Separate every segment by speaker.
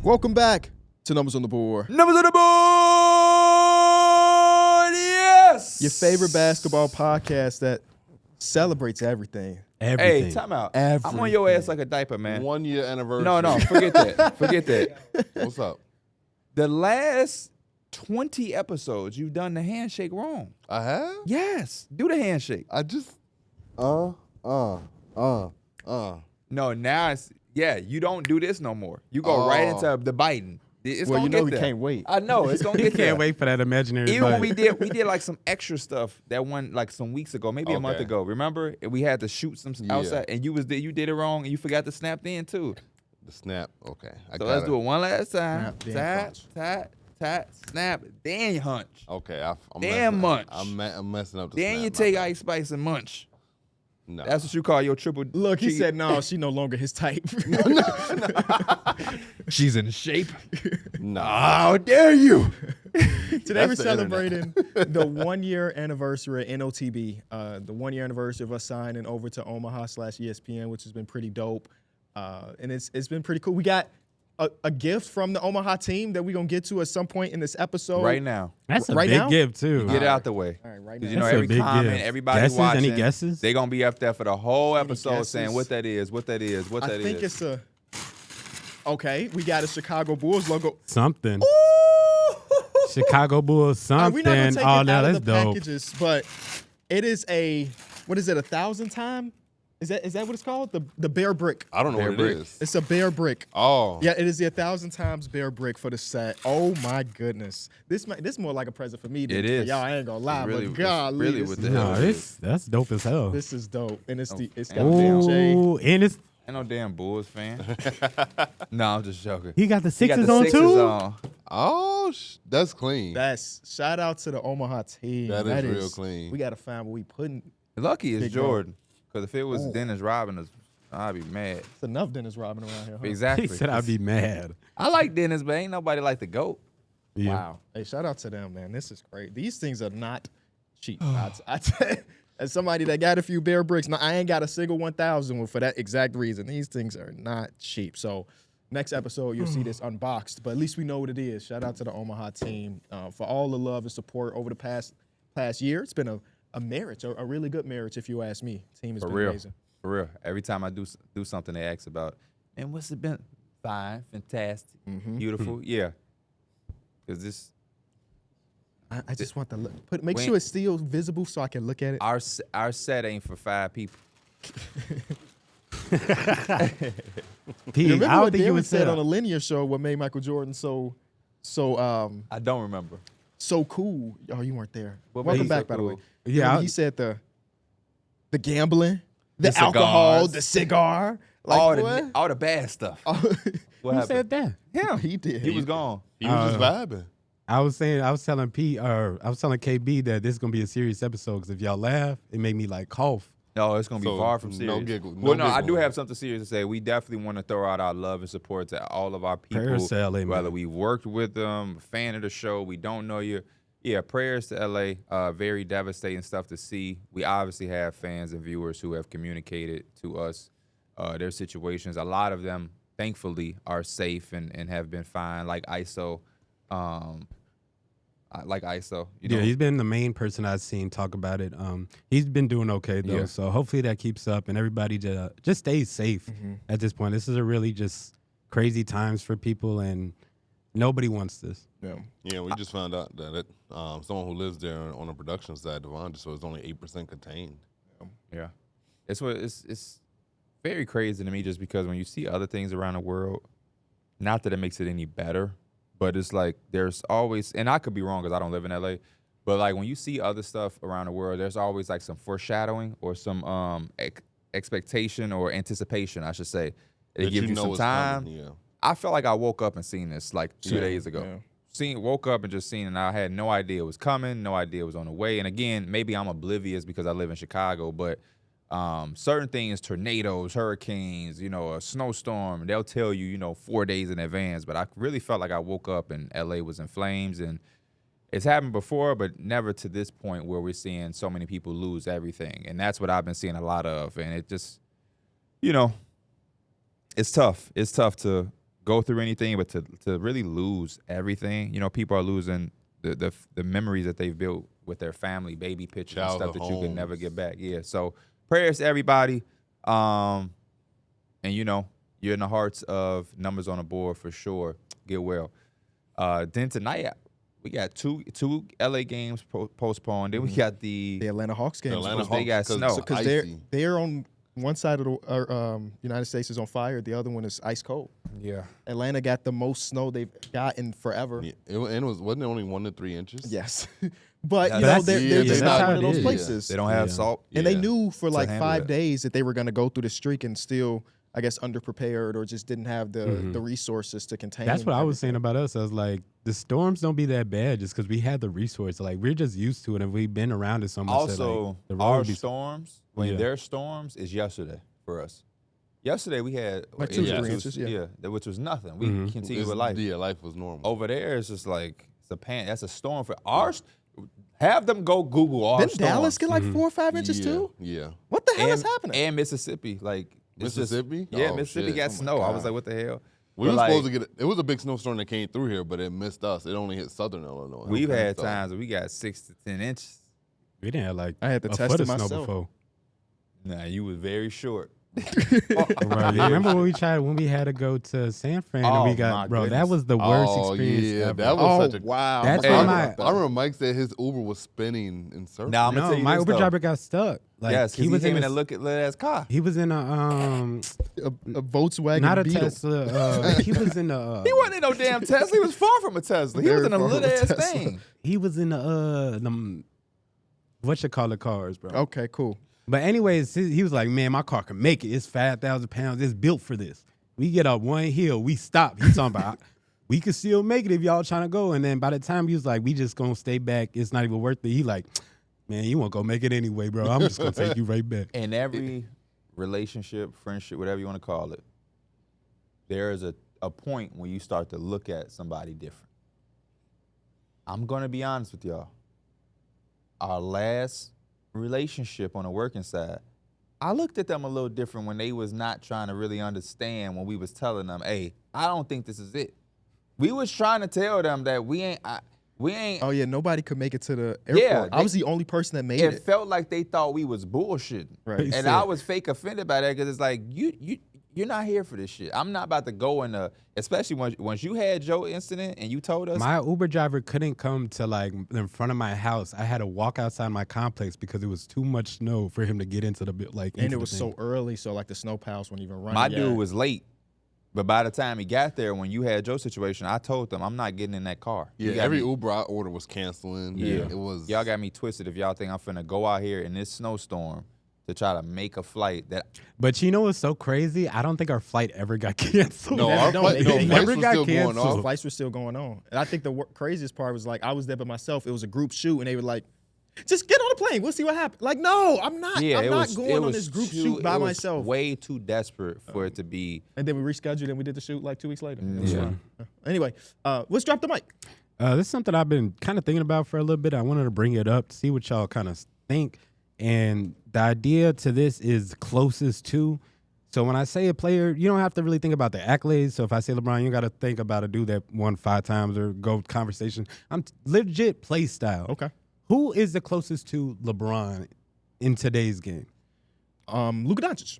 Speaker 1: Welcome back to Numbers on the Board.
Speaker 2: Numbers on the board, yes!
Speaker 1: Your favorite basketball podcast that celebrates everything.
Speaker 3: Everything.
Speaker 2: Hey, time out.
Speaker 1: Everything.
Speaker 2: I'm on your ass like a diaper, man.
Speaker 4: 1 year anniversary.
Speaker 2: No, forget that. Forget that.
Speaker 4: What's up?
Speaker 2: The last 20 episodes, you've done the handshake wrong.
Speaker 4: I have?
Speaker 2: Yes. Do the handshake.
Speaker 4: I just,
Speaker 2: No, now it's, you don't do this no more. You go right into the biting. It's
Speaker 1: Well,
Speaker 2: gonna
Speaker 1: you know
Speaker 2: get
Speaker 1: we
Speaker 2: there.
Speaker 1: can't wait.
Speaker 2: I know, it's going to
Speaker 3: You
Speaker 2: get there.
Speaker 3: can't wait for that imaginary
Speaker 2: Even when
Speaker 3: bite.
Speaker 2: we did like some extra stuff that one like some weeks ago, maybe a month
Speaker 4: Okay.
Speaker 2: ago. Remember, we had to shoot some outside, and you did it wrong, and you forgot to snap in too.
Speaker 4: the snap. Okay.
Speaker 2: So let's do it one last time.
Speaker 1: Snap, then
Speaker 2: Tat, snap, then you hunch.
Speaker 4: Okay. I'm
Speaker 2: Damn
Speaker 4: messing,
Speaker 2: munch.
Speaker 4: I'm messing up the
Speaker 2: Then
Speaker 4: snap.
Speaker 2: you take Ice Spice and munch.
Speaker 4: No.
Speaker 2: That's what you call your triple.
Speaker 1: Look, he
Speaker 2: cheese.
Speaker 1: said, no, she no longer his type.
Speaker 2: She's in shape.
Speaker 4: no.
Speaker 2: How dare you?
Speaker 1: Today we're
Speaker 4: That's the
Speaker 1: celebrating the 1 year anniversary of NOTB, the 1 year anniversary of us signing over to Omaha/ESPN, which has been pretty dope. And it's been pretty cool. We got a gift from the Omaha team that we're going to get to at some point in this episode.
Speaker 2: Right now.
Speaker 3: That's a
Speaker 1: Right
Speaker 3: big
Speaker 1: now?
Speaker 3: gift, too.
Speaker 2: Get it out the way.
Speaker 1: All right, right
Speaker 2: Because
Speaker 1: now.
Speaker 2: you know
Speaker 3: That's a
Speaker 2: every
Speaker 3: big
Speaker 2: comment,
Speaker 3: gift.
Speaker 2: everybody
Speaker 3: Guesses?
Speaker 2: watching.
Speaker 3: Any guesses?
Speaker 2: They're gonna be up there for the whole episode
Speaker 1: guesses?
Speaker 2: saying what that is, what that is, what that is.
Speaker 1: I think it's okay, we got a Chicago Bulls logo.
Speaker 3: Something.
Speaker 1: Ooh!
Speaker 3: Chicago Bulls,
Speaker 1: All right,
Speaker 3: something.
Speaker 1: we're not going to take
Speaker 3: Oh,
Speaker 1: it
Speaker 3: no,
Speaker 1: out
Speaker 3: that's
Speaker 1: of the
Speaker 3: dope.
Speaker 1: packages, but it is a, what is it, 1,000 time? Is that what it's called? The bear brick.
Speaker 4: I don't know
Speaker 2: Bear
Speaker 4: what
Speaker 2: brick.
Speaker 4: it is.
Speaker 1: It's a bear brick.
Speaker 4: Oh.
Speaker 1: Yeah, it is the 1,000 times bear brick for the set. Oh my goodness, this is more like a present for me than
Speaker 2: It
Speaker 1: for
Speaker 2: is.
Speaker 1: y'all. I ain't gonna lie,
Speaker 2: Really-
Speaker 1: but golly,
Speaker 2: really
Speaker 1: this,
Speaker 2: with the
Speaker 3: No, that's dope as hell.
Speaker 1: this is dope, and it's got
Speaker 2: damn.
Speaker 1: Jay.
Speaker 3: Ooh, and it's
Speaker 2: Ain't no damn Bulls fan. No, I'm just joking.
Speaker 3: he got the
Speaker 2: He got
Speaker 3: Sixers
Speaker 2: the
Speaker 3: on
Speaker 2: Sixers
Speaker 3: too.
Speaker 2: on.
Speaker 4: Oh, that's clean.
Speaker 1: That's shout out to the Omaha team.
Speaker 4: That is real clean.
Speaker 1: We gotta find what we putting.
Speaker 2: Lucky is
Speaker 1: Big bro.
Speaker 2: Jordan. Because if it was
Speaker 1: Ooh.
Speaker 2: Dennis Rodman, I'd be mad.
Speaker 1: It's enough Dennis Rodman around here. Huh?
Speaker 2: Exactly.
Speaker 3: He said I'd be mad.
Speaker 2: I like Dennis, but ain't nobody like the GOAT.
Speaker 3: Yeah.
Speaker 1: Wow. Hey, shout out to them, man. This is great. These things are not cheap. As somebody that got a few bear bricks, no, I ain't got a single 1,000 one for that exact reason. These things are not cheap. So next episode, you'll see this unboxed, but at least we know what it is. Shout out to the Omaha team for all the love and support over the past year. It's been a marriage, a really good marriage, if you ask me. Team has
Speaker 2: For
Speaker 1: been
Speaker 2: real.
Speaker 1: amazing.
Speaker 2: For real. Every time I do something, they ask about, and what's it been? Fine, fantastic, beautiful. Yeah. Because this,
Speaker 1: I just want to look. Make
Speaker 2: We
Speaker 1: sure
Speaker 2: ain't-
Speaker 1: it's still visible so I can look at it.
Speaker 2: our set ain't for 5 people.
Speaker 3: P,
Speaker 1: Remember
Speaker 3: I don't
Speaker 1: what
Speaker 3: think you
Speaker 1: Darren
Speaker 3: would
Speaker 1: said
Speaker 3: say
Speaker 1: on a linear show what made Michael Jordan so
Speaker 2: I don't remember.
Speaker 1: cool. Oh, you weren't there.
Speaker 2: What
Speaker 1: Welcome
Speaker 2: made he
Speaker 1: back,
Speaker 2: so
Speaker 1: by the way.
Speaker 2: cool?
Speaker 3: Yeah,
Speaker 1: Remember
Speaker 3: I-
Speaker 1: he said the gambling, the
Speaker 2: The
Speaker 1: alcohol,
Speaker 2: cigars.
Speaker 1: the cigar. Like,
Speaker 2: all the bad stuff.
Speaker 1: what?
Speaker 2: What
Speaker 3: Who
Speaker 2: happened?
Speaker 3: said that?
Speaker 1: Him. He did.
Speaker 2: He was gone.
Speaker 4: He was just vibing.
Speaker 3: I was telling KB that this is gonna be a serious episode because if y'all laugh, it made me like cough.
Speaker 2: No, it's gonna be
Speaker 4: So,
Speaker 2: far from
Speaker 4: no
Speaker 2: serious.
Speaker 4: giggle- no
Speaker 2: Well, no, I do
Speaker 4: giggling.
Speaker 2: have something serious to say. We definitely want to throw out our love and support to all of our people,
Speaker 3: Prayers to LA, man.
Speaker 2: whether we worked with them, fan of the show, we don't know you. Yeah, prayers to LA. Very devastating stuff to see. We obviously have fans and viewers who have communicated to us their situations. A lot of them, thankfully, are safe and have been fine. Like ISO. You know,
Speaker 3: Yeah, he's been the main person I've seen talk about it. He's been doing okay though,
Speaker 2: Yeah.
Speaker 3: so hopefully that keeps up and everybody just stays safe at this point. This is a really just crazy times for people, and nobody wants this.
Speaker 1: Yeah.
Speaker 4: Yeah, we just found out that someone who lives there on the production side, Devon, so it's only 8% contained.
Speaker 2: Yeah, it's very crazy to me just because when you see other things around the world, not that it makes it any better, but it's like there's always, and I could be wrong because I don't live in LA, but like when you see other stuff around the world, there's always like some foreshadowing or some expectation or anticipation, I should say. It
Speaker 4: That
Speaker 2: gives you some
Speaker 4: it's
Speaker 2: time.
Speaker 4: coming, yeah.
Speaker 2: I felt like I woke up and seen this like 2 days ago.
Speaker 1: Yeah.
Speaker 2: Woke up and just seen it, and I had no idea it was coming, no idea it was on the way. And again, maybe I'm oblivious because I live in Chicago, but certain things, tornadoes, hurricanes, a snowstorm, they'll tell you, 4 days in advance. But I really felt like I woke up and LA was in flames, and it's happened before, but never to this point where we're seeing so many people lose everything. And that's what I've been seeing a lot of. And it just, it's tough. It's tough to go through anything, but to really lose everything. You know, people are losing the memories that they've built with their family, baby pictures and stuff that you can never get back. Yeah. So prayers to everybody. And you know, you're in the hearts of numbers on the board for sure. Get well. Then tonight we got two LA games postponed. Then we got the
Speaker 1: Atlanta Hawks games.
Speaker 4: Atlanta
Speaker 2: they got
Speaker 4: Hawks,
Speaker 2: snow.
Speaker 1: Because they're on one side of the United States is on fire. The other one is ice cold.
Speaker 2: Yeah.
Speaker 1: Atlanta got the most snow they've gotten forever.
Speaker 4: Yeah, and wasn't it only 1 to 3 inches?
Speaker 1: Yes. But, you know,
Speaker 3: That's-
Speaker 1: they're just
Speaker 3: that's
Speaker 1: not
Speaker 3: how
Speaker 1: one of
Speaker 3: it
Speaker 1: those
Speaker 3: is.
Speaker 1: places.
Speaker 2: They don't have salt.
Speaker 1: And they knew for like
Speaker 2: handle
Speaker 1: 5
Speaker 2: that.
Speaker 1: days that they were going to go through the streak and still, I guess, underprepared or just didn't have the resources to contain.
Speaker 3: That's what I was saying
Speaker 1: everything.
Speaker 3: about us. I was like, the storms don't be that bad just because we had the resource. Like, we're just used to it, and we've been around it so much.
Speaker 2: Also,
Speaker 3: that, like,
Speaker 2: our
Speaker 3: road be-
Speaker 2: storms,
Speaker 3: Yeah.
Speaker 2: their storms is yesterday for us. Yesterday we had
Speaker 1: Like 2 to 3
Speaker 2: which
Speaker 1: inches, yeah.
Speaker 2: which was nothing. We
Speaker 3: Mhm.
Speaker 2: continued with life.
Speaker 4: Yeah, life was normal.
Speaker 2: Over there, it's just like it's a pan. That's a storm for ours. Have them go Google our
Speaker 1: Didn't
Speaker 2: storms.
Speaker 1: Dallas get like 4 or 5 inches too?
Speaker 4: Yeah.
Speaker 1: What the hell is happening?
Speaker 2: And Mississippi, like it's just-
Speaker 4: Mississippi?
Speaker 2: yeah,
Speaker 4: Oh,
Speaker 2: Mississippi
Speaker 4: shit.
Speaker 2: got
Speaker 4: Oh, my
Speaker 2: snow. I was
Speaker 4: God.
Speaker 2: like, what the hell?
Speaker 4: We
Speaker 2: But,
Speaker 4: were
Speaker 2: like,
Speaker 4: supposed to get it was a big snowstorm that came through here, but it missed us. It only hit southern Illinois.
Speaker 2: We've
Speaker 4: Okay,
Speaker 2: had
Speaker 4: so-
Speaker 2: times where we got 6 to 10 inches.
Speaker 3: We didn't have like
Speaker 1: I had to
Speaker 3: a
Speaker 1: test
Speaker 3: foot
Speaker 1: it
Speaker 3: of snow
Speaker 1: myself.
Speaker 3: before.
Speaker 2: Nah, you was very short.
Speaker 3: Bro, you remember when we had to go to San Fran and
Speaker 2: Oh,
Speaker 3: we
Speaker 2: my
Speaker 3: got, bro, that
Speaker 2: goodness.
Speaker 3: was the worst
Speaker 4: Oh,
Speaker 3: experience
Speaker 4: yeah,
Speaker 3: ever.
Speaker 4: that was such a
Speaker 1: wow.
Speaker 3: That's
Speaker 2: Hey,
Speaker 3: why
Speaker 2: I
Speaker 3: my
Speaker 4: I remember Mike said his Uber was spinning in circles.
Speaker 2: Now I'm gonna
Speaker 3: no,
Speaker 2: tell you
Speaker 3: my
Speaker 2: this,
Speaker 3: Uber
Speaker 2: though.
Speaker 3: driver got stuck. Like,
Speaker 2: Yes,
Speaker 3: he was
Speaker 2: came
Speaker 3: in
Speaker 2: in
Speaker 3: a,
Speaker 2: and look at little ass car.
Speaker 3: he was in a
Speaker 1: a Volkswagen
Speaker 3: not a
Speaker 1: Beetle.
Speaker 3: Tesla. He was in a
Speaker 2: He wasn't in no damn Tesla. He was far from a Tesla. He was
Speaker 1: Very
Speaker 2: in a
Speaker 1: far from
Speaker 2: little
Speaker 1: a
Speaker 2: ass
Speaker 1: Tesla.
Speaker 2: thing.
Speaker 3: he was in the what you call the cars, bro.
Speaker 1: Okay, cool.
Speaker 3: But anyways, he was like, man, my car can make it. It's 5,000 pounds. It's built for this. We get up one hill, we stop. He's talking about we could still make it if y'all trying to go. And then by the time he was like, we just gonna stay back. It's not even worth it. He like, man, you won't go make it anyway, bro. I'm just gonna take you right back.
Speaker 2: In every relationship, friendship, whatever you want to call it, there is a point when you start to look at somebody different. I'm going to be honest with y'all. Our last relationship on the working side, I looked at them a little different when they was not trying to really understand when we was telling them, hey, I don't think this is it. We was trying to tell them that we ain't.
Speaker 1: Oh yeah, nobody could make it to the airport.
Speaker 2: Yeah,
Speaker 1: I was the only person that made
Speaker 2: It
Speaker 1: it.
Speaker 2: felt like they thought we was bullshitting.
Speaker 1: Right.
Speaker 3: He
Speaker 2: And
Speaker 3: said-
Speaker 2: I was fake offended by that because it's like, you're not here for this shit. I'm not about to go in especially once you had your incident and you told us.
Speaker 3: My Uber driver couldn't come to like in front of my house. I had to walk outside my complex because it was too much snow for him to get into the like.
Speaker 1: And
Speaker 3: into
Speaker 1: it
Speaker 3: the
Speaker 1: was
Speaker 3: thing.
Speaker 1: so early, so like the snow piles weren't even running.
Speaker 2: my
Speaker 1: yet.
Speaker 2: dude was late. But by the time he got there, when you had your situation, I told them, I'm not getting in that car. You
Speaker 4: Yeah,
Speaker 2: got
Speaker 4: every
Speaker 2: me-
Speaker 4: Uber I ordered was canceling.
Speaker 2: Yeah.
Speaker 4: It was.
Speaker 2: Y'all got me twisted if y'all think I'm finna go out here in this snowstorm to try to make a flight that
Speaker 3: But you know what's so crazy? I don't think our flight ever got canceled.
Speaker 4: No,
Speaker 1: They
Speaker 4: our
Speaker 1: don't-
Speaker 4: flight,
Speaker 1: they-
Speaker 4: no,
Speaker 1: they
Speaker 4: flights
Speaker 3: never
Speaker 4: was
Speaker 3: got
Speaker 4: still going
Speaker 3: canceled.
Speaker 4: off.
Speaker 1: Flights were still going on. And I think the craziest part was like I was there by myself. It was a group shoot, and they were like, "Just get on the plane. We'll see what happens." Like, no, I'm not. I'm not going on this group shoot by myself.
Speaker 2: Way too desperate for it to be.
Speaker 1: And then we rescheduled, and we did the shoot like 2 weeks later. It was
Speaker 3: Yeah.
Speaker 1: fine. Anyway, let's drop the mic.
Speaker 3: This is something I've been kind of thinking about for a little bit. I wanted to bring it up, see what y'all kind of think. And the idea to this is closest to. So when I say a player, you don't have to really think about the accolades. So if I say LeBron, you got to think about a dude that won 5 times or go conversation. I'm legit play style.
Speaker 1: Okay.
Speaker 3: Who is the closest to LeBron in today's game?
Speaker 1: Luka Doncic.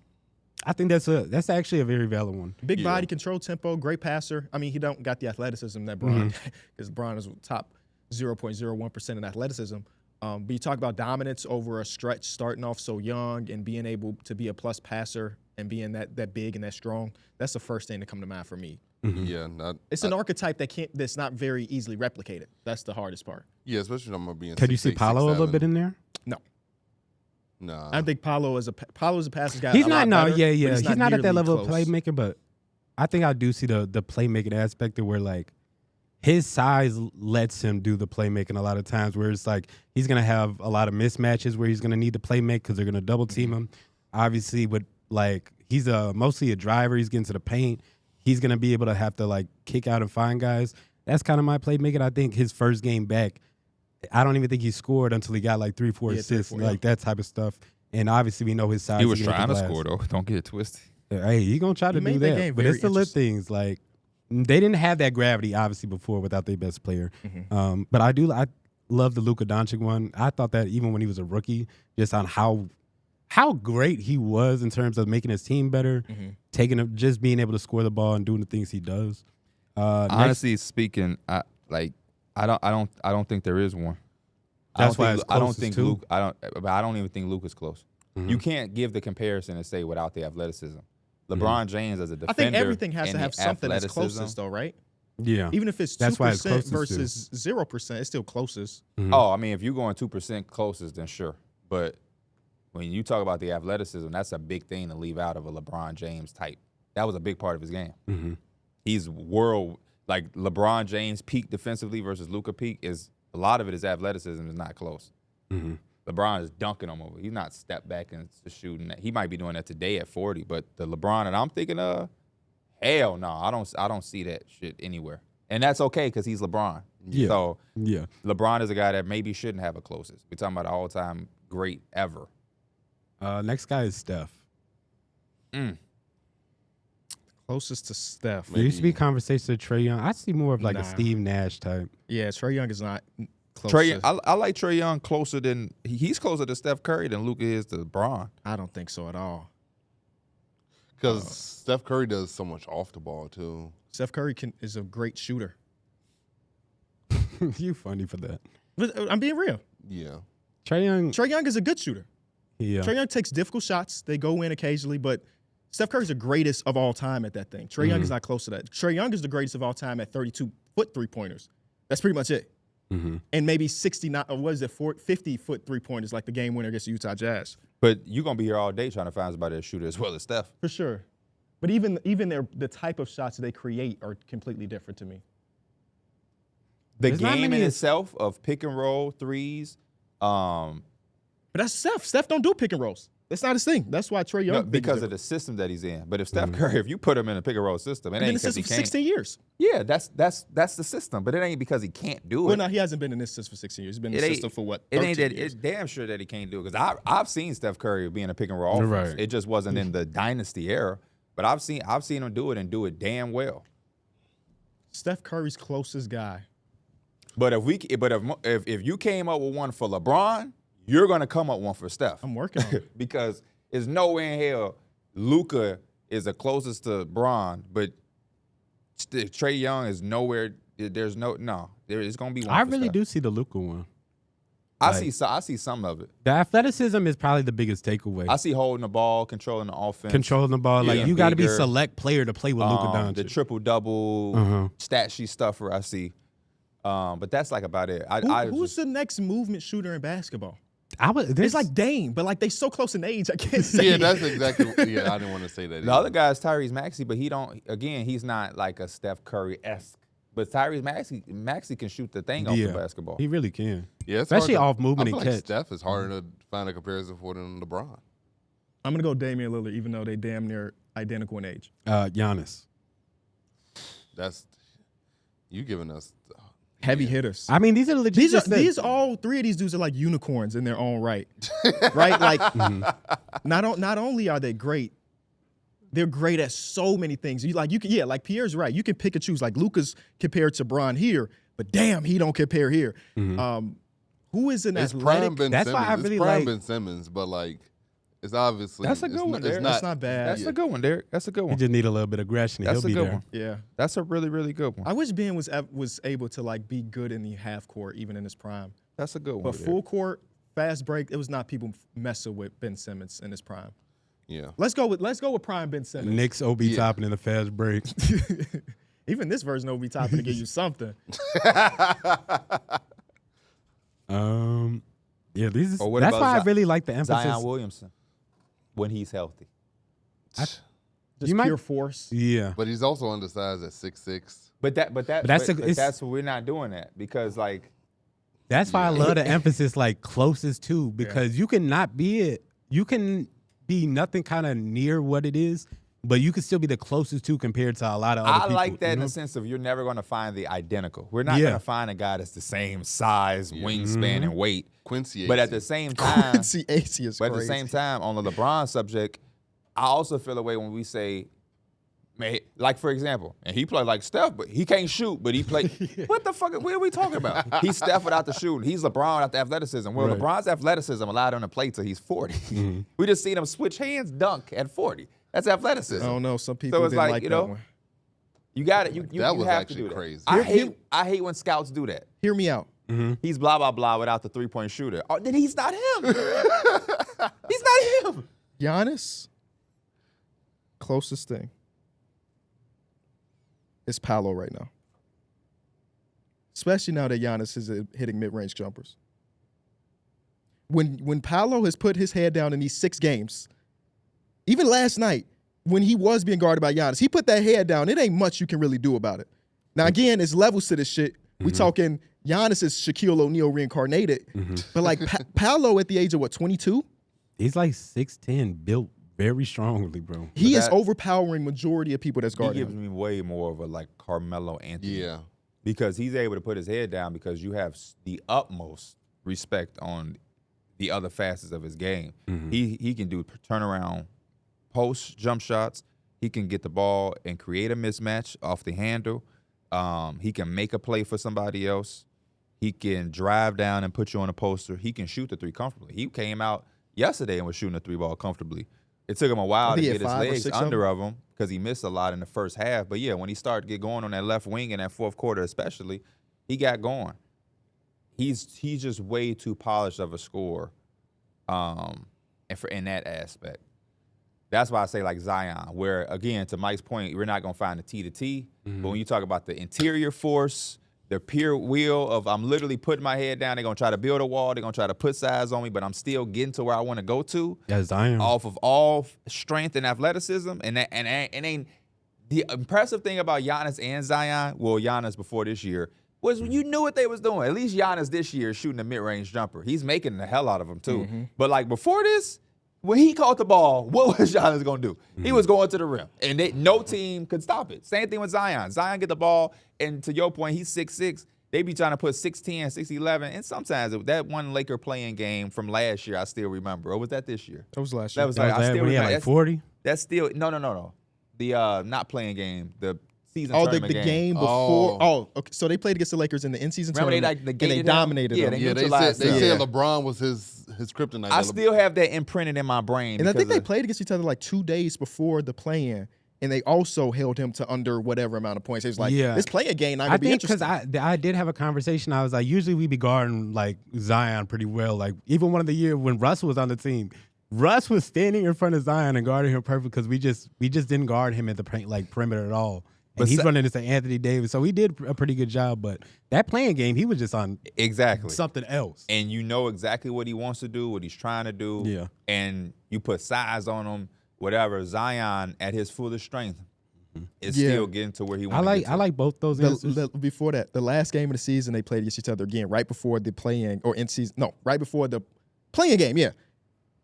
Speaker 3: I think that's actually a very valid one.
Speaker 1: Big body, control tempo, great passer. I mean, he don't got the athleticism that Bron, because Bron is top 0.01% in athleticism. But you talk about dominance over a stretch, starting off so young and being able to be a plus passer and being that big and that strong. That's the first thing to come to mind for me.
Speaker 4: Yeah,
Speaker 1: It's an archetype that's not very easily replicated. That's the hardest part.
Speaker 4: yeah, especially when I'm being.
Speaker 3: Could you see
Speaker 4: 6'8",
Speaker 3: Paolo a little
Speaker 4: 6'7".
Speaker 3: bit in there?
Speaker 1: No.
Speaker 4: Nah,
Speaker 1: I think Paolo is a passer guy.
Speaker 3: He's
Speaker 1: a
Speaker 3: not.
Speaker 1: lot
Speaker 3: No,
Speaker 1: better,
Speaker 3: yeah.
Speaker 1: but
Speaker 3: He's not at that
Speaker 1: nearly
Speaker 3: level of
Speaker 1: close.
Speaker 3: playmaker, but I think I do see the playmaking aspect of where like his size lets him do the playmaking a lot of times. Where it's like he's gonna have a lot of mismatches where he's gonna need to play make because they're gonna double team him. Obviously, with like he's mostly a driver. He's getting to the paint. He's gonna be able to have to like kick out and find guys. That's kind of my playmaking. I think his first game back, I don't even think he scored until he got like 3-4
Speaker 1: Yeah,
Speaker 3: assists,
Speaker 1: 3-4,
Speaker 3: like that type of stuff. And obviously, we know his size.
Speaker 2: He was
Speaker 3: is gonna
Speaker 2: trying to
Speaker 3: get
Speaker 2: score, though. Don't get it twisted.
Speaker 3: Hey, he gonna try to
Speaker 1: He
Speaker 3: do
Speaker 1: made
Speaker 3: that.
Speaker 1: that game
Speaker 3: But
Speaker 1: very
Speaker 3: it's the little
Speaker 1: interesting.
Speaker 3: things like They didn't have that gravity, obviously, before without their best player. But I love the Luka Doncic one. I thought that even when he was a rookie, just on how great he was in terms of making his team better, just being able to score the ball and doing the things he does.
Speaker 2: Honestly speaking, I don't think there is one.
Speaker 3: That's why it's
Speaker 2: I don't
Speaker 3: closest
Speaker 2: think
Speaker 3: too.
Speaker 2: Luke. I don't even think Luke is close. You can't give the comparison and say without the athleticism. LeBron James as a defender.
Speaker 1: I think everything has to
Speaker 2: and
Speaker 1: have
Speaker 2: the
Speaker 1: something that's
Speaker 2: athleticism.
Speaker 1: closest, though, right?
Speaker 3: Yeah.
Speaker 1: Even if it's
Speaker 3: That's why it's
Speaker 1: 2%
Speaker 3: closest to.
Speaker 1: versus 0%, it's still closest.
Speaker 2: Oh, I mean, if you're going 2% closest, then sure. But when you talk about the athleticism, that's a big thing to leave out of a LeBron James type. That was a big part of his game. He's like LeBron James peak defensively versus Luka peak is a lot of it is athleticism is not close. LeBron is dunking him over. He's not step back and shooting that. He might be doing that today at 40, but the LeBron that I'm thinking of, hell no, I don't see that shit anywhere. And that's okay because he's LeBron.
Speaker 3: Yeah.
Speaker 2: So
Speaker 3: Yeah.
Speaker 2: LeBron is a guy that maybe shouldn't have a closest. We're talking about an all-time great ever.
Speaker 3: Next guy is Steph.
Speaker 1: Closest to Steph.
Speaker 3: There used to be conversations of Trae Young. I see more of like
Speaker 1: Nah.
Speaker 3: a Steve Nash type.
Speaker 1: Yeah, Trae Young is not close.
Speaker 2: I like Trae Young closer than he's closer to Steph Curry than Luka is to LeBron.
Speaker 1: I don't think so at all.
Speaker 4: Because Steph Curry does so much off the ball too.
Speaker 1: Steph Curry is a great shooter.
Speaker 3: You funny for that.
Speaker 1: But I'm being real.
Speaker 4: Yeah.
Speaker 3: Trae Young.
Speaker 1: Trae Young is a good shooter.
Speaker 3: Yeah.
Speaker 1: Trae Young takes difficult shots. They go in occasionally, but Steph Curry's the greatest of all time at that thing. Trae Young is not close to that. Trae Young is the greatest of all time at 32-foot three-pointers. That's pretty much it. And maybe 69, or what is it, 50-foot three-pointers like the game winner against the Utah Jazz.
Speaker 2: But you're going to be here all day trying to find somebody to shoot as well as Steph.
Speaker 1: For sure. But even the type of shots they create are completely different to me.
Speaker 2: The
Speaker 3: There's not
Speaker 2: game in
Speaker 3: many-
Speaker 2: itself of pick and roll threes,
Speaker 1: But that's Steph. Steph don't do pick and rolls. That's not his thing. That's why Trae Young.
Speaker 2: no, because of the system that he's in. But if Steph Curry, if you put him in a pick and roll system, it
Speaker 1: been in
Speaker 2: ain't
Speaker 1: the
Speaker 2: because he
Speaker 1: system for
Speaker 2: can't.
Speaker 1: 16 years.
Speaker 2: Yeah, that's the system. But it ain't because he can't do it.
Speaker 1: Well, no, he hasn't been in this system for 16 years. He's been in
Speaker 2: It
Speaker 1: the
Speaker 2: ain't-
Speaker 1: system for what?
Speaker 2: It ain't
Speaker 1: 13
Speaker 2: that.
Speaker 1: years.
Speaker 2: It's damn sure that he can't do it because I've seen Steph Curry be in a pick and roll offense.
Speaker 3: Right.
Speaker 2: It just wasn't in the dynasty era. But I've seen him do it and do it damn well.
Speaker 1: Steph Curry's closest guy.
Speaker 2: But if you came up with one for LeBron, you're gonna come up with one for Steph.
Speaker 1: I'm working on it.
Speaker 2: Because there's no way in hell Luka is the closest to Bron, but Trae Young is nowhere. There's there is gonna be one.
Speaker 3: I
Speaker 2: for
Speaker 3: really
Speaker 2: Steph.
Speaker 3: do see the Luka one.
Speaker 2: I see some of it.
Speaker 3: The athleticism is probably the biggest takeaway.
Speaker 2: I see holding the ball, controlling the offense,
Speaker 3: Controlling the ball. Like,
Speaker 2: Yeah.
Speaker 3: you got to be
Speaker 2: Bigger.
Speaker 3: select player to play with Luka Doncic.
Speaker 2: the triple double stat sheet stuffer. I see, but that's like about it.
Speaker 1: Who's the next movement shooter in basketball?
Speaker 3: It's
Speaker 1: It's like Dame, but like they so close in age, I can't say.
Speaker 4: Yeah, that's exactly. Yeah, I didn't want to say that.
Speaker 2: The other guy is Tyrese Maxey, but he don't. Again, he's not like a Steph Curry-esque. But Tyrese Maxey can shoot the thing off the basketball.
Speaker 3: He really can.
Speaker 4: Yeah, it's
Speaker 3: Especially
Speaker 4: hard
Speaker 3: off movement
Speaker 4: I feel
Speaker 3: and
Speaker 4: like
Speaker 3: catch.
Speaker 4: Steph is harder to find a comparison for than LeBron.
Speaker 1: I'm gonna go Damian Lillard, even though they damn near identical in age.
Speaker 3: Giannis.
Speaker 4: That's you giving us.
Speaker 1: Heavy hitters.
Speaker 3: I mean, these are legit.
Speaker 1: These all three of these dudes are like unicorns in their own right, right? Like, not only are they great, they're great at so many things. Like Pierre's right. You can pick and choose. Like Luka's compared to Bron here, but damn, he don't compare here. Who is an
Speaker 4: It's
Speaker 1: athletic?
Speaker 4: prime Ben
Speaker 3: That's
Speaker 4: Simmons.
Speaker 3: why I really
Speaker 4: it's prime
Speaker 3: like-
Speaker 4: Ben Simmons, but like it's obviously
Speaker 2: That's a good one,
Speaker 4: It's
Speaker 2: Derek.
Speaker 1: That's not bad.
Speaker 2: That's a good one, Derek. That's a good
Speaker 3: You
Speaker 2: one.
Speaker 3: just need a little bit of aggression.
Speaker 2: That's
Speaker 3: He'll
Speaker 2: a
Speaker 3: be
Speaker 2: good
Speaker 3: there.
Speaker 2: one.
Speaker 1: Yeah.
Speaker 2: That's a really, really good one.
Speaker 1: I wish Ben was able to like be good in the half court, even in his prime.
Speaker 2: That's a good one.
Speaker 1: But
Speaker 2: Derek.
Speaker 1: full court, fast break, it was not people messing with Ben Simmons in his prime.
Speaker 4: Yeah.
Speaker 1: Let's go with prime Ben Simmons.
Speaker 3: Knicks OB topping in the fast break.
Speaker 1: Even this version will be topping to give you something.
Speaker 3: Yeah, these.
Speaker 2: Or what
Speaker 3: That's
Speaker 2: about
Speaker 3: why I really like the emphasis.
Speaker 2: Zion Williamson when he's healthy.
Speaker 1: Just
Speaker 3: You might-
Speaker 1: pure force.
Speaker 3: Yeah,
Speaker 4: But he's also undersized at 6'6".
Speaker 2: But
Speaker 3: it's-
Speaker 2: that's we're not doing that because like
Speaker 3: that's why I love the emphasis, like closest to, because you can not be it. You can be nothing kind of near what it is, but you can still be the closest to compared to a lot of other
Speaker 2: I
Speaker 3: people.
Speaker 2: like that
Speaker 3: you
Speaker 2: in
Speaker 3: know?
Speaker 2: the sense of you're never going to find the identical. We're not
Speaker 3: Yeah.
Speaker 2: going to find a guy that's the same size, wingspan, and weight.
Speaker 4: Quincy.
Speaker 2: But at the same time,
Speaker 1: Quincy Acey is
Speaker 2: but at
Speaker 1: crazy.
Speaker 2: the same time, on the LeBron subject, I also feel a way when we say Man, like for example, and he played like Steph, but he can't shoot, but he played. What the fuck? What are we talking about? He's Steph without the shooting. He's LeBron without the athleticism. Well,
Speaker 3: Right.
Speaker 2: LeBron's athleticism allowed him to play till he's 40. We just seen him switch hands, dunk at 40. That's athleticism.
Speaker 1: I don't know. Some people
Speaker 2: So it's
Speaker 1: didn't
Speaker 2: like,
Speaker 1: like
Speaker 2: you
Speaker 1: that
Speaker 2: know,
Speaker 1: one.
Speaker 2: You got it. You
Speaker 4: That was
Speaker 2: have to
Speaker 4: actually
Speaker 2: do that.
Speaker 4: crazy.
Speaker 2: I hate when scouts do that.
Speaker 1: Hear me out.
Speaker 2: He's blah blah blah without the 3-point shooter. Oh, then he's not him. He's not him.
Speaker 1: Giannis, closest thing is Paolo right now. Especially now that Giannis is hitting mid-range jumpers. When Paolo has put his head down in these 6 games, even last night, when he was being guarded by Giannis, he put that head down. It ain't much you can really do about it. Now, again, it's levels to this shit. We talking Giannis is Shaquille O'Neal reincarnated. But like Paolo at the age of 22?
Speaker 3: He's like 6'10", built very strongly, bro.
Speaker 1: He is
Speaker 2: that-
Speaker 1: overpowering majority of people that's
Speaker 2: He
Speaker 1: guarding
Speaker 2: gives
Speaker 1: him.
Speaker 2: me way more of a like Carmelo Anthony.
Speaker 4: Yeah.
Speaker 2: Because he's able to put his head down because you have the utmost respect on the other facets of his game. He can do turnaround post jump shots. He can get the ball and create a mismatch off the handle. He can make a play for somebody else. He can drive down and put you on a poster. He can shoot the 3 comfortably. He came out yesterday and was shooting the 3 ball comfortably. It took him a while to
Speaker 1: He had
Speaker 2: get his
Speaker 1: 5 or
Speaker 2: legs
Speaker 1: 6 of
Speaker 2: under of him because he missed a lot in the first half. But yeah, when he started to get going on that left wing in that fourth quarter especially, he got going. He's just way too polished of a scorer in that aspect. That's why I say like Zion, where again, to Mike's point, we're not gonna find the T to T. But when you talk about the interior force, the pure will of I'm literally putting my head down, they're gonna try to build a wall, they're gonna try to put size on me, but I'm still getting to where I want to go to.
Speaker 3: Yeah, Zion.
Speaker 2: Off of all strength and athleticism, and ain't the impressive thing about Giannis and Zion. Well, Giannis before this year was you knew what they was doing. At least Giannis this year is shooting a mid-range jumper. He's making the hell out of them too. But like before this, when he caught the ball, what was Giannis gonna do? He was going to the rim, and no team could stop it. Same thing with Zion. Zion get the ball, and to your point, he's 6'6". They be trying to put 6'10", 6'11", and sometimes that one Laker playing game from last year, I still remember. Or was that this year?
Speaker 1: That was last year.
Speaker 2: That was
Speaker 3: That
Speaker 2: like,
Speaker 3: was
Speaker 2: I
Speaker 3: that
Speaker 2: still
Speaker 3: when he had
Speaker 2: remember.
Speaker 3: like 40.
Speaker 2: That's still no. The not playing game, the season
Speaker 1: the
Speaker 2: tournament
Speaker 1: game before. Okay. So they played against the Lakers in the in-season
Speaker 2: Remember they
Speaker 1: tournament,
Speaker 2: like
Speaker 1: and they
Speaker 2: negated him?
Speaker 1: dominated
Speaker 2: Yeah,
Speaker 1: them.
Speaker 2: they
Speaker 4: Yeah, they
Speaker 2: neutralized him.
Speaker 4: said LeBron was his kryptonite.
Speaker 2: I still have that imprinted in my brain.
Speaker 1: And I think
Speaker 2: because
Speaker 1: they
Speaker 2: of-
Speaker 1: played against each other like 2 days before the play-in, and they also held him to under whatever amount of points. It was like,
Speaker 3: Yeah.
Speaker 1: this play-in game not
Speaker 3: I
Speaker 1: gonna be
Speaker 3: think because
Speaker 1: interesting.
Speaker 3: I did have a conversation. I was like, usually we be guarding like Zion pretty well. Like even one of the year when Russ was on the team, Russ was standing in front of Zion and guarding him perfect because we just didn't guard him at the perimeter at all. And
Speaker 2: But
Speaker 3: he's
Speaker 2: Sa-
Speaker 3: running into Anthony Davis, so he did a pretty good job. But that playing game, he was just on
Speaker 2: exactly.
Speaker 3: something else.
Speaker 2: And you know exactly what he wants to do, what he's trying to do.
Speaker 3: Yeah.
Speaker 2: And you put size on him, whatever. Zion at his fullest strength is
Speaker 1: Yeah.
Speaker 2: still getting to where he wants to get to.
Speaker 3: I like both those answers.
Speaker 1: Before that, the last game of the season, they played against each other again, right before the play-in, or in season. No, right before the play-in game. Yeah,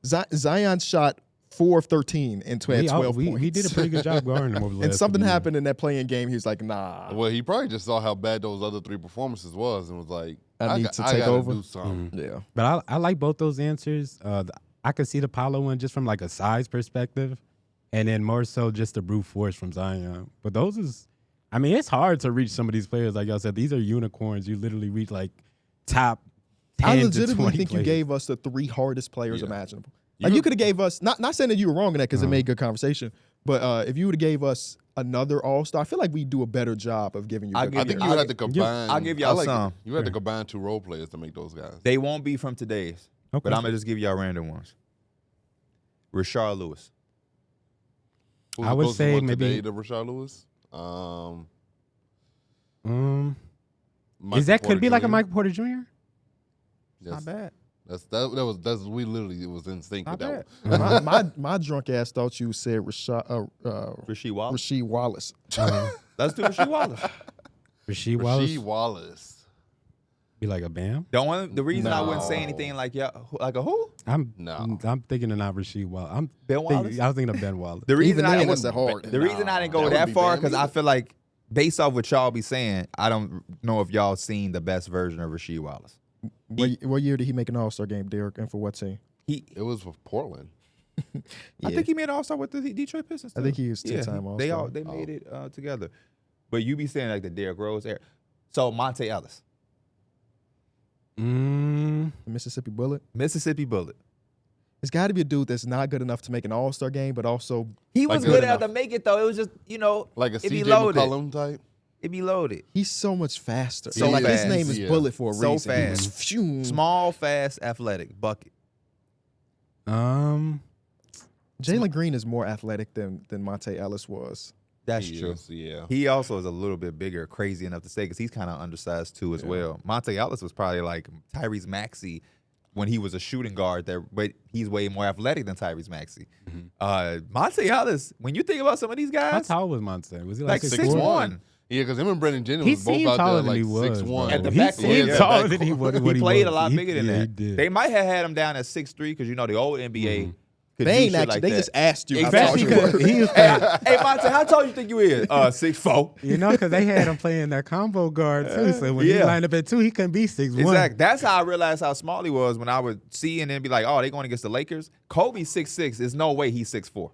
Speaker 1: Zion shot 4 of 13 and 12 points.
Speaker 3: He did a pretty good job guarding him over the last
Speaker 1: And something
Speaker 3: couple years.
Speaker 1: happened in that play-in game. He was like, nah.
Speaker 4: Well, he probably just saw how bad those other 3 performances was and was like,
Speaker 1: I need
Speaker 4: got-
Speaker 1: to
Speaker 4: I
Speaker 1: take
Speaker 4: gotta
Speaker 1: over.
Speaker 4: do something.
Speaker 1: Yeah.
Speaker 3: But I like both those answers. I could see the Paolo one just from like a size perspective, and then more so just the brute force from Zion. But those is, I mean, it's hard to reach some of these players. Like y'all said, these are unicorns. You literally reach like top 10
Speaker 1: I
Speaker 3: to
Speaker 1: legitimately
Speaker 3: 20
Speaker 1: think you
Speaker 3: players.
Speaker 1: gave us the 3 hardest players
Speaker 4: Yeah.
Speaker 1: imaginable. Like you could have gave us, not saying that you were wrong in that because it made good conversation, but if you would have gave us another All-Star, I feel like we do a better job of giving you
Speaker 2: I'll
Speaker 1: good
Speaker 2: give
Speaker 4: I think
Speaker 1: players.
Speaker 4: you had to combine.
Speaker 2: I'll give y'all some.
Speaker 4: You had to combine 2 role players to make those guys.
Speaker 2: They won't be from today's.
Speaker 3: Okay.
Speaker 2: But I'm going to just give y'all random ones. Rashard Lewis.
Speaker 4: Who's
Speaker 3: I
Speaker 4: the
Speaker 3: would
Speaker 4: closest
Speaker 3: say
Speaker 4: one
Speaker 3: maybe-
Speaker 4: today to Rashard Lewis.
Speaker 3: Is that
Speaker 4: Michael
Speaker 3: could be
Speaker 4: Porter
Speaker 3: like a
Speaker 4: Jr.?
Speaker 3: Michael Porter Jr.?
Speaker 1: Not
Speaker 4: Yes.
Speaker 1: bad.
Speaker 4: That's we literally was in sync
Speaker 1: Not
Speaker 4: with that
Speaker 1: bad.
Speaker 4: one.
Speaker 1: my drunk ass thought you said
Speaker 2: Rasheed Wallace.
Speaker 1: Rasheed Wallace.
Speaker 2: Let's do Rasheed Wallace.
Speaker 3: Rasheed Wallace?
Speaker 4: Rasheed Wallace.
Speaker 3: Be like a Bam?
Speaker 2: The reason I wouldn't say
Speaker 4: No.
Speaker 2: anything like like a who?
Speaker 3: I'm thinking of not Rasheed Wallace.
Speaker 2: Ben Wallace?
Speaker 3: I was thinking of Ben Wallace.
Speaker 2: The reason
Speaker 1: Even
Speaker 2: I
Speaker 1: then,
Speaker 2: didn't
Speaker 1: that's that hard.
Speaker 2: The reason I didn't go
Speaker 4: that
Speaker 2: that
Speaker 4: wouldn't be
Speaker 2: far
Speaker 4: Bam
Speaker 2: because I
Speaker 4: either.
Speaker 2: feel like based off what y'all be saying, I don't know if y'all seen the best version of Rasheed Wallace.
Speaker 1: What year did he make an All-Star game, Derek, and for what team?
Speaker 2: He
Speaker 4: It was with Portland.
Speaker 2: I think he made an All-Star with the Detroit Pistons.
Speaker 1: I
Speaker 2: too.
Speaker 1: think he was two-time All-Star.
Speaker 2: They made it together. But you be saying like the Derrick Rose era. So Monte Ellis,
Speaker 1: The Mississippi Bullet.
Speaker 2: Mississippi Bullet.
Speaker 1: It's got to be a dude that's not good enough to make an All-Star game, but also
Speaker 2: He
Speaker 4: Like
Speaker 2: was
Speaker 4: good
Speaker 2: good enough to
Speaker 4: enough.
Speaker 2: make it though. It was just
Speaker 4: Like a
Speaker 2: it be
Speaker 4: CJ
Speaker 2: loaded.
Speaker 4: McCollum type.
Speaker 2: It be loaded.
Speaker 1: he's so much faster.
Speaker 2: So
Speaker 1: So like his
Speaker 2: fast.
Speaker 1: name is
Speaker 4: Yeah.
Speaker 1: Bullet for a
Speaker 2: So
Speaker 1: reason. He was
Speaker 2: fast.
Speaker 1: phew.
Speaker 2: Small, fast, athletic, bucket.
Speaker 3: Um,
Speaker 1: Jalen Green is more athletic than Monte Ellis was.
Speaker 2: That's
Speaker 4: He
Speaker 2: true.
Speaker 4: is, yeah.
Speaker 2: He also is a little bit bigger, crazy enough to say, because he's kind of undersized too as well. Monte Ellis was probably like Tyrese Maxey when he was a shooting guard there, but he's way more athletic than Tyrese Maxey. Monte Ellis, when you think about some of these
Speaker 3: how
Speaker 2: guys,
Speaker 3: tall was Monte? Was he
Speaker 2: like
Speaker 3: like
Speaker 2: 6'1".
Speaker 4: Yeah, because him and Brendan Jennings
Speaker 3: He
Speaker 4: was both
Speaker 3: seemed
Speaker 4: out
Speaker 3: taller
Speaker 4: there
Speaker 3: than
Speaker 4: like
Speaker 3: he was,
Speaker 4: 6'1".
Speaker 3: bro.
Speaker 2: At the
Speaker 3: He
Speaker 2: back
Speaker 3: seemed
Speaker 2: court, yeah.
Speaker 3: taller than he what
Speaker 2: He
Speaker 3: he
Speaker 2: played
Speaker 3: was.
Speaker 2: a lot bigger than
Speaker 3: yeah,
Speaker 2: that.
Speaker 3: He did.
Speaker 2: They might have had him down at 6'3", because you know the old NBA could
Speaker 1: They
Speaker 2: do
Speaker 1: ain't
Speaker 2: shit
Speaker 1: actually.
Speaker 2: like
Speaker 1: They
Speaker 2: that.
Speaker 1: just asked you.
Speaker 2: Exactly.
Speaker 1: How tall you were.
Speaker 3: he was playing,
Speaker 2: Hey Monte, how tall you think you is? 6'4".
Speaker 3: you know, because they had him playing that combo guard too. So when he
Speaker 2: Yeah.
Speaker 3: lined up at 2, he couldn't be 6'1".
Speaker 2: Exactly. That's how I realized how small he was when I would see and then be like, oh, they going against the Lakers. Kobe's 6'6". There's no way he's 6'4".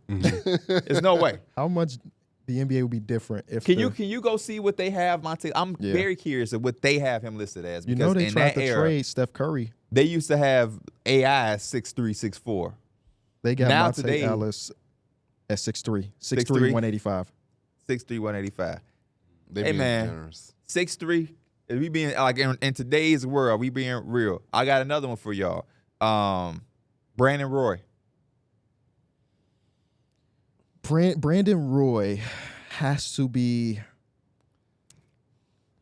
Speaker 2: There's no way.
Speaker 1: How much the NBA would be different if
Speaker 2: Can you go see what they have, Monte? I'm
Speaker 1: Yeah.
Speaker 2: very curious of what they have him listed as.
Speaker 1: You
Speaker 2: Because
Speaker 1: know they
Speaker 2: in
Speaker 1: tried
Speaker 2: that
Speaker 1: to
Speaker 2: era,
Speaker 1: trade Steph Curry.
Speaker 2: they used to have AI 6'3", 6'4".
Speaker 1: They got
Speaker 2: Now
Speaker 1: Monte
Speaker 2: today-
Speaker 1: Ellis at 6'3",
Speaker 2: 6'3",
Speaker 1: 185.
Speaker 2: 6'3", 185.
Speaker 4: They
Speaker 2: Hey,
Speaker 4: being
Speaker 2: man.
Speaker 4: generous.
Speaker 2: 6'3". If we being like in today's world, we being real. I got another one for y'all. Brandon Roy.
Speaker 1: Brandon Roy has to be.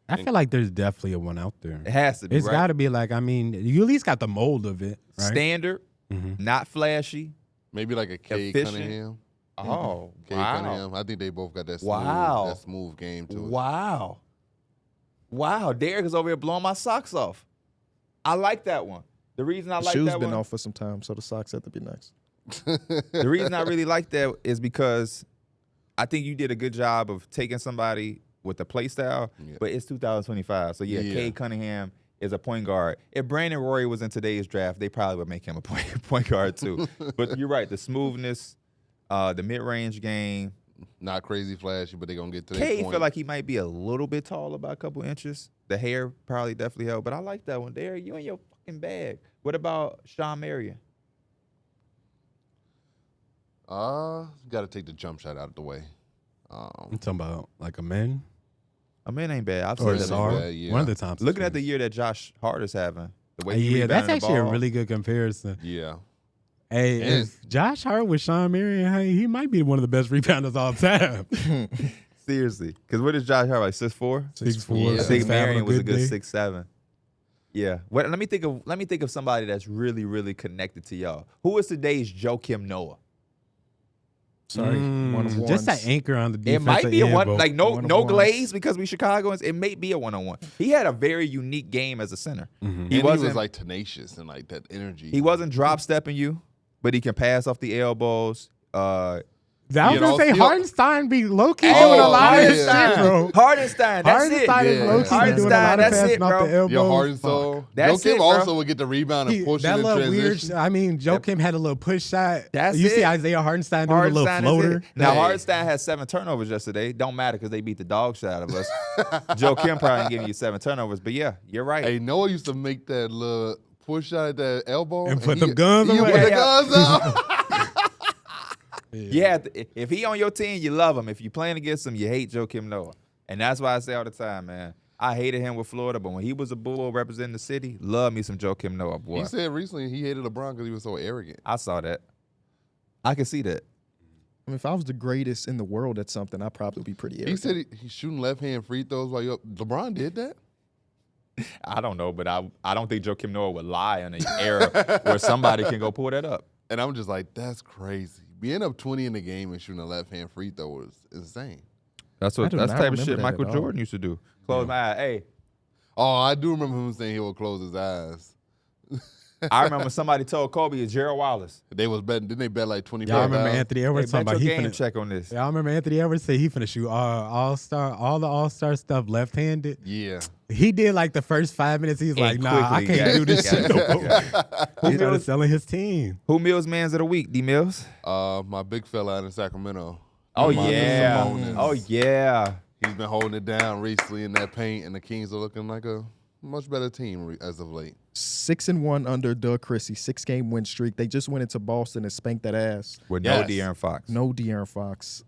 Speaker 3: I feel like there's definitely a one out there.
Speaker 2: It has to be.
Speaker 3: It's
Speaker 2: right?
Speaker 3: got to be like, I mean, you at least got the mold of it, right?
Speaker 2: Standard,
Speaker 3: Mhm.
Speaker 2: not flashy.
Speaker 4: Maybe like a Cade
Speaker 2: Efficient.
Speaker 4: Cunningham.
Speaker 2: Oh,
Speaker 4: Cade Cunningham. I think they both got that smooth,
Speaker 2: Wow.
Speaker 4: that smooth game to it.
Speaker 2: Wow. Wow. Derrick is over here blowing my socks off. I like that one. The reason I
Speaker 1: The
Speaker 2: like
Speaker 1: shoes
Speaker 2: that
Speaker 1: been
Speaker 2: one,
Speaker 1: off for some time, so the socks have to be next.
Speaker 2: the reason I really like that is because I think you did a good job of taking somebody with the play style,
Speaker 4: Yeah.
Speaker 2: but it's 2025. So, yeah,
Speaker 4: Yeah.
Speaker 2: Cade Cunningham is a point guard. If Brandon Roy was in today's draft, they probably would make him a point guard too. But you're right. The smoothness, the mid-range game.
Speaker 4: Not crazy flashy, but they're going to get to their
Speaker 2: Cade
Speaker 4: point.
Speaker 2: feel like he might be a little bit taller by a couple inches. The hair probably definitely helped. But I like that one. Derrick, you in your fucking bag. What about Sean Marion?
Speaker 4: Got to take the jump shot out of the way.
Speaker 3: I'm talking about like a man
Speaker 2: A man ain't bad. I've
Speaker 3: or
Speaker 2: said
Speaker 3: a
Speaker 2: that
Speaker 3: czar.
Speaker 2: before.
Speaker 4: yeah.
Speaker 3: One of the times.
Speaker 2: Looking at the year that Josh Hart is having, the way he
Speaker 3: yeah, that's
Speaker 2: rebounded the
Speaker 3: actually a
Speaker 2: ball.
Speaker 3: really good comparison.
Speaker 4: Yeah.
Speaker 3: Hey,
Speaker 4: And-
Speaker 3: if Josh Hart with Sean Marion, hey, he might be one of the best rebounders all time.
Speaker 2: Seriously. Because what is Josh Hart, like 6'4"?
Speaker 3: 6'4",
Speaker 4: Yeah.
Speaker 2: I think
Speaker 3: 6'5" on
Speaker 2: Marion was a good
Speaker 3: day.
Speaker 2: 6'7". Yeah. What? Let me think of somebody that's really, really connected to y'all. Who is today's Joakim Noah?
Speaker 1: Sorry, one of
Speaker 3: Just
Speaker 1: ones.
Speaker 3: that anchor on the
Speaker 2: It
Speaker 3: defense.
Speaker 2: might be a one,
Speaker 3: bro.
Speaker 2: like no
Speaker 1: One-on-ones.
Speaker 2: glaze because we Chicagoans. It may be a one-on-one. He had a very unique game as a center.
Speaker 3: Mhm.
Speaker 2: He
Speaker 4: He
Speaker 2: wasn't
Speaker 4: was like tenacious and like that energy.
Speaker 2: he wasn't drop stepping you, but he can pass off the elbows.
Speaker 3: I was
Speaker 4: You
Speaker 3: gonna
Speaker 4: know,
Speaker 3: say
Speaker 4: still-
Speaker 3: Hardenstein be low key
Speaker 2: Oh,
Speaker 3: doing a lot of this
Speaker 4: yeah.
Speaker 3: shit, bro.
Speaker 2: Hardenstein, that's it.
Speaker 3: Hardenstein is
Speaker 4: Yeah.
Speaker 3: low key doing a lot
Speaker 2: Hardenstein,
Speaker 3: of
Speaker 2: that's
Speaker 3: passing
Speaker 2: it,
Speaker 3: off
Speaker 2: bro.
Speaker 3: the elbows.
Speaker 4: Your heart and
Speaker 3: Fuck.
Speaker 4: soul.
Speaker 2: That's
Speaker 4: Joakim
Speaker 2: it, bro.
Speaker 4: also would get the rebound and push
Speaker 3: That
Speaker 4: in
Speaker 3: little
Speaker 4: transition.
Speaker 3: weird. I mean, Joakim had a little push shot.
Speaker 2: That's
Speaker 3: you see
Speaker 2: it.
Speaker 3: Isaiah Hardenstein doing a little
Speaker 2: Hardenstein is
Speaker 3: floater.
Speaker 2: it. Now
Speaker 4: Hey.
Speaker 2: Hardenstein had 7 turnovers yesterday. Don't matter because they beat the dog shit out of us. Joakim probably ain't giving you 7 turnovers, but yeah, you're right.
Speaker 4: Hey, Noah used to make that little push shot at that elbow
Speaker 3: And put
Speaker 4: he-
Speaker 3: them guns
Speaker 4: he
Speaker 3: away.
Speaker 4: put the
Speaker 2: Yeah.
Speaker 4: guns out.
Speaker 2: Yeah, if he on your team, you love him. If you playing against him, you hate Joakim Noah. And that's why I say all the time, man. I hated him with Florida, but when he was a Bull representing the city, love me some Joakim Noah, boy.
Speaker 4: He said recently he hated LeBron because he was so arrogant.
Speaker 2: I saw that. I can see that.
Speaker 1: I mean, if I was the greatest in the world at something, I'd probably be pretty
Speaker 4: He
Speaker 1: arrogant.
Speaker 4: said he's shooting left-hand free throws while you up. LeBron did that?
Speaker 2: I don't know, but I don't think Joakim Noah would lie in an era where somebody can go pull that up.
Speaker 4: And I'm just like, that's crazy. Being up 20 in the game and shooting a left-hand free throw is insane.
Speaker 2: That's
Speaker 1: I do
Speaker 2: that's
Speaker 1: not
Speaker 2: the type of
Speaker 1: remember
Speaker 2: shit
Speaker 1: that
Speaker 2: Michael
Speaker 1: at all.
Speaker 2: Jordan used to do. Close my eye. Hey,
Speaker 4: Oh, I do remember him saying he will close his eyes.
Speaker 2: I remember somebody told Kobe it's Gerald Wallace.
Speaker 4: They was betting. Didn't they bet like 20?
Speaker 3: Y'all remember Anthony
Speaker 2: Hey,
Speaker 3: Edwards talking
Speaker 2: bet
Speaker 3: about
Speaker 2: your
Speaker 3: he
Speaker 2: game
Speaker 3: finna
Speaker 2: check on this.
Speaker 3: Y'all remember Anthony Edwards say he finna shoot all the all-star stuff left-handed?
Speaker 4: Yeah.
Speaker 3: He did like the first 5 minutes. He's like, nah, I
Speaker 2: quickly
Speaker 3: can't do this shit no more. He started
Speaker 2: Mills?
Speaker 3: selling his team.
Speaker 2: Who Mills Mans of the Week, D Mills?
Speaker 4: My big fella out in Sacramento.
Speaker 2: Oh,
Speaker 4: Domantas
Speaker 2: yeah.
Speaker 4: Sabonis.
Speaker 2: Oh, yeah.
Speaker 4: He's been holding it down recently in that paint, and the Kings are looking like a much better team as of late.
Speaker 1: 6-1 under Doug Christie, 6-game win streak. They just went into Boston and spanked that ass.
Speaker 2: With
Speaker 4: Yes.
Speaker 2: no De'Aaron Fox.
Speaker 1: No De'Aaron Fox.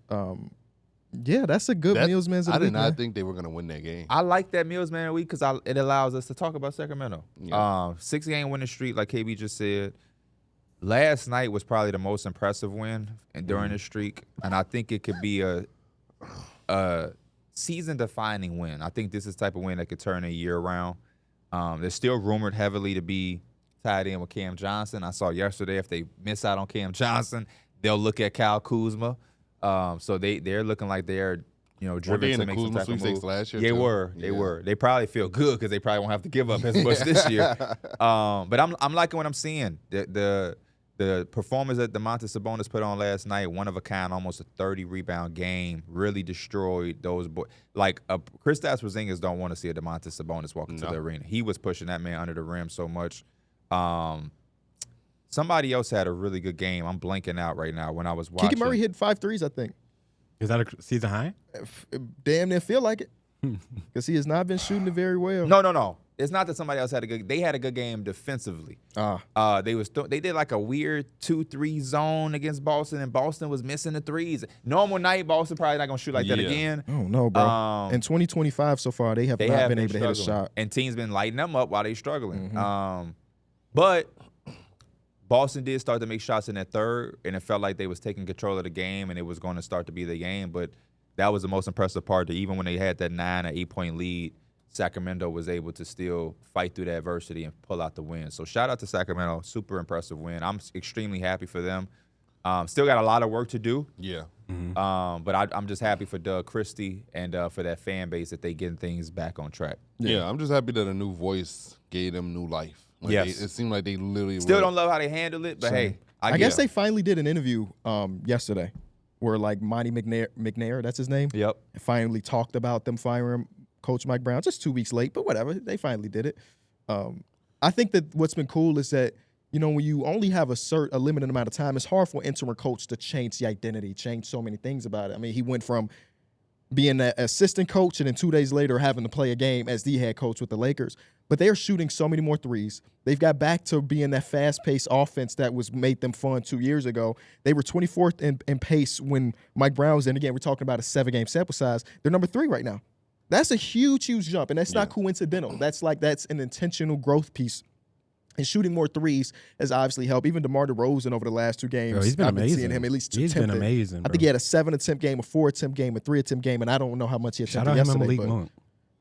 Speaker 1: Yeah, that's a good Mills Man's of
Speaker 4: I
Speaker 1: the
Speaker 4: did
Speaker 1: week,
Speaker 4: not
Speaker 1: man.
Speaker 4: think they were going to win that game.
Speaker 2: I like that Mills Man of the Week because it allows us to talk about Sacramento.
Speaker 4: Yeah.
Speaker 2: 6-game winning streak, like KB just said. Last night was probably the most impressive win during the streak, and I think it could be a season-defining win. I think this is the type of win that could turn a year around. They're still rumored heavily to be tied in with Cam Johnson. I saw yesterday if they miss out on Cam Johnson, they'll look at Kyle Kuzma. So they're looking like they're driven
Speaker 4: they in
Speaker 2: to
Speaker 4: the
Speaker 2: make some
Speaker 4: Kuzma
Speaker 2: type of
Speaker 4: sweepstakes
Speaker 2: move.
Speaker 4: last year,
Speaker 2: They
Speaker 4: too?
Speaker 2: were. They
Speaker 4: Yeah.
Speaker 2: were. They probably feel good because they probably won't have to give up as much this year. But I'm liking what I'm seeing. The performance that Domantas Sabonis put on last night, one of a kind, almost a 30-rebound game, really destroyed those boys. Like Kristaps Porzingis don't want to see a Domantas Sabonis walk into the arena. He was pushing that man under the rim so much. Somebody else had a really good game. I'm blanking out right now when I was watching.
Speaker 1: Keegan Murray hit 5 threes, I think.
Speaker 3: Is that a season high?
Speaker 1: Damn near feel like it. Because he has not been shooting it very well.
Speaker 2: No. It's not that somebody else had a good. They had a good game defensively. They did like a weird 2-3 zone against Boston, and Boston was missing the threes. Normal night, Boston probably not gonna shoot like that again.
Speaker 1: Oh no, bro. In 2025 so far, they have not been able to hit a shot.
Speaker 2: And teams been lighting them up while they struggling. But Boston did start to make shots in that third, and it felt like they was taking control of the game, and it was going to start to be the game. But that was the most impressive part. That even when they had that 9 or 8 point lead, Sacramento was able to still fight through the adversity and pull out the win. So shout out to Sacramento, super impressive win. I'm extremely happy for them. Still got a lot of work to do.
Speaker 4: Yeah.
Speaker 2: But I'm just happy for Doug Christie and for that fan base that they getting things back on track.
Speaker 4: Yeah, I'm just happy that a new voice gave them new life. Like
Speaker 2: Yes.
Speaker 4: it seemed like they literally
Speaker 2: Still don't love how they handle it, but hey,
Speaker 1: I guess they finally did an interview yesterday where like Monty McNair, that's his name.
Speaker 2: Yep.
Speaker 1: Finally talked about them firing Coach Mike Brown, just 2 weeks late, but whatever. They finally did it. I think that what's been cool is that, when you only have a limited amount of time, it's hard for an interim coach to change the identity, change so many things about it. I mean, he went from being an assistant coach and then 2 days later having to play a game as the head coach with the Lakers. But they are shooting so many more threes. They've got back to being that fast-paced offense that made them fun 2 years ago. They were 24th in pace when Mike Brown was in. Again, we're talking about a 7-game sample size. They're number 3 right now. That's a huge, huge jump, and that's not coincidental. That's an intentional growth piece. And shooting more threes has obviously helped. Even DeMar DeRozan over the last 2 games,
Speaker 3: Bro, he's been
Speaker 1: I've been
Speaker 3: amazing.
Speaker 1: seeing him at least
Speaker 3: He's been amazing,
Speaker 1: I think he had a 7-attempt game, a 4-attempt game, a 3-attempt game, and I don't know how much he
Speaker 3: Shout
Speaker 1: attempted
Speaker 3: out him and
Speaker 1: yesterday.
Speaker 3: Malik Monk.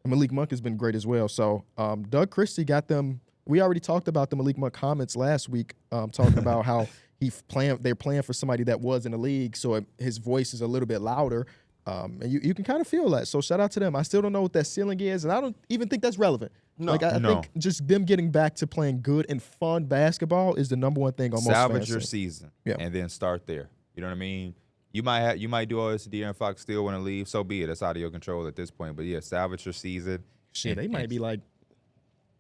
Speaker 1: Malik Monk has been great as well. So Doug Christie got them. We already talked about the Malik Monk comments last week, talking about how they're playing for somebody that was in the league, so his voice is a little bit louder. And you can kind of feel that. So shout out to them. I still don't know what that ceiling is, and I don't even think that's relevant.
Speaker 4: No.
Speaker 1: I think just them getting back to playing good and fun basketball is the number one thing on most
Speaker 2: salvage
Speaker 1: fans
Speaker 2: your
Speaker 1: say.
Speaker 2: season
Speaker 1: Yeah.
Speaker 2: and then start there. You know what I mean? You might do all this. De'Aaron Fox still want to leave. So be it. That's out of your control at this point. But yeah, salvage your season.
Speaker 1: Shit, they might be like,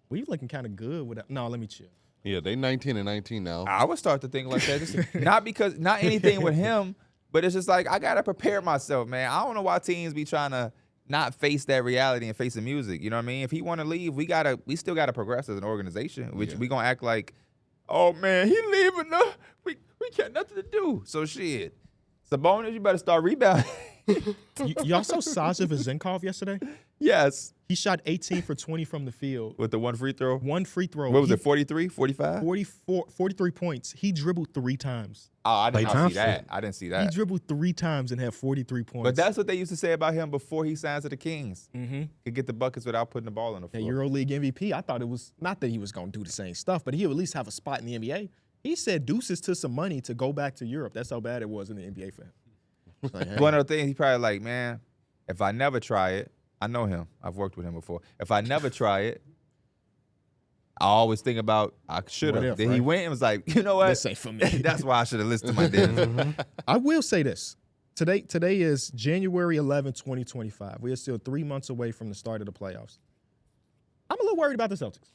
Speaker 1: we looking kind of good without. No, let me chill.
Speaker 4: Yeah, they 19-19 now.
Speaker 2: I would start to think like that. Just, not anything with him, but it's just like I gotta prepare myself, man. I don't know why teams be trying to not face that reality and face the music. You know what I mean? If he want to leave, we still gotta progress as an organization. Which we gonna act like, oh man, he leaving. We got nothing to do. So shit, Sabonis, you better start rebounding.
Speaker 1: Y'all saw Sasha Vezenkov yesterday?
Speaker 2: Yes,
Speaker 1: He shot 18 for 20 from the field.
Speaker 2: with the one free throw.
Speaker 1: One free throw.
Speaker 2: What was it? 43, 45?
Speaker 1: 43 points. He dribbled 3 times.
Speaker 2: Oh, I did
Speaker 3: Klay
Speaker 2: not see
Speaker 3: Thompson.
Speaker 2: that. I didn't see
Speaker 1: He
Speaker 2: that.
Speaker 1: dribbled 3 times and had 43 points.
Speaker 2: But that's what they used to say about him before he signed to the Kings.
Speaker 1: Mm-hmm.
Speaker 2: Could get the buckets without putting the ball on the
Speaker 1: That
Speaker 2: floor.
Speaker 1: EuroLeague MVP, I thought it was not that he was going to do the same stuff, but he would at least have a spot in the NBA. He said deuces to some money to go back to Europe. That's how bad it was in the NBA for him. It's like, hey,
Speaker 2: One of the things he probably like, man, if I never try it, I know him. I've worked with him before. If I never try it, I always think about I should
Speaker 1: What
Speaker 2: have.
Speaker 1: if,
Speaker 2: Then he
Speaker 1: right?
Speaker 2: went and was like, you know what?
Speaker 1: This ain't for me.
Speaker 2: That's why I should have listened to my dad.
Speaker 1: I will say this. Today is January 11, 2025. We are still 3 months away from the start of the playoffs. I'm a little worried about the Celtics.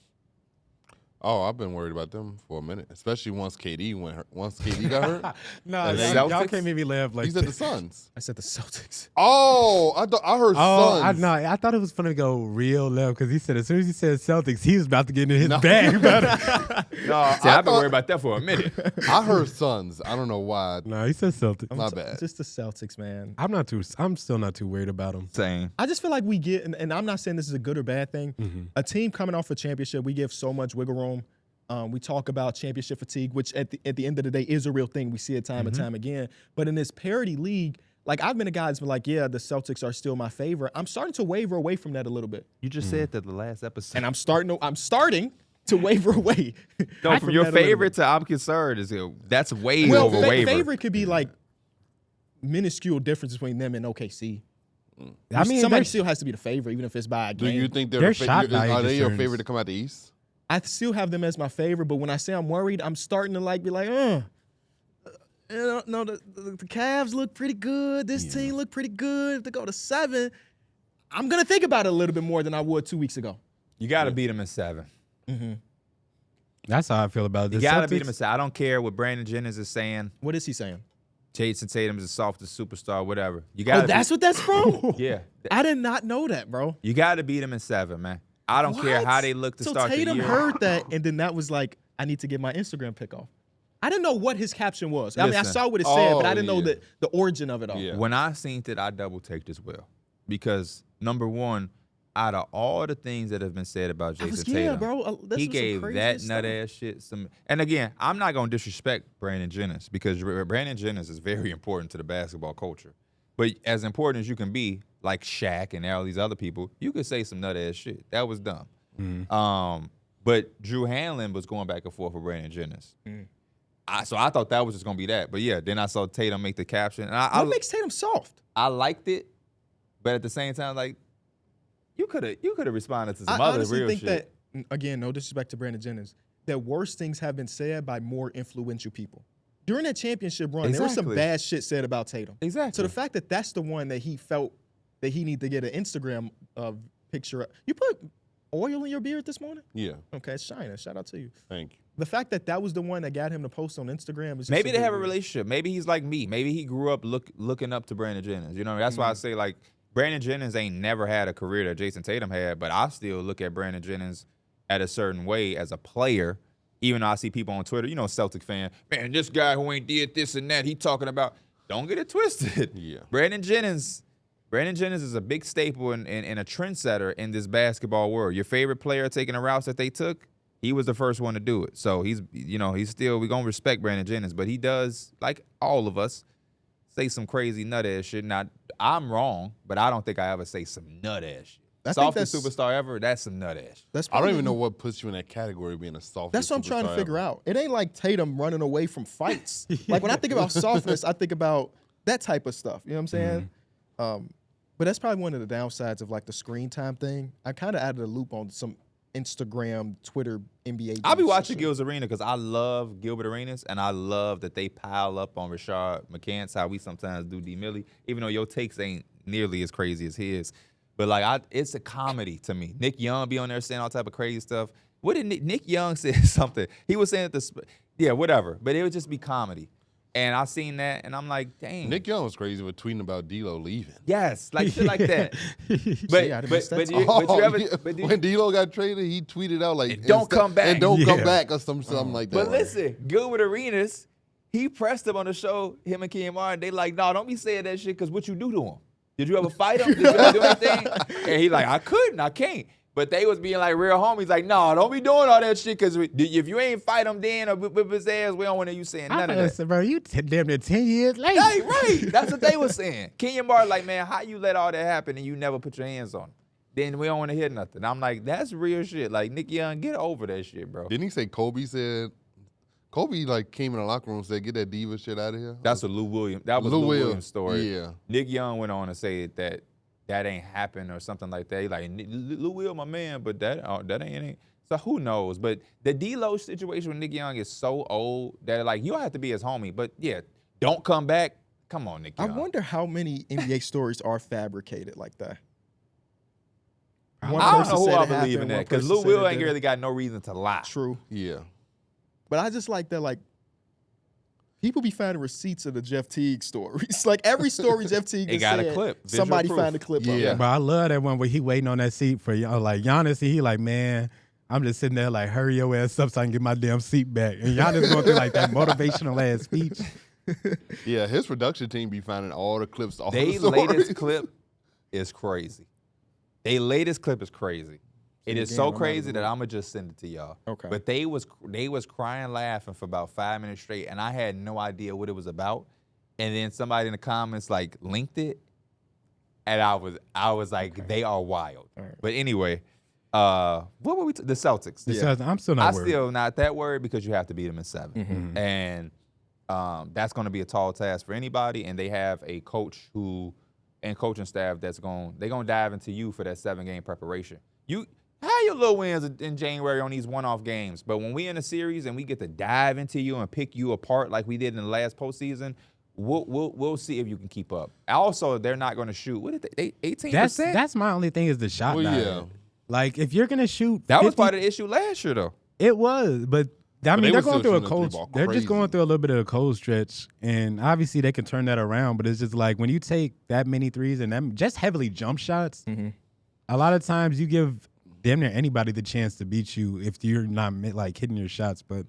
Speaker 4: Oh, I've been worried about them for a minute, especially once KD got hurt.
Speaker 3: No,
Speaker 4: The
Speaker 3: y'all
Speaker 2: Celtics?
Speaker 3: can't make me laugh like
Speaker 4: He said the Suns.
Speaker 1: I said the Celtics.
Speaker 4: Oh, I heard
Speaker 3: Oh,
Speaker 4: Suns.
Speaker 3: I thought it was funny to go real low because he said as soon as he said Celtics, he was about to get in his bag about it.
Speaker 4: No,
Speaker 2: See, I've been worried about that for a minute.
Speaker 4: I heard Suns. I don't know why.
Speaker 3: No, he said Celtics.
Speaker 4: My bad.
Speaker 1: Just the Celtics, man.
Speaker 3: I'm still not too worried about him.
Speaker 2: Same.
Speaker 1: I just feel like we get, and I'm not saying this is a good or bad thing. A team coming off a championship, we give so much wiggle room. We talk about championship fatigue, which at the end of the day is a real thing. We see it time and time again. But in this parity league, like I've been a guy that's been like, yeah, the Celtics are still my favorite. I'm starting to waver away from that a little bit,
Speaker 2: You just said that the last episode.
Speaker 1: and I'm starting to waver away.
Speaker 2: No, from your
Speaker 1: that a little
Speaker 2: favorite
Speaker 1: bit.
Speaker 2: to I'm concerned that's way
Speaker 1: Well,
Speaker 2: over waver.
Speaker 1: favorite could be like minuscule difference between them and OKC.
Speaker 3: I mean,
Speaker 1: somebody
Speaker 3: they're-
Speaker 1: still has to be the favorite, even if it's by a
Speaker 4: Do
Speaker 1: game.
Speaker 4: you think
Speaker 3: They're
Speaker 4: they're
Speaker 3: shot value
Speaker 4: are they your
Speaker 3: concerns.
Speaker 4: favorite to come out the East?
Speaker 1: I still have them as my favorite, but when I say I'm worried, I'm starting to be like, no, the Cavs look pretty good. This team look pretty good. If they go to 7, I'm gonna think about it a little bit more than I would 2 weeks ago.
Speaker 2: You got to beat them in 7.
Speaker 3: That's how I feel about
Speaker 2: You
Speaker 3: this.
Speaker 2: got to beat them in 7. I don't care what Brandon Jennings is saying.
Speaker 1: What is he saying?
Speaker 2: Jason Tatum is the softest superstar, whatever. You got.
Speaker 1: Oh, that's what that's from?
Speaker 2: Yeah.
Speaker 1: I did not know that, bro.
Speaker 2: You got to beat them in 7, man. I don't care how they look to
Speaker 1: so
Speaker 2: start
Speaker 1: Tatum
Speaker 2: the year.
Speaker 1: heard that, and then that was like, I need to get my Instagram pick off. I didn't know what his caption was. I mean, I
Speaker 2: Listen.
Speaker 1: saw what it said, but I didn't know
Speaker 4: yeah.
Speaker 1: the origin of it all.
Speaker 4: Yeah.
Speaker 2: When I seen it, I double taked as well. Because, number one, out of all the things that have been said about Jason Tatum,
Speaker 1: bro. This
Speaker 2: he
Speaker 1: was some
Speaker 2: gave
Speaker 1: crazy
Speaker 2: that
Speaker 1: stuff.
Speaker 2: nut ass shit some. And again, I'm not gonna disrespect Brandon Jennings because Brandon Jennings is very important to the basketball culture. But as important as you can be, like Shaq and all these other people, you could say some nut ass shit. That was dumb. But Drew Hanlon was going back and forth with Brandon Jennings. So I thought that was just gonna be that. But yeah, then I saw Tatum make the caption. And
Speaker 1: What makes Tatum soft?
Speaker 2: I liked it, but at the same time, like you could have responded to some
Speaker 1: I
Speaker 2: other
Speaker 1: honestly
Speaker 2: real
Speaker 1: think
Speaker 2: shit.
Speaker 1: that, again, no disrespect to Brandon Jennings, that worse things have been said by more influential people. During that championship run, there was some
Speaker 2: Exactly.
Speaker 1: bad shit said about Tatum.
Speaker 2: Exactly.
Speaker 1: So the fact that that's the one that he felt that he needed to get an Instagram picture of. You put oil in your beard this morning?
Speaker 4: Yeah.
Speaker 1: Okay, it's shining. Shout out to you.
Speaker 4: Thank you.
Speaker 1: The fact that that was the one that got him to post on Instagram is just
Speaker 2: Maybe they have a
Speaker 1: weird.
Speaker 2: relationship. Maybe he's like me. Maybe he grew up looking up to Brandon Jennings. You know, that's why I say like Brandon Jennings ain't never had a career that Jason Tatum had, but I still look at Brandon Jennings at a certain way as a player. Even though I see people on Twitter, you know, Celtic fan, man, this guy who ain't did this and that, he talking about. Don't get it twisted.
Speaker 4: Yeah.
Speaker 2: Brandon Jennings is a big staple and a trendsetter in this basketball world. Your favorite player taking the routes that they took, he was the first one to do it. So he's still, we're going to respect Brandon Jennings, but he does, like all of us, say some crazy nut ass shit. Now, I'm wrong, but I don't think I ever say some nut ass shit.
Speaker 1: I think
Speaker 2: Softest
Speaker 1: that's-
Speaker 2: superstar ever, that's some nut ass shit.
Speaker 1: That's
Speaker 4: I don't
Speaker 1: probably-
Speaker 4: even know what puts you in that category being a soft.
Speaker 1: That's what I'm trying to figure out. It ain't like Tatum running away from fights. Like when I think about softness, I think about that type of stuff. You know what I'm saying? But that's probably one of the downsides of like the screen time thing. I kind of added a loop on some Instagram, Twitter, NBA.
Speaker 2: I'll be
Speaker 1: beefs and
Speaker 2: watching
Speaker 1: shit.
Speaker 2: Gil's Arena because I love Gilbert Arenas, and I love that they pile up on Rashard McCants, how we sometimes do D. Millie, even though your takes ain't nearly as crazy as his. But like, it's a comedy to me. Nick Young be on there saying all type of crazy stuff. What did Nick Young say something? He was saying yeah, whatever. But it would just be comedy. And I seen that, and I'm like, dang.
Speaker 4: Nick Young was crazy with tweeting about D'Lo leaving.
Speaker 2: Yes, like shit like that.
Speaker 1: Gee, I done missed that too.
Speaker 4: When D'Lo got traded, he tweeted out like,
Speaker 2: And don't come back.
Speaker 4: and don't come
Speaker 3: Yeah.
Speaker 4: back, or something like that.
Speaker 2: But listen, Gilbert Arenas, he pressed him on the show, him and Ken Martin. They like, no, don't be saying that shit because what you do to him? Did you ever fight him? Did you ever do anything? And he like, I couldn't, I can't. But they was being like real homies, like, no, don't be doing all that shit because if you ain't fight him then or whip his ass, we don't want you saying none of that.
Speaker 3: Said, bro, you damn near 10 years later.
Speaker 2: Hey, right. That's what they was saying. Kenyon Martin like, man, how you let all that happen and you never put your hands on him? Then we don't want to hear nothing. I'm like, that's real shit. Like, Nick Young, get over that shit, bro.
Speaker 4: Didn't he say Kobe like came in the locker room and said, get that diva shit out of here?
Speaker 2: That's a Lou Williams. That was
Speaker 4: Lou
Speaker 2: Lou
Speaker 4: Will-
Speaker 2: Williams' story.
Speaker 4: yeah.
Speaker 2: Nick Young went on to say that ain't happened or something like that. He like, Lou Will, my man, but that ain't. So who knows? But the D-Lo situation with Nick Young is so old that like you don't have to be his homie. But yeah, don't come back. Come on, Nick
Speaker 1: I
Speaker 2: Young.
Speaker 1: wonder how many NBA stories are fabricated like that. One
Speaker 2: I don't
Speaker 1: person
Speaker 2: know who
Speaker 1: said
Speaker 2: I
Speaker 1: it
Speaker 2: believe in
Speaker 1: happened,
Speaker 2: that
Speaker 1: one
Speaker 2: because
Speaker 1: person
Speaker 2: Lou
Speaker 1: said
Speaker 2: Will
Speaker 1: it
Speaker 2: ain't
Speaker 1: didn't.
Speaker 2: really got no reason to lie.
Speaker 1: True.
Speaker 4: Yeah.
Speaker 1: But I just like that, like, people be finding receipts of the Jeff Teague stories. Like, every story Jeff Teague
Speaker 2: It
Speaker 1: has
Speaker 2: got a
Speaker 1: said,
Speaker 2: clip, visual
Speaker 1: somebody
Speaker 2: proof.
Speaker 1: found a clip of
Speaker 4: Yeah.
Speaker 1: it.
Speaker 3: But I love that one where he waiting on that seat for like Giannis, and he like, man, I'm just sitting there like, hurry your ass up so I can get my damn seat back. And Giannis going through like that motivational ass speech.
Speaker 4: Yeah, his production team be finding all the clips. All
Speaker 2: They
Speaker 4: the stories.
Speaker 2: latest clip is crazy. They latest clip is crazy. It is
Speaker 1: again,
Speaker 2: so
Speaker 1: I'm out of
Speaker 2: crazy
Speaker 1: the
Speaker 2: that
Speaker 1: loop.
Speaker 2: I'm gonna just send it to y'all.
Speaker 1: Okay.
Speaker 2: But they was crying, laughing for about 5 minutes straight, and I had no idea what it was about. And then somebody in the comments like linked it, and I was like, they are wild.
Speaker 1: All right.
Speaker 2: But anyway, what were we? The Celtics.
Speaker 3: Because I'm still not
Speaker 2: I
Speaker 3: worried.
Speaker 2: still not that worried because you have to beat them in 7,
Speaker 1: Mm-hmm.
Speaker 2: and that's going to be a tall task for anybody. And they have a coach and coaching staff they're gonna dive into you for that 7-game preparation. You have your little wins in January on these one-off games, but when we in a series and we get to dive into you and pick you apart like we did in the last postseason, we'll see if you can keep up. Also, they're not going to shoot. What did they 18%?
Speaker 3: That's my only thing is the shot.
Speaker 4: Well,
Speaker 3: diet.
Speaker 4: yeah.
Speaker 3: Like if you're gonna shoot,
Speaker 2: That was
Speaker 3: 50
Speaker 2: part of the issue last year, though.
Speaker 3: It was, but I mean
Speaker 4: they
Speaker 3: they're
Speaker 4: were
Speaker 3: going
Speaker 4: still
Speaker 3: through a
Speaker 4: shooting the
Speaker 3: cold.
Speaker 4: three ball
Speaker 3: They're just going
Speaker 4: crazy.
Speaker 3: through a little bit of a cold stretch, and obviously they can turn that around. But it's just like when you take that many threes and them just heavily jump shots, a lot of times you give damn near anybody the chance to beat you if you're not like hitting your shots. But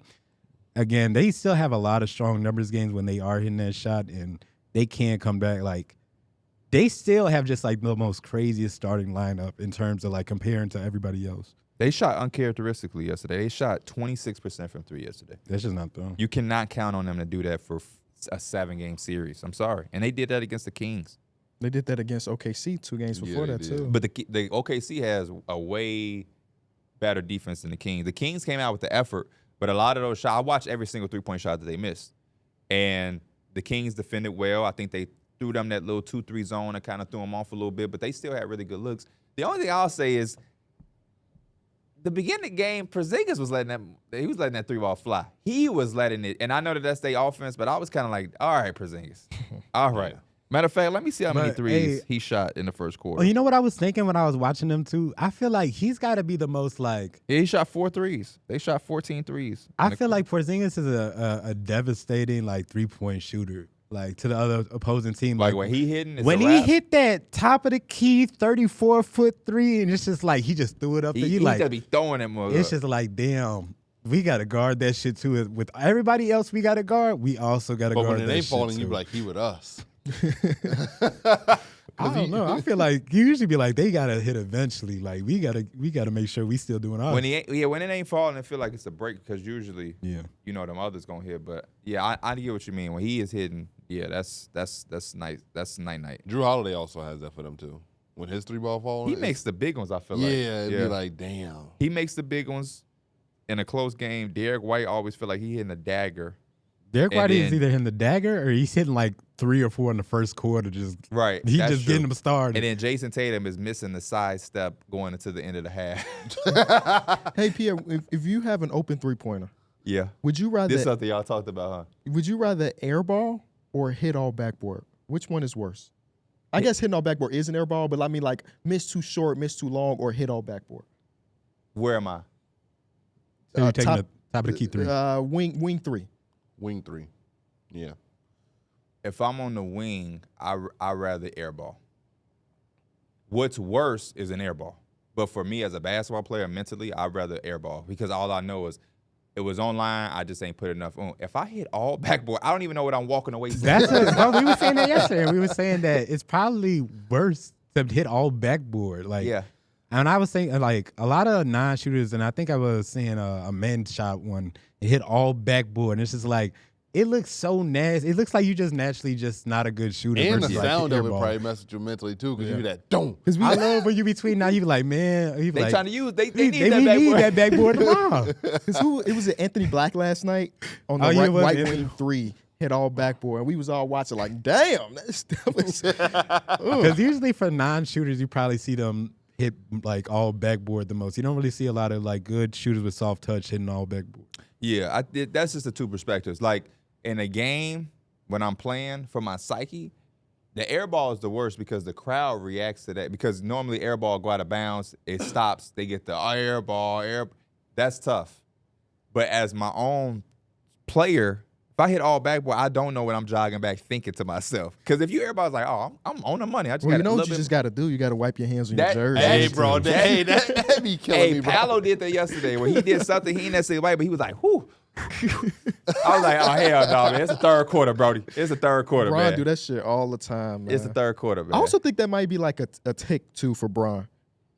Speaker 3: again, they still have a lot of strong numbers games when they are hitting that shot, and they can come back. Like they still have just like the most craziest starting lineup in terms of like comparing to everybody else.
Speaker 2: They shot uncharacteristically yesterday. They shot 26% from 3 yesterday.
Speaker 3: That's just not thrown.
Speaker 2: You cannot count on them to do that for a 7-game series. I'm sorry. And they did that against the Kings.
Speaker 1: They did that against OKC 2 games before
Speaker 4: they
Speaker 1: that,
Speaker 4: did.
Speaker 1: too.
Speaker 2: But the OKC has a way better defense than the Kings. The Kings came out with the effort, but a lot of those shots, I watched every single 3-point shot that they missed. And the Kings defended well. I think they threw them that little 2-3 zone and kind of threw them off a little bit, but they still had really good looks. The only thing I'll say is the beginning of the game, Porzingis was letting that 3-ball fly. He was letting it, and I know that that's their offense, but I was kind of like, all right, Porzingis. All right. Matter of fact, let me see how many
Speaker 3: But,
Speaker 2: threes
Speaker 3: hey,
Speaker 2: he shot in the first quarter.
Speaker 3: Well, you know what I was thinking when I was watching them too? I feel like he's got to be the most like.
Speaker 2: Yeah, he shot 4 threes. They shot 14 threes.
Speaker 3: I feel like Porzingis is a devastating like 3-point shooter, like to the other opposing team.
Speaker 2: Like when he hitting, it's
Speaker 3: when
Speaker 2: a
Speaker 3: he
Speaker 2: wrap.
Speaker 3: hit that top of the key 34-foot 3, and it's just like he just threw it up there.
Speaker 2: he
Speaker 3: You like
Speaker 2: just be throwing them.
Speaker 3: it's just like damn. We got to guard that shit too. With everybody else we got to guard, we also got to
Speaker 4: But
Speaker 3: guard
Speaker 4: when
Speaker 3: that
Speaker 4: it ain't
Speaker 3: shit
Speaker 4: falling,
Speaker 3: too.
Speaker 4: you be like, he with us.
Speaker 3: I don't know. I feel like you usually be like they gotta hit eventually. Like we gotta make sure we still doing ours.
Speaker 2: when when it ain't falling, I feel like it's a break because usually,
Speaker 3: Yeah.
Speaker 2: you know, them others gonna hit. But yeah, I get what you mean. When he is hitting, yeah, that's nice. That's night.
Speaker 4: Drew Holiday also has that for them too. When his 3-ball falling,
Speaker 2: He makes the big ones. I feel
Speaker 4: yeah,
Speaker 2: like
Speaker 4: it'd be like, damn.
Speaker 2: he makes the big ones in a close game. Derrick White always feel like he hitting a dagger.
Speaker 3: Derrick
Speaker 2: and
Speaker 3: White is
Speaker 2: then-
Speaker 3: either hitting the dagger or he's hitting like 3 or 4 in the first quarter. Just
Speaker 2: Right,
Speaker 3: he
Speaker 2: that's
Speaker 3: just
Speaker 2: true.
Speaker 3: getting them started.
Speaker 2: And then Jason Tatum is missing the side step going into the end of the half.
Speaker 1: Hey, Pierre, if you have an open 3-pointer,
Speaker 2: Yeah,
Speaker 1: would you rather
Speaker 2: this is something y'all talked about, huh?
Speaker 1: would you rather airball or hit all backboard? Which one is worse? I guess hitting all backboard is an airball, but I mean like miss too short, miss too long, or hit all backboard.
Speaker 2: Where am I?
Speaker 3: So you're taking
Speaker 1: top-
Speaker 3: the top of the key 3.
Speaker 1: Wing 3.
Speaker 4: Wing 3. Yeah.
Speaker 2: If I'm on the wing, I rather airball. What's worse is an airball. But for me as a basketball player, mentally, I'd rather airball because all I know is it was online. I just ain't put enough on. If I hit all backboard, I don't even know what I'm walking away from.
Speaker 3: Bro, we were saying that yesterday. We were saying that it's probably worse to hit all backboard. Like,
Speaker 2: Yeah.
Speaker 3: And I was saying like a lot of non-shooters, and I think I was seeing a men shot one. It hit all backboard, and it's just like it looks so nasty. It looks like you just naturally just not a good shooter.
Speaker 4: And the
Speaker 3: versus, like,
Speaker 4: sound of it
Speaker 3: airball.
Speaker 4: probably messes with you mentally too, because you do that, don't.
Speaker 3: I love when you be tweeting now. You be like, man, you be
Speaker 2: They
Speaker 3: like,
Speaker 2: trying to use. They
Speaker 3: we
Speaker 2: need that backboard.
Speaker 3: need that backboard tomorrow.
Speaker 1: It was Anthony Black last night on the
Speaker 3: Oh, yeah, it was
Speaker 1: right
Speaker 3: Anthony.
Speaker 1: wing 3, hit all backboard, and we was all watching like, damn, that was
Speaker 3: Because usually for non-shooters, you probably see them hit like all backboard the most. You don't really see a lot of like good shooters with soft touch hitting all backboard.
Speaker 2: Yeah, that's just the two perspectives. Like in a game when I'm playing for my psyche, the air ball is the worst because the crowd reacts to that. Because normally air ball go out of bounds, it stops. They get the air ball. That's tough. But as my own player, if I hit all backboard, I don't know what I'm jogging back thinking to myself. Because if you air ball's like, oh, I'm on the money. I just
Speaker 1: Well, you know what you just got to do? You got to wipe your hands on your jersey.
Speaker 4: Hey, bro. That be killing me, bro.
Speaker 2: Paolo did that yesterday where he did something he didn't necessarily wipe, but he was like, whew. I was like, oh, hell no, man. It's the third quarter, Brody. It's the third quarter,
Speaker 1: Bron
Speaker 2: man.
Speaker 1: do that shit all the time, man.
Speaker 2: It's the third quarter, man.
Speaker 1: I also think that might be like a tick, too, for Bron.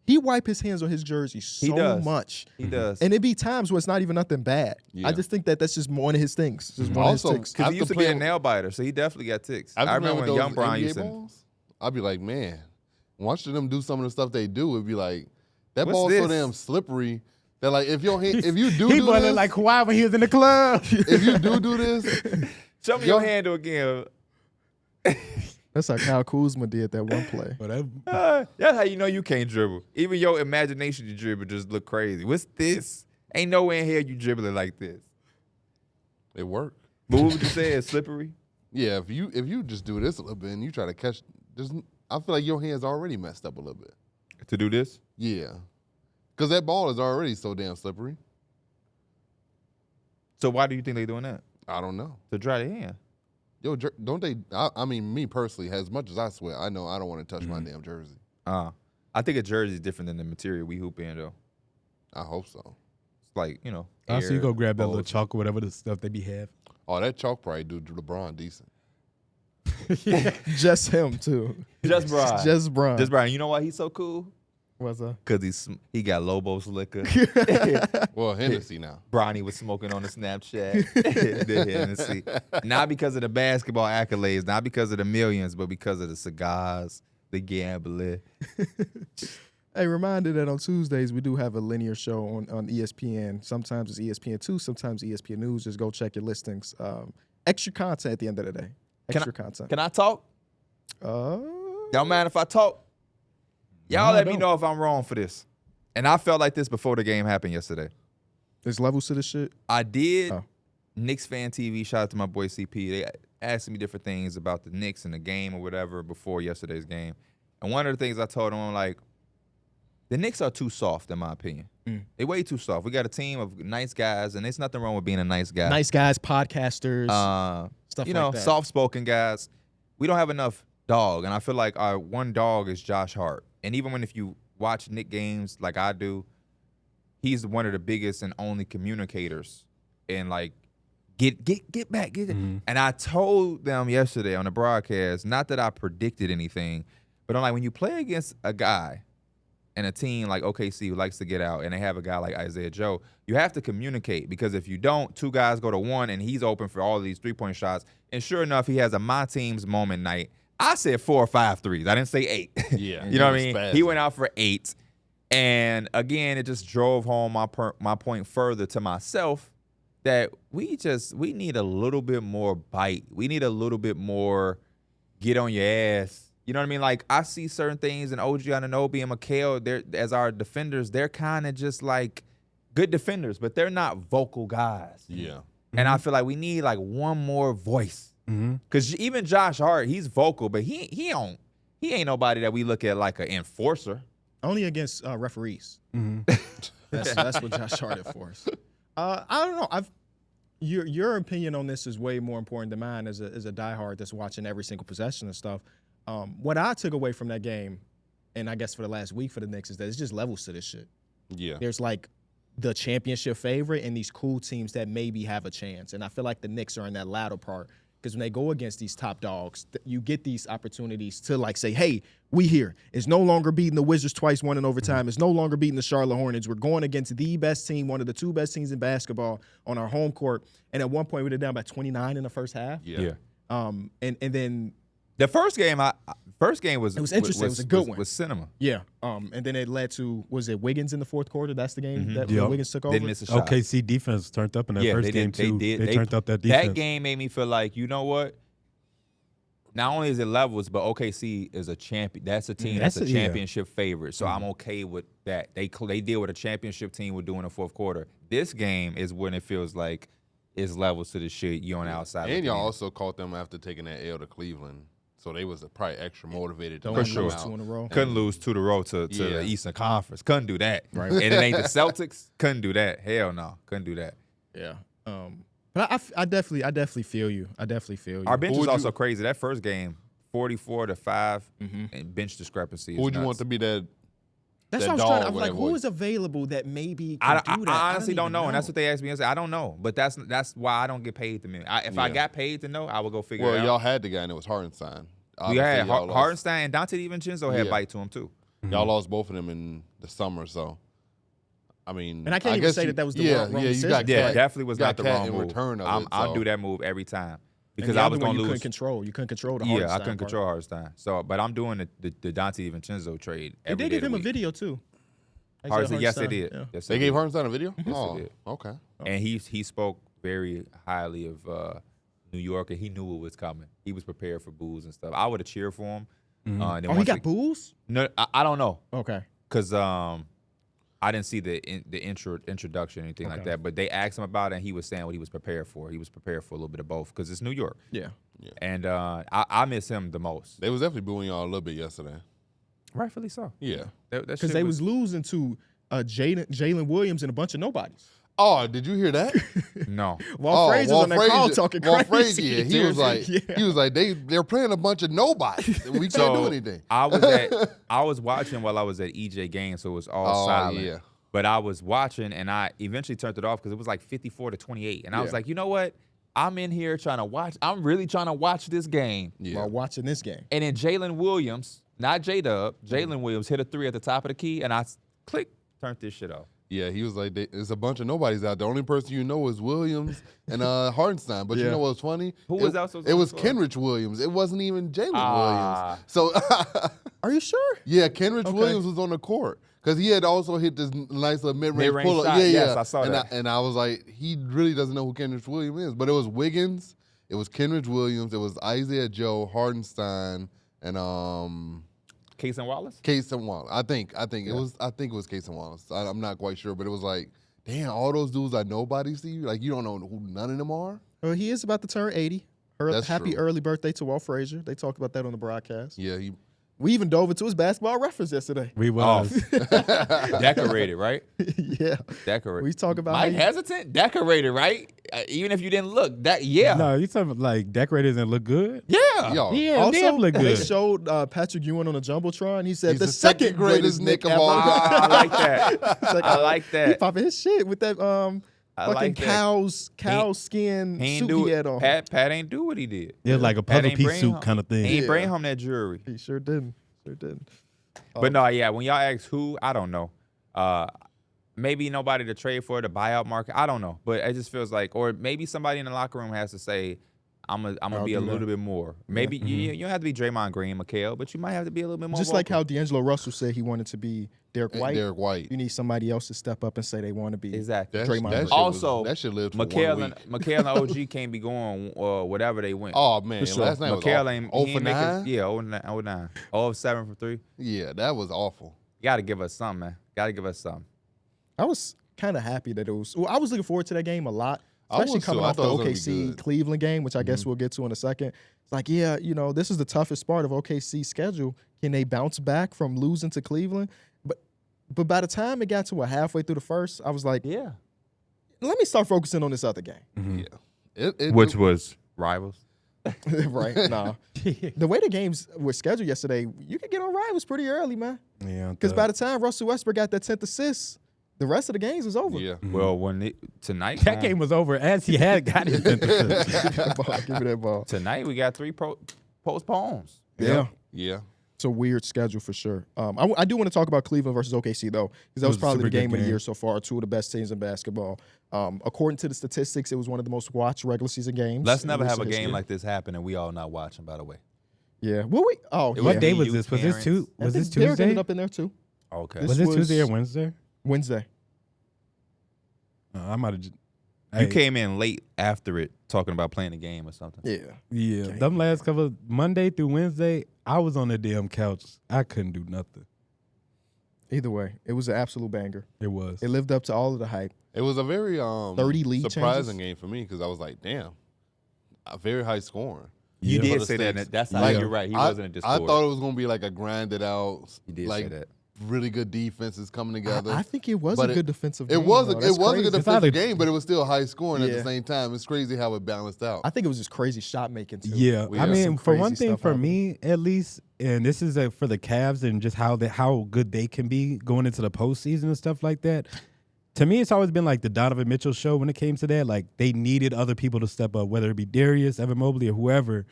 Speaker 1: He wipe his hands on his jersey so much.
Speaker 2: He does.
Speaker 1: And it be times where it's not even nothing bad.
Speaker 4: Yeah.
Speaker 1: I just think that that's just one of his things. It's just one
Speaker 4: Also,
Speaker 1: of his ticks.
Speaker 2: Because he used to be a
Speaker 4: playing-
Speaker 2: nail biter, so he definitely got ticks. I
Speaker 4: After
Speaker 2: remember when
Speaker 4: playing
Speaker 2: young
Speaker 4: with
Speaker 2: Brian
Speaker 4: those
Speaker 2: used
Speaker 4: NBA
Speaker 2: to.
Speaker 4: balls, I'd be like, man, watching them do some of the stuff they do, it'd be like, that
Speaker 2: What's
Speaker 4: ball's so
Speaker 2: this?
Speaker 4: damn slippery that like if you do
Speaker 3: He
Speaker 4: do
Speaker 3: boiling
Speaker 4: this,
Speaker 3: like Kawhi when he was in the club.
Speaker 4: if you do this,
Speaker 2: Show me your handle again.
Speaker 1: That's how Kyle Kuzma did that one play.
Speaker 2: That's how you know you can't dribble. Even your imagination to dribble just look crazy. What's this? Ain't nowhere in here you dribbling like this.
Speaker 4: it worked.
Speaker 2: But what would you say? It's slippery?
Speaker 4: Yeah, if you just do this a little bit and you try to catch, I feel like your hand's already messed up a little bit.
Speaker 2: To do this?
Speaker 4: Yeah, because that ball is already so damn slippery.
Speaker 2: So why do you think they doing that?
Speaker 4: I don't know.
Speaker 2: To dry their hand.
Speaker 4: Yo, don't they? I mean, me personally, as much as I swear, I know I don't want to touch my damn jersey.
Speaker 2: I think a jersey is different than the material we hoop in, though.
Speaker 4: I hope so.
Speaker 2: It's like, you know.
Speaker 3: So you
Speaker 2: air,
Speaker 3: go grab that little
Speaker 2: balls.
Speaker 3: chalk or whatever the stuff they be have.
Speaker 4: Oh, that chalk probably do LeBron decent.
Speaker 1: Just him, too.
Speaker 2: Just Brian.
Speaker 1: Just Bron.
Speaker 2: Just Brian. You know why he's so cool?
Speaker 1: What's up?
Speaker 2: Because he got Lobos liquor.
Speaker 4: Well, Hennessy now.
Speaker 2: Bronny was smoking on the Snapchat. The Hennessy. Not because of the basketball accolades, not because of the millions, but because of the cigars, the gambling.
Speaker 1: Hey, reminder that on Tuesdays we do have a linear show on ESPN. Sometimes it's ESPN2, sometimes ESPN News. Just go check your listings. Extra content at the end of the day. Extra content.
Speaker 2: Can I talk? Don't mind if I talk? Y'all let me know if I'm wrong for this. And I felt like this before the game happened yesterday.
Speaker 1: There's levels to this shit.
Speaker 2: I did.
Speaker 1: Oh.
Speaker 2: Knicks Fan TV, shout out to my boy CP. They asked me different things about the Knicks and the game or whatever before yesterday's game. And one of the things I told them, I'm like, the Knicks are too soft, in my opinion. They're way too soft. We got a team of nice guys, and there's nothing wrong with being a nice guy.
Speaker 1: Nice guys, podcasters, stuff
Speaker 2: you
Speaker 1: like
Speaker 2: know,
Speaker 1: that.
Speaker 2: soft-spoken guys. We don't have enough dog, and I feel like our one dog is Josh Hart. And even if you watch Knicks games like I do, he's one of the biggest and only communicators. And like, get back, get it. And I told them yesterday on the broadcast, not that I predicted anything, but I'm like, when you play against a guy and a team like OKC who likes to get out, and they have a guy like Isaiah Joe, you have to communicate, because if you don't, two guys go to one and he's open for all these three-point shots. And sure enough, he has a my team's moment night. I said 4 or 5 threes. I didn't say 8.
Speaker 4: Yeah.
Speaker 2: You know what I mean? He went out for 8. And again, it just drove home my point further to myself that we need a little bit more bite. We need a little bit more get on your ass. You know what I mean? Like, I see certain things in OG Anunoby and Mikal, as our defenders, they're kind of just like good defenders, but they're not vocal guys.
Speaker 4: Yeah.
Speaker 2: And I feel like we need like one more voice. Because even Josh Hart, he's vocal, but he ain't nobody that we look at like an enforcer.
Speaker 1: Only against referees. That's what Josh Hart enforced. I don't know. Your opinion on this is way more important than mine as a diehard that's watching every single possession and stuff. What I took away from that game, and I guess for the last week for the Knicks, is that it's just levels to this shit.
Speaker 4: Yeah.
Speaker 1: There's like the championship favorite and these cool teams that maybe have a chance. And I feel like the Knicks are in that latter part. Because when they go against these top dogs, you get these opportunities to like say, hey, we here. It's no longer beating the Wizards twice, one in overtime. It's no longer beating the Charlotte Hornets. We're going against the best team, one of the 2 best teams in basketball on our home court. And at one point, we were down by 29 in the first half.
Speaker 4: Yeah.
Speaker 1: And then
Speaker 2: The first game was
Speaker 1: interesting. It was a good one.
Speaker 2: Was cinema.
Speaker 1: yeah, and then it led to, was it Wiggins in the fourth quarter? That's the game that
Speaker 3: Yep.
Speaker 1: Wiggins took over.
Speaker 2: Didn't miss a shot.
Speaker 3: OKC defense turned up in that first game too. They turned up that defense.
Speaker 2: That game made me feel like, you know what? not only is it levels, but OKC is a champion. That's a team that's a championship favorite. So I'm okay with that. They deal with a championship team would do in the fourth quarter. This game is when it feels like it's levels to the shit you on the outside.
Speaker 4: And y'all also caught them after taking that L to Cleveland. So they was probably extra motivated to
Speaker 1: For
Speaker 4: sure.
Speaker 1: sure. 2 in a row.
Speaker 2: Couldn't lose 2 in a row to the Eastern Conference. Couldn't do that.
Speaker 1: Right.
Speaker 2: And it ain't the Celtics. Couldn't do that. Hell no. Couldn't do that.
Speaker 1: Yeah. But I definitely feel you.
Speaker 2: Our bench is also crazy. That first game, 44-5, and bench discrepancy.
Speaker 4: Who would you want to be that?
Speaker 1: That's
Speaker 4: that
Speaker 1: what I was trying to. I'm
Speaker 4: dog,
Speaker 1: like,
Speaker 4: whatever
Speaker 1: who
Speaker 4: it
Speaker 1: is available that maybe
Speaker 2: I
Speaker 1: can do that?
Speaker 2: honestly don't know, and that's what they asked me. I said I don't know, but that's why I don't get paid to me. If I got paid to know, I would go figure it out.
Speaker 4: Well, y'all had the guy, and it was Hartenstein.
Speaker 2: We had
Speaker 4: Y'all lost-
Speaker 2: Hartenstein and Dante DiVincenzo had bite to him too.
Speaker 4: Y'all lost both of them in the summer, so I mean,
Speaker 1: And I can't even
Speaker 4: guess
Speaker 1: say
Speaker 4: you-
Speaker 1: that was the wrong
Speaker 4: you
Speaker 1: decision.
Speaker 4: got
Speaker 2: Yeah,
Speaker 4: Cat-
Speaker 2: definitely was
Speaker 4: got
Speaker 2: not the
Speaker 4: Cat
Speaker 2: wrong
Speaker 4: in
Speaker 2: move.
Speaker 4: return of it,
Speaker 2: I'll
Speaker 4: so-
Speaker 2: do that move every time because
Speaker 1: And the
Speaker 2: I
Speaker 1: other
Speaker 2: was
Speaker 1: one
Speaker 2: going to
Speaker 1: you
Speaker 2: lose.
Speaker 1: You couldn't control the
Speaker 2: Yeah, I
Speaker 1: Hartenstein
Speaker 2: couldn't
Speaker 1: part.
Speaker 2: control Hartenstein. So, but I'm doing the Dante DiVincenzo trade.
Speaker 1: They
Speaker 2: every
Speaker 1: did
Speaker 2: day
Speaker 1: give
Speaker 2: of
Speaker 1: him
Speaker 2: the
Speaker 1: a
Speaker 2: week.
Speaker 1: video too.
Speaker 2: Yes, they did.
Speaker 1: Yeah.
Speaker 2: Yes,
Speaker 4: They gave
Speaker 2: did.
Speaker 4: Hartenstein a video.
Speaker 2: Yes,
Speaker 4: Oh,
Speaker 2: they did.
Speaker 4: okay.
Speaker 2: And he spoke very highly of New York, and he knew it was coming. He was prepared for boos and stuff. I would have cheered for him. And then
Speaker 1: Oh, he
Speaker 2: once
Speaker 1: got booze?
Speaker 2: No, I don't know,
Speaker 1: Okay.
Speaker 2: cause I didn't see the introduction or anything like that. But they asked him about it, and he was saying what he was prepared for. He was prepared for a little bit of both, cause it's New York.
Speaker 1: Yeah.
Speaker 2: And I miss him the most.
Speaker 4: They was definitely booing y'all a little bit yesterday.
Speaker 2: Rightfully so.
Speaker 4: Yeah.
Speaker 1: Because they was losing to Jalen Williams and a bunch of nobodies.
Speaker 4: Oh, did you hear that?
Speaker 2: no.
Speaker 1: Walt Frazier's on that call talking
Speaker 4: Walt
Speaker 1: crazy.
Speaker 4: Frazier, he was like, they're playing a bunch of nobodies. We can't do anything.
Speaker 2: I was watching while I was at EJ game, so it was all silent.
Speaker 4: Yeah.
Speaker 2: But I was watching, and I eventually turned it off because it was like 54-28, and I was like, you know what? I'm in here trying to watch. I'm really trying to watch this game.
Speaker 1: While watching this game.
Speaker 2: And then Jalen Williams, not J-Dub, Jalen Williams hit a 3 at the top of the key, and I turned this shit off.
Speaker 4: Yeah, he was like, there's a bunch of nobodies out. The only person you know is Williams and Hartenstein. But you know what's funny?
Speaker 2: Who was else was
Speaker 4: It
Speaker 2: on
Speaker 4: was
Speaker 2: the floor?
Speaker 4: Kenrich Williams. It wasn't even Jalen Williams. So,
Speaker 1: Are you sure?
Speaker 4: yeah, Kenrich Williams was on the court because he had also hit this nice little mid-range
Speaker 2: Mid-range
Speaker 4: pull-up.
Speaker 2: shot.
Speaker 4: Yeah,
Speaker 2: Yes,
Speaker 4: yeah.
Speaker 2: I saw that.
Speaker 4: And I was like, he really doesn't know who Kenrich Williams is. But it was Wiggins, it was Kenrich Williams, it was Isaiah Joe, Hartenstein, and
Speaker 2: Case and Wallace?
Speaker 4: Case and Wallace. I think it was Case and Wallace. I'm not quite sure, but it was like, damn, all those dudes are nobodies to you. Like you don't know who none of them are.
Speaker 1: Well, he is about to turn 80.
Speaker 4: That's
Speaker 1: Happy
Speaker 4: true.
Speaker 1: early birthday to Walt Frazier. They talked about that on the broadcast.
Speaker 4: Yeah,
Speaker 1: We even dove into his basketball reference yesterday.
Speaker 3: We was.
Speaker 2: Decorated, right?
Speaker 1: Yeah.
Speaker 2: Decorated.
Speaker 1: We talk about
Speaker 2: Mike
Speaker 1: how
Speaker 2: hesitant? Decorated, right? Even if you didn't look. Yeah.
Speaker 3: No, you talking about like decorators and look good?
Speaker 2: Yeah.
Speaker 4: yo,
Speaker 3: Yeah,
Speaker 1: also,
Speaker 3: they look
Speaker 1: they
Speaker 3: good.
Speaker 1: showed Patrick Ewing on a Jumbotron. He said
Speaker 4: He's
Speaker 1: the
Speaker 4: the
Speaker 1: second greatest Nick of all time.
Speaker 2: I like that.
Speaker 1: It's like,
Speaker 2: I like
Speaker 1: He
Speaker 2: that.
Speaker 1: popping his shit with that
Speaker 2: I
Speaker 1: fucking
Speaker 2: like that.
Speaker 1: cow skin
Speaker 2: He ain't
Speaker 1: suit
Speaker 2: do
Speaker 1: he
Speaker 2: it.
Speaker 1: had on.
Speaker 2: Pat ain't do what he did.
Speaker 3: It was like a
Speaker 2: Pat
Speaker 3: puzzle
Speaker 2: ain't
Speaker 3: piece
Speaker 2: bring
Speaker 3: suit
Speaker 2: home-
Speaker 3: kind of thing.
Speaker 2: He ain't
Speaker 1: Yeah.
Speaker 2: bring home that jewelry.
Speaker 1: He sure didn't. Sure didn't.
Speaker 2: But no, yeah, when y'all ask who, I don't know. Maybe nobody to trade for the buyout market. I don't know. But it just feels like, or maybe somebody in the locker room has to say, I'm gonna be a
Speaker 1: do that.
Speaker 2: little bit more. Maybe you don't have to be Draymond Green, Mikal, but you might have to be a little bit more.
Speaker 1: Just like
Speaker 2: vocal.
Speaker 1: how D'Angelo Russell said he wanted to be Derek White.
Speaker 4: Derek White.
Speaker 1: You need somebody else to step up and say they want to be.
Speaker 2: Exactly.
Speaker 1: Draymond
Speaker 4: That
Speaker 1: Green.
Speaker 4: shit
Speaker 2: Also,
Speaker 4: that shit lived for 1
Speaker 2: Mikal
Speaker 4: week.
Speaker 2: and OG can't be going whatever they went.
Speaker 4: Oh man,
Speaker 1: For sure.
Speaker 4: last night was
Speaker 2: Mikal
Speaker 4: awful.
Speaker 2: ain't
Speaker 4: 0
Speaker 2: he
Speaker 4: for
Speaker 2: ain't making
Speaker 4: 9?
Speaker 2: yeah 0-9 0-7 from 3.
Speaker 4: Yeah, that was awful.
Speaker 2: You gotta give us something, man. Gotta give us something.
Speaker 1: I was kind of happy that it was. Well, I was looking forward to that game a lot,
Speaker 4: I
Speaker 1: especially
Speaker 4: was too.
Speaker 1: coming
Speaker 4: I
Speaker 1: off the
Speaker 4: thought it was gonna be
Speaker 1: OKC
Speaker 4: good.
Speaker 1: Cleveland game, which I guess we'll get to in a second. It's like, yeah, this is the toughest part of OKC's schedule. Can they bounce back from losing to Cleveland? But by the time it got to halfway through the first, I was like,
Speaker 2: Yeah.
Speaker 1: let me start focusing on this other game.
Speaker 4: Yeah, it
Speaker 2: was rivals.
Speaker 1: Right? Nah. The way the games were scheduled yesterday, you could get on rivals pretty early, man.
Speaker 3: Yeah,
Speaker 1: Because by the time Russell Westbrook got that 10th assist, the rest of the games was over.
Speaker 4: Yeah,
Speaker 2: Well, tonight
Speaker 3: that game was over as he had got his
Speaker 1: Give me that ball.
Speaker 2: tonight we got 3 postpones.
Speaker 1: Yeah.
Speaker 4: yeah.
Speaker 1: It's a weird schedule for sure. I do want to talk about Cleveland versus OKC, though, because that was
Speaker 3: a
Speaker 1: probably the
Speaker 3: super good
Speaker 1: game of the
Speaker 3: game.
Speaker 1: year so far. 2 of the best teams in basketball. According to the statistics, it was one of the most watched regular season games.
Speaker 2: Let's
Speaker 1: in
Speaker 2: never have a
Speaker 1: recent
Speaker 2: game
Speaker 1: history.
Speaker 2: like this happen and we all not watching. By the way.
Speaker 1: Yeah. Well,
Speaker 3: What
Speaker 1: yeah.
Speaker 3: day
Speaker 2: me,
Speaker 3: was
Speaker 2: you,
Speaker 3: this? Was this
Speaker 2: parents.
Speaker 3: Was this
Speaker 1: Derrick
Speaker 3: Tuesday?
Speaker 1: ended up in there too.
Speaker 2: Okay.
Speaker 1: This
Speaker 3: Was this
Speaker 1: was-
Speaker 3: Tuesday or Wednesday?
Speaker 1: Wednesday.
Speaker 3: I might have.
Speaker 2: You came in late after it talking about playing the game or something.
Speaker 3: Yeah. Them last couple Monday through Wednesday, I was on the damn couch. I couldn't do nothing.
Speaker 1: Either way, it was an absolute banger.
Speaker 3: It was.
Speaker 1: It lived up to all of the hype.
Speaker 4: It was a very
Speaker 1: 30 lead
Speaker 4: surprising
Speaker 1: changes.
Speaker 4: game for me because I was like, damn, a very high scoring.
Speaker 2: You
Speaker 3: Yeah.
Speaker 2: did say that. And that's how you're right. He wasn't a
Speaker 4: I
Speaker 2: Discord.
Speaker 4: thought it was going to be like a grinded out,
Speaker 2: You did
Speaker 4: like
Speaker 2: say that.
Speaker 4: really good defenses coming together.
Speaker 1: I think it was
Speaker 4: But
Speaker 1: a good defensive game.
Speaker 4: It was
Speaker 1: though.
Speaker 4: a
Speaker 1: That's
Speaker 4: good
Speaker 1: crazy.
Speaker 4: defensive game, but it was still high scoring at
Speaker 1: Yeah.
Speaker 4: the same time. It's crazy how it balanced out.
Speaker 1: I think it was just crazy shot making too.
Speaker 3: Yeah,
Speaker 4: We
Speaker 3: I
Speaker 4: got
Speaker 3: mean,
Speaker 1: some
Speaker 3: for
Speaker 1: crazy
Speaker 3: one thing,
Speaker 1: stuff
Speaker 3: for
Speaker 1: happening.
Speaker 3: me at least, and this is for the Cavs and just how good they can be going into the postseason and stuff like that. To me, it's always been like the Donovan Mitchell show when it came to that. Like they needed other people to step up, whether it be Darius, Evan Mobley, or whoever.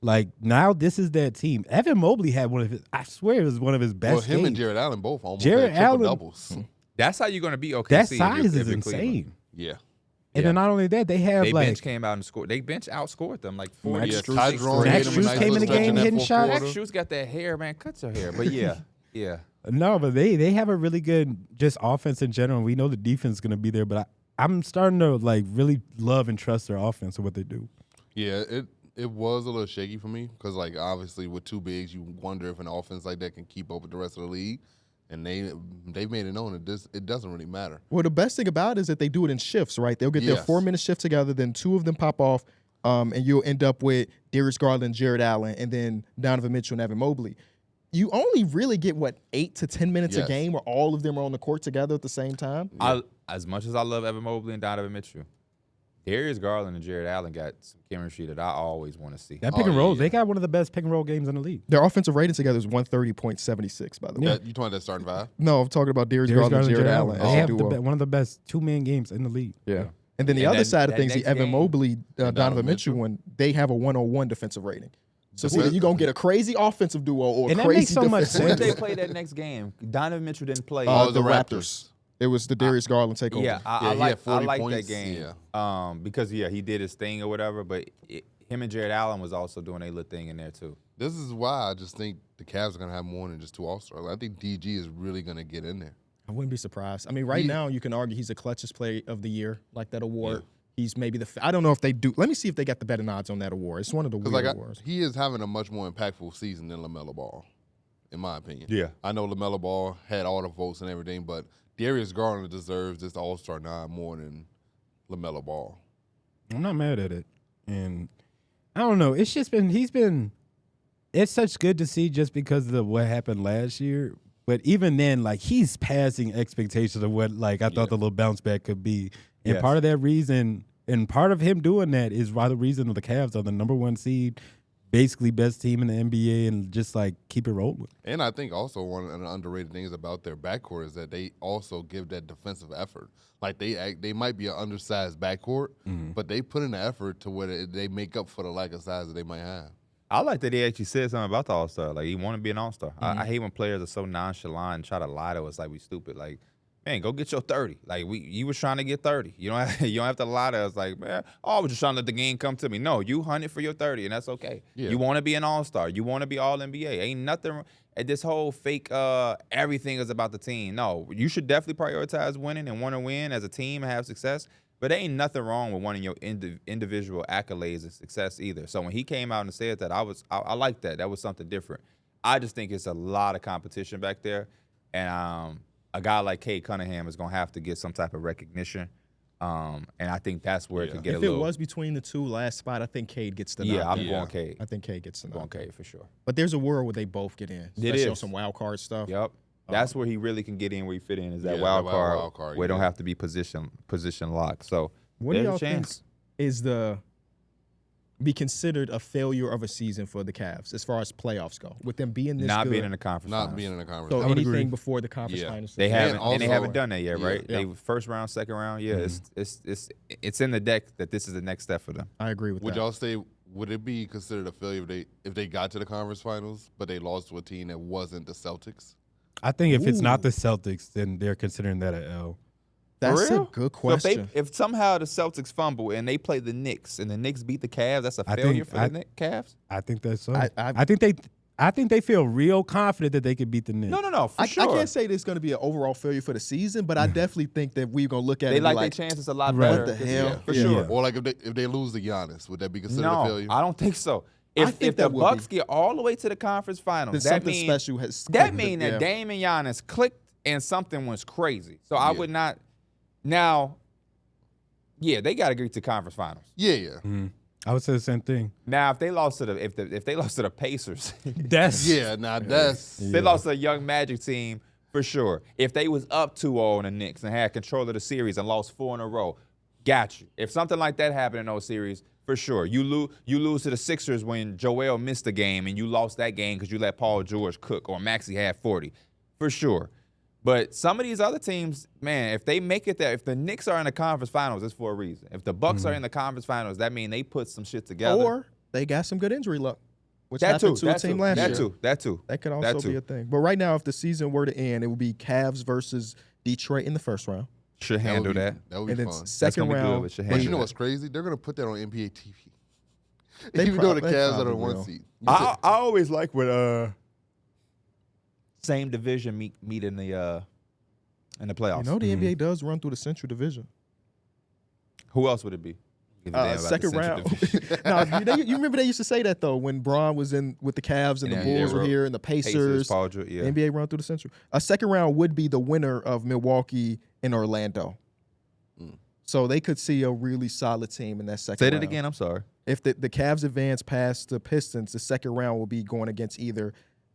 Speaker 3: Like now, this is that team. Evan Mobley had one of his. I swear, it was one of his best.
Speaker 4: Well, him and
Speaker 3: games.
Speaker 4: Jared Allen both almost
Speaker 3: Jared
Speaker 4: had triple
Speaker 3: Allen-
Speaker 4: doubles.
Speaker 2: That's how you're going to be OKC.
Speaker 3: That
Speaker 2: if you're-
Speaker 3: size
Speaker 2: if
Speaker 3: is
Speaker 2: you're Cleveland.
Speaker 3: insane.
Speaker 4: Yeah.
Speaker 3: And then not only that, they have
Speaker 2: They
Speaker 3: like
Speaker 2: bench came out and scored. They bench outscored them like 40.
Speaker 1: Max
Speaker 4: Yeah,
Speaker 1: Strus-
Speaker 4: Ty
Speaker 1: Max
Speaker 4: Jerome
Speaker 3: Strus
Speaker 4: hit him a nice
Speaker 3: came in the
Speaker 4: little
Speaker 3: game
Speaker 4: stretch that
Speaker 3: hitting
Speaker 4: fourth
Speaker 3: shots.
Speaker 4: quarter.
Speaker 2: Max Strus got that hair, man. Cuts her hair. But yeah.
Speaker 3: No, but they have a really good just offense in general. We know the defense is going to be there, but I'm starting to like really love and trust their offense and what they do.
Speaker 4: Yeah, it was a little shaky for me because, like, obviously with two bigs, you wonder if an offense like that can keep up with the rest of the league. And they've made it known that it doesn't really matter.
Speaker 1: Well, the best thing about it is that they do it in shifts, right? They'll get their
Speaker 4: Yes.
Speaker 1: 4-minute shift together, then two of them pop off, and you'll end up with Darius Garland, Jared Allen, and then Donovan Mitchell and Evan Mobley. You only really get, 8 to 10 minutes a
Speaker 4: Yes.
Speaker 1: game where all of them are on the court together at the same time?
Speaker 2: As much as I love Evan Mobley and Donovan Mitchell, Darius Garland and Jared Allen got some chemistry that I always want to see.
Speaker 3: That pick and roll,
Speaker 4: yeah.
Speaker 3: they got one of the best pick and roll games in the league.
Speaker 1: Their offensive rating together is 130.76, by the way.
Speaker 4: You talking about that starting five?
Speaker 1: No, I'm talking about Darius
Speaker 3: Darius
Speaker 1: Garland and Jared Allen.
Speaker 3: They
Speaker 1: as a
Speaker 3: have
Speaker 1: duo.
Speaker 3: one of the best two-man games in the league.
Speaker 1: Yeah. And then the
Speaker 2: And
Speaker 1: other
Speaker 2: then
Speaker 1: side of
Speaker 2: that
Speaker 1: things, the
Speaker 2: next
Speaker 1: Evan
Speaker 2: game-
Speaker 1: Mobley, Donovan
Speaker 4: Donovan
Speaker 1: Mitchell
Speaker 4: Mitchell.
Speaker 1: one, they have a 101 defensive rating. So it's
Speaker 4: Defense-
Speaker 1: either you're going to get a crazy offensive duo or
Speaker 3: And
Speaker 1: a
Speaker 3: that
Speaker 1: crazy
Speaker 3: makes so much
Speaker 1: defensive
Speaker 2: When
Speaker 3: sense.
Speaker 2: did they play that next game? Donovan Mitchell didn't play.
Speaker 1: The
Speaker 4: the
Speaker 1: Raptors.
Speaker 4: Raptors.
Speaker 1: It was the Darius Garland takeover.
Speaker 2: Yeah,
Speaker 4: Yeah,
Speaker 2: I
Speaker 4: he
Speaker 2: like
Speaker 4: had 40
Speaker 2: that
Speaker 4: points,
Speaker 2: game. Because he did his thing or whatever. But him and Jared Allen was also doing a little thing in there too.
Speaker 4: This is why I just think the Cavs are going to have more than just two All-Stars. I think DG is really going to get in there.
Speaker 1: I wouldn't be surprised. I mean, right now you can argue he's the clutchest player of the year, like that award. He's maybe I don't know if they do. Let me see if they got the better odds on that award. It's one of the
Speaker 4: Because
Speaker 1: weird
Speaker 4: like
Speaker 1: awards.
Speaker 4: he is having a much more impactful season than LaMelo Ball, in my opinion.
Speaker 2: Yeah.
Speaker 4: I know LaMelo Ball had all the votes and everything, but Darius Garland deserves this All-Star nod more than LaMelo Ball.
Speaker 3: I'm not mad at it. And I don't know. It's just it's such good to see just because of what happened last year. But even then, like he's passing expectations of what like I thought the little bounce back could be. And
Speaker 2: Yes.
Speaker 3: part of that reason, and part of him doing that is why the reason the Cavs are the number one seed, basically best team in the NBA, and just like keep it rolling.
Speaker 4: And I think also one of the underrated things about their backcourt is that they also give that defensive effort. Like they might be an undersized backcourt, but they put in the effort to where they make up for the lack of size that they might have.
Speaker 2: I like that he actually said something about the All-Star. Like, he want to be an All-Star. I hate when players are so nonchalant and try to lie to us like we stupid. Like, man, go get your 30. Like, you was trying to get 30. You don't have to lie to us like, man, I was just trying to let the game come to me. No, you hunted for your 30, and that's okay.
Speaker 4: Yeah.
Speaker 2: You want to be an All-Star. You want to be All-NBA. Ain't nothing at this whole fake everything is about the team. No, you should definitely prioritize winning and want to win as a team and have success. But there ain't nothing wrong with wanting your individual accolades and success either. So when he came out and said that, I like that. That was something different. I just think it's a lot of competition back there. And a guy like Cade Cunningham is going to have to get some type of recognition. And I think that's where it could get
Speaker 1: If
Speaker 2: a little.
Speaker 1: it was between the two last spot, I think Cade gets the
Speaker 2: yeah,
Speaker 1: nod.
Speaker 2: I'm going Cade.
Speaker 1: I think Cade gets the
Speaker 2: Going
Speaker 1: nod.
Speaker 2: Cade for sure.
Speaker 1: But there's a world where they both get in, especially on
Speaker 2: is.
Speaker 1: some wild card stuff.
Speaker 2: Yep. That's where he really can get in where he fit in is that
Speaker 4: Yeah,
Speaker 2: wild
Speaker 4: that
Speaker 2: card,
Speaker 4: wild card,
Speaker 2: where it don't
Speaker 4: yeah.
Speaker 2: have to be position locked. So
Speaker 1: What do
Speaker 2: there's
Speaker 1: y'all
Speaker 2: a
Speaker 1: think
Speaker 2: chance.
Speaker 1: is be considered a failure of a season for the Cavs as far as playoffs go, with them being this
Speaker 2: Not
Speaker 1: good?
Speaker 2: being in the conference
Speaker 4: Not
Speaker 2: finals.
Speaker 4: being in a conference.
Speaker 1: So
Speaker 3: I would
Speaker 1: anything
Speaker 3: agree.
Speaker 1: before the conference
Speaker 4: Yeah.
Speaker 1: finals?
Speaker 2: They
Speaker 1: season?
Speaker 2: haven't, and they
Speaker 4: also-
Speaker 2: haven't done that yet,
Speaker 4: yeah.
Speaker 2: right?
Speaker 1: Yeah.
Speaker 2: They first round, second round. Yeah, it's in the deck that this is the next step for them.
Speaker 1: I agree with
Speaker 4: Would
Speaker 1: that.
Speaker 4: y'all say would it be considered a failure if they got to the conference finals but they lost to a team that wasn't the Celtics?
Speaker 3: I think if it's not the Celtics, then they're considering that an L.
Speaker 1: That's
Speaker 2: For
Speaker 1: a
Speaker 2: real?
Speaker 1: good
Speaker 2: So
Speaker 1: question.
Speaker 2: if somehow the Celtics fumble and they play the Knicks and the Knicks beat the Cavs, that's a
Speaker 3: I
Speaker 2: failure
Speaker 3: think-
Speaker 2: for the Cavs.
Speaker 3: I think that's so.
Speaker 1: I-
Speaker 3: I think I think they feel real confident that they could beat the Knicks.
Speaker 2: No, for
Speaker 1: I
Speaker 2: sure.
Speaker 1: can't say this is going to be an overall failure for the season, but I definitely think that we're going to look at
Speaker 2: They
Speaker 1: it and be
Speaker 2: like their chances a lot
Speaker 3: Right.
Speaker 2: better.
Speaker 1: What the hell?
Speaker 2: Yeah, for
Speaker 1: Yeah.
Speaker 2: sure.
Speaker 4: Or like if they lose to Giannis, would that be considered a
Speaker 2: No,
Speaker 4: failure?
Speaker 2: I don't think so.
Speaker 1: I
Speaker 2: If
Speaker 1: think
Speaker 2: the
Speaker 1: that would
Speaker 2: Bucks
Speaker 1: be.
Speaker 2: get all the way to the conference finals,
Speaker 1: then
Speaker 2: that
Speaker 1: something
Speaker 2: means
Speaker 1: special has
Speaker 2: that
Speaker 1: clicked,
Speaker 2: mean
Speaker 1: yeah.
Speaker 2: that Dame and Giannis clicked and something was crazy. So I would not. Now, yeah, they got to get to conference finals.
Speaker 4: Yeah.
Speaker 3: I would say the same thing.
Speaker 2: Now, if they lost to the if they lost to the Pacers,
Speaker 3: That's
Speaker 4: Yeah, now that's
Speaker 2: they lost to a young Magic team for sure. If they was up 2-0 in the Knicks and had control of the series and lost 4 in a row, got you. If something like that happened in those series, for sure. You lose to the Sixers when Joel missed a game and you lost that game because you let Paul George cook or Maxey had 40, for sure. But some of these other teams, man, if they make it there, if the Knicks are in the conference finals, it's for a reason. If the Bucks are in the conference finals, that means they put some shit together.
Speaker 1: Or they got some good injury luck, which
Speaker 2: that
Speaker 1: happened
Speaker 2: too,
Speaker 1: to a
Speaker 2: that
Speaker 1: team
Speaker 2: too,
Speaker 1: last
Speaker 2: that
Speaker 1: year.
Speaker 2: too, that too.
Speaker 1: That could
Speaker 2: That
Speaker 1: also
Speaker 2: too.
Speaker 1: be a thing. But right now, if the season were to end, it would be Cavs versus Detroit in the first round.
Speaker 2: Should handle that.
Speaker 4: That would be
Speaker 1: And then
Speaker 4: fun.
Speaker 2: That's
Speaker 1: second
Speaker 2: gonna be good,
Speaker 1: round.
Speaker 2: but should
Speaker 4: But you
Speaker 2: handle
Speaker 4: know
Speaker 2: that.
Speaker 4: what's crazy? They're gonna put that on NBA TV.
Speaker 1: They
Speaker 4: Even though the
Speaker 1: prob- they
Speaker 4: Cavs are the
Speaker 1: probably
Speaker 4: one
Speaker 1: will.
Speaker 4: seed.
Speaker 2: I always like when same division meet in the playoffs.
Speaker 1: You know, the NBA does run through the Central Division.
Speaker 2: Who else would it be? Give a damn about the
Speaker 1: Second
Speaker 2: Central
Speaker 1: round.
Speaker 2: Division.
Speaker 1: No, you remember they used to say that though when Braun was in with the Cavs and
Speaker 2: Yeah,
Speaker 1: the Bulls
Speaker 2: yeah,
Speaker 1: were here and the Pacers.
Speaker 2: Paul George, yeah.
Speaker 1: NBA run through the Central. A second round would be the winner of Milwaukee and Orlando. So they could see a really solid team in that second
Speaker 2: Say
Speaker 1: round.
Speaker 2: that again. I'm sorry.
Speaker 1: If the Cavs advance past the Pistons, the second round will be going against either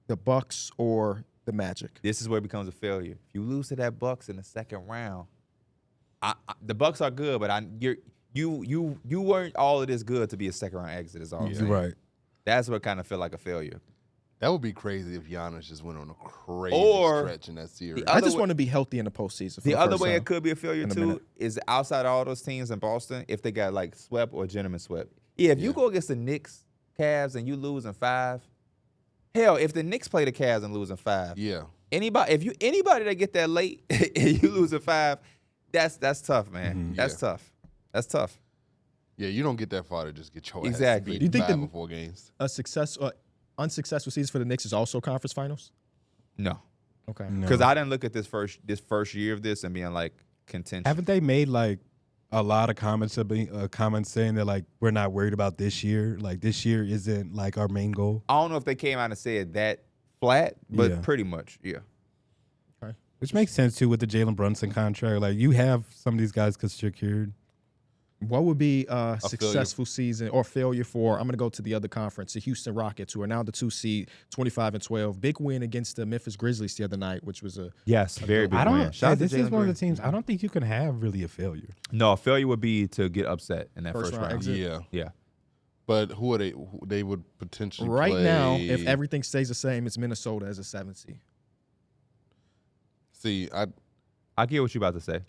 Speaker 1: the Bucks or the Magic.
Speaker 2: This is where it becomes a failure. If you lose to that Bucks in the second round, the Bucks are good, but you weren't all of this good to be a second round exit. Is all I'm saying.
Speaker 3: right.
Speaker 2: That's what kind of feel like a failure.
Speaker 4: That would be crazy if Giannis just went on a crazy
Speaker 2: Or
Speaker 4: stretch in that series.
Speaker 1: I
Speaker 2: other
Speaker 1: just
Speaker 2: way-
Speaker 1: want to be healthy in the postseason. For
Speaker 2: The other
Speaker 1: first
Speaker 2: way
Speaker 1: time.
Speaker 2: it could be a failure
Speaker 1: in a
Speaker 2: too
Speaker 1: minute.
Speaker 2: is outside of all those teams in Boston, if they got like swept or gentlemen swept. Yeah, if you go against the Knicks, Cavs, and you lose in 5, hell, if the Knicks play the Cavs and lose in 5,
Speaker 4: Yeah.
Speaker 2: anybody that get that late and you lose in 5, that's tough, man. That's tough. That's tough.
Speaker 4: Yeah, you don't get that far to just get your
Speaker 2: Exactly.
Speaker 4: ass
Speaker 1: Do you
Speaker 4: beat
Speaker 1: think
Speaker 4: in
Speaker 1: the-
Speaker 4: 4 games.
Speaker 1: a unsuccessful season for the Knicks is also conference finals.
Speaker 2: No,
Speaker 1: Okay.
Speaker 3: No.
Speaker 2: because I didn't look at this first year of this and being like contention.
Speaker 3: Haven't they made like a lot of comments saying that like we're not worried about this year? Like this year isn't like our main goal.
Speaker 2: I don't know if they came out and said that flat, but
Speaker 3: Yeah.
Speaker 2: pretty much, yeah.
Speaker 3: Which makes sense too with the Jalen Brunson contract. Like you have some of these guys secured.
Speaker 1: What would be a successful season or failure for? I'm going to go to the other conference, the Houston Rockets, who are now the 2 seed, 25-12. Big win against the Memphis Grizzlies the other night, which was a
Speaker 2: Yes, very big
Speaker 3: I don't.
Speaker 2: win. Shout out to
Speaker 3: This is
Speaker 2: Jalen
Speaker 3: one of
Speaker 2: Green.
Speaker 3: the teams. I don't think you can have really a failure.
Speaker 2: No, failure would be to get upset in that
Speaker 1: First
Speaker 2: first
Speaker 1: round
Speaker 2: round.
Speaker 1: exit.
Speaker 4: Yeah.
Speaker 2: Yeah.
Speaker 4: But who are they? They would potentially
Speaker 1: right
Speaker 4: play.
Speaker 1: now. If everything stays the same, it's Minnesota as a 7 seed.
Speaker 4: See,
Speaker 2: I get what you're about to say.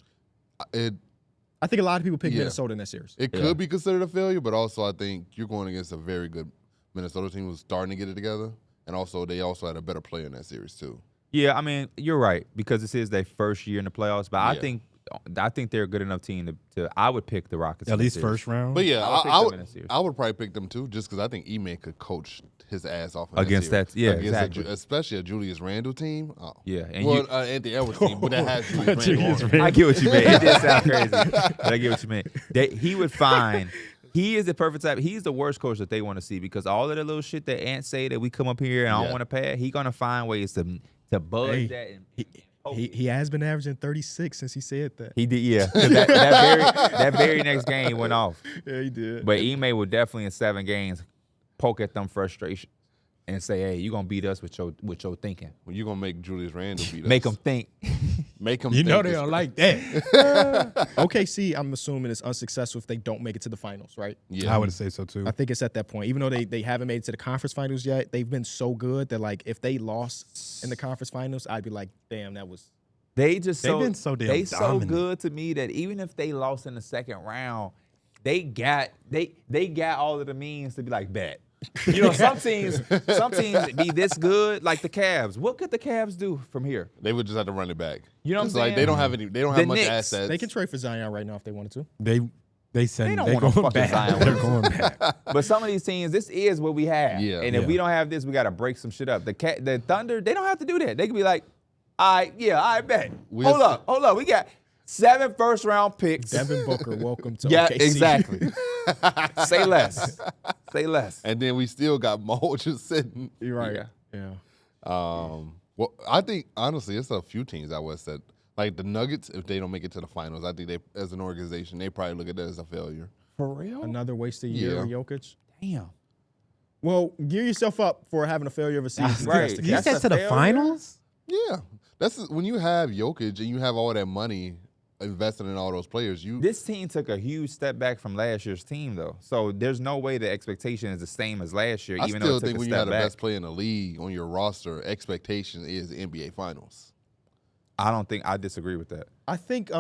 Speaker 1: I think a lot of people pick
Speaker 4: Yeah.
Speaker 1: Minnesota in that series.
Speaker 4: It could be considered a failure, but also I think you're going against a very good Minnesota team who's starting to get it together, and also they also had a better player in that series too.
Speaker 2: Yeah, I mean, you're right because this is their first year in the playoffs, but I
Speaker 4: Yeah.
Speaker 2: think they're a good enough team to I would pick the Rockets
Speaker 3: At
Speaker 2: in the
Speaker 3: least
Speaker 2: series.
Speaker 3: first round.
Speaker 4: But yeah,
Speaker 2: I would pick
Speaker 4: I
Speaker 2: them
Speaker 4: would
Speaker 2: in a series.
Speaker 4: I would probably pick them too, just because I think Ime could coach his ass off in
Speaker 2: Against
Speaker 4: that,
Speaker 2: that- yeah,
Speaker 4: series.
Speaker 2: exactly.
Speaker 4: Especially a Julius Randle team. Oh.
Speaker 2: Yeah, and
Speaker 4: Well,
Speaker 2: you,
Speaker 4: Anthony Edwards team, but that has Julius Randle on it.
Speaker 2: I get what you mean. It did sound crazy, but I get what you mean. He would find. He is the perfect type. He's the worst coach that they want to see because all of the little shit that Ant say that we come up here and I don't
Speaker 4: Yeah.
Speaker 2: want to pass. He gonna find ways to buzz
Speaker 1: Hey,
Speaker 2: that. And,
Speaker 1: He has been averaging 36 since he said that.
Speaker 2: he did, yeah. 'Cause that very next game he went off.
Speaker 1: Yeah, he did.
Speaker 2: But Ime will definitely in 7 games poke at them frustration and say, "Hey, you gonna beat us with your thinking.
Speaker 4: Well, you're gonna make Julius Randle beat us.
Speaker 2: Make them think."
Speaker 4: Make them.
Speaker 3: You know
Speaker 4: think
Speaker 3: they
Speaker 4: it's-
Speaker 3: don't like that.
Speaker 1: OKC, I'm assuming, is unsuccessful if they don't make it to the finals, right?
Speaker 4: Yeah,
Speaker 3: I would say so too.
Speaker 1: I think it's at that point. Even though they haven't made it to the conference finals yet, they've been so good that, like, if they lost in the conference finals, I'd be like, damn, that was...
Speaker 2: They've
Speaker 3: been so damn
Speaker 2: they
Speaker 3: dominant.
Speaker 2: so good to me that even if they lost in the second round, they got all of the means to be like, bet. You know, some teams be this good, like the Cavs. What could the Cavs do from here?
Speaker 4: they would just have to run it back.
Speaker 2: You know what I'm
Speaker 4: 'Cause, like
Speaker 2: saying?
Speaker 4: they don't have any. They don't
Speaker 2: The
Speaker 4: have much
Speaker 2: Knicks,
Speaker 4: assets.
Speaker 1: They can trade for Zion right now if they wanted to.
Speaker 3: They They said
Speaker 2: They don't
Speaker 3: they're
Speaker 2: want no
Speaker 3: going
Speaker 2: fucking
Speaker 3: back.
Speaker 2: Zion
Speaker 3: They're
Speaker 2: Williamson.
Speaker 3: going back.
Speaker 2: But some of these teams, this is what we have.
Speaker 4: Yeah.
Speaker 2: And if we don't have this, we got to break some shit up. The Thunder, they don't have to do that. They can be like, I bet. Hold up. We got 7 first-round picks.
Speaker 1: Devin Booker, welcome to
Speaker 2: Yeah,
Speaker 1: OKC.
Speaker 2: exactly. Say less. Say less.
Speaker 4: And then we still got Mo just sitting.
Speaker 1: You're right.
Speaker 2: Yeah.
Speaker 4: Well, I think honestly, it's a few teams I would have said. Like the Nuggets, if they don't make it to the finals, I think they, as an organization, they probably look at that as a failure.
Speaker 2: For real?
Speaker 1: Another wasted year
Speaker 4: Yeah.
Speaker 1: in Jokic.
Speaker 2: Damn.
Speaker 1: Well, gear yourself up for having a failure of a season.
Speaker 2: Right.
Speaker 3: You
Speaker 2: That's
Speaker 3: get
Speaker 2: a
Speaker 3: to the
Speaker 2: failure?
Speaker 3: finals?
Speaker 4: Yeah, that's when you have Jokic and you have all that money invested in all those players.
Speaker 2: This team took a huge step back from last year's team, though. So there's no way the expectation is the same as last year,
Speaker 4: I
Speaker 2: even though
Speaker 4: still
Speaker 2: it took
Speaker 4: think
Speaker 2: a
Speaker 4: when you
Speaker 2: step
Speaker 4: have the
Speaker 2: back.
Speaker 4: best player in the league on your roster, expectation is the NBA Finals.
Speaker 2: I disagree with that.
Speaker 1: I think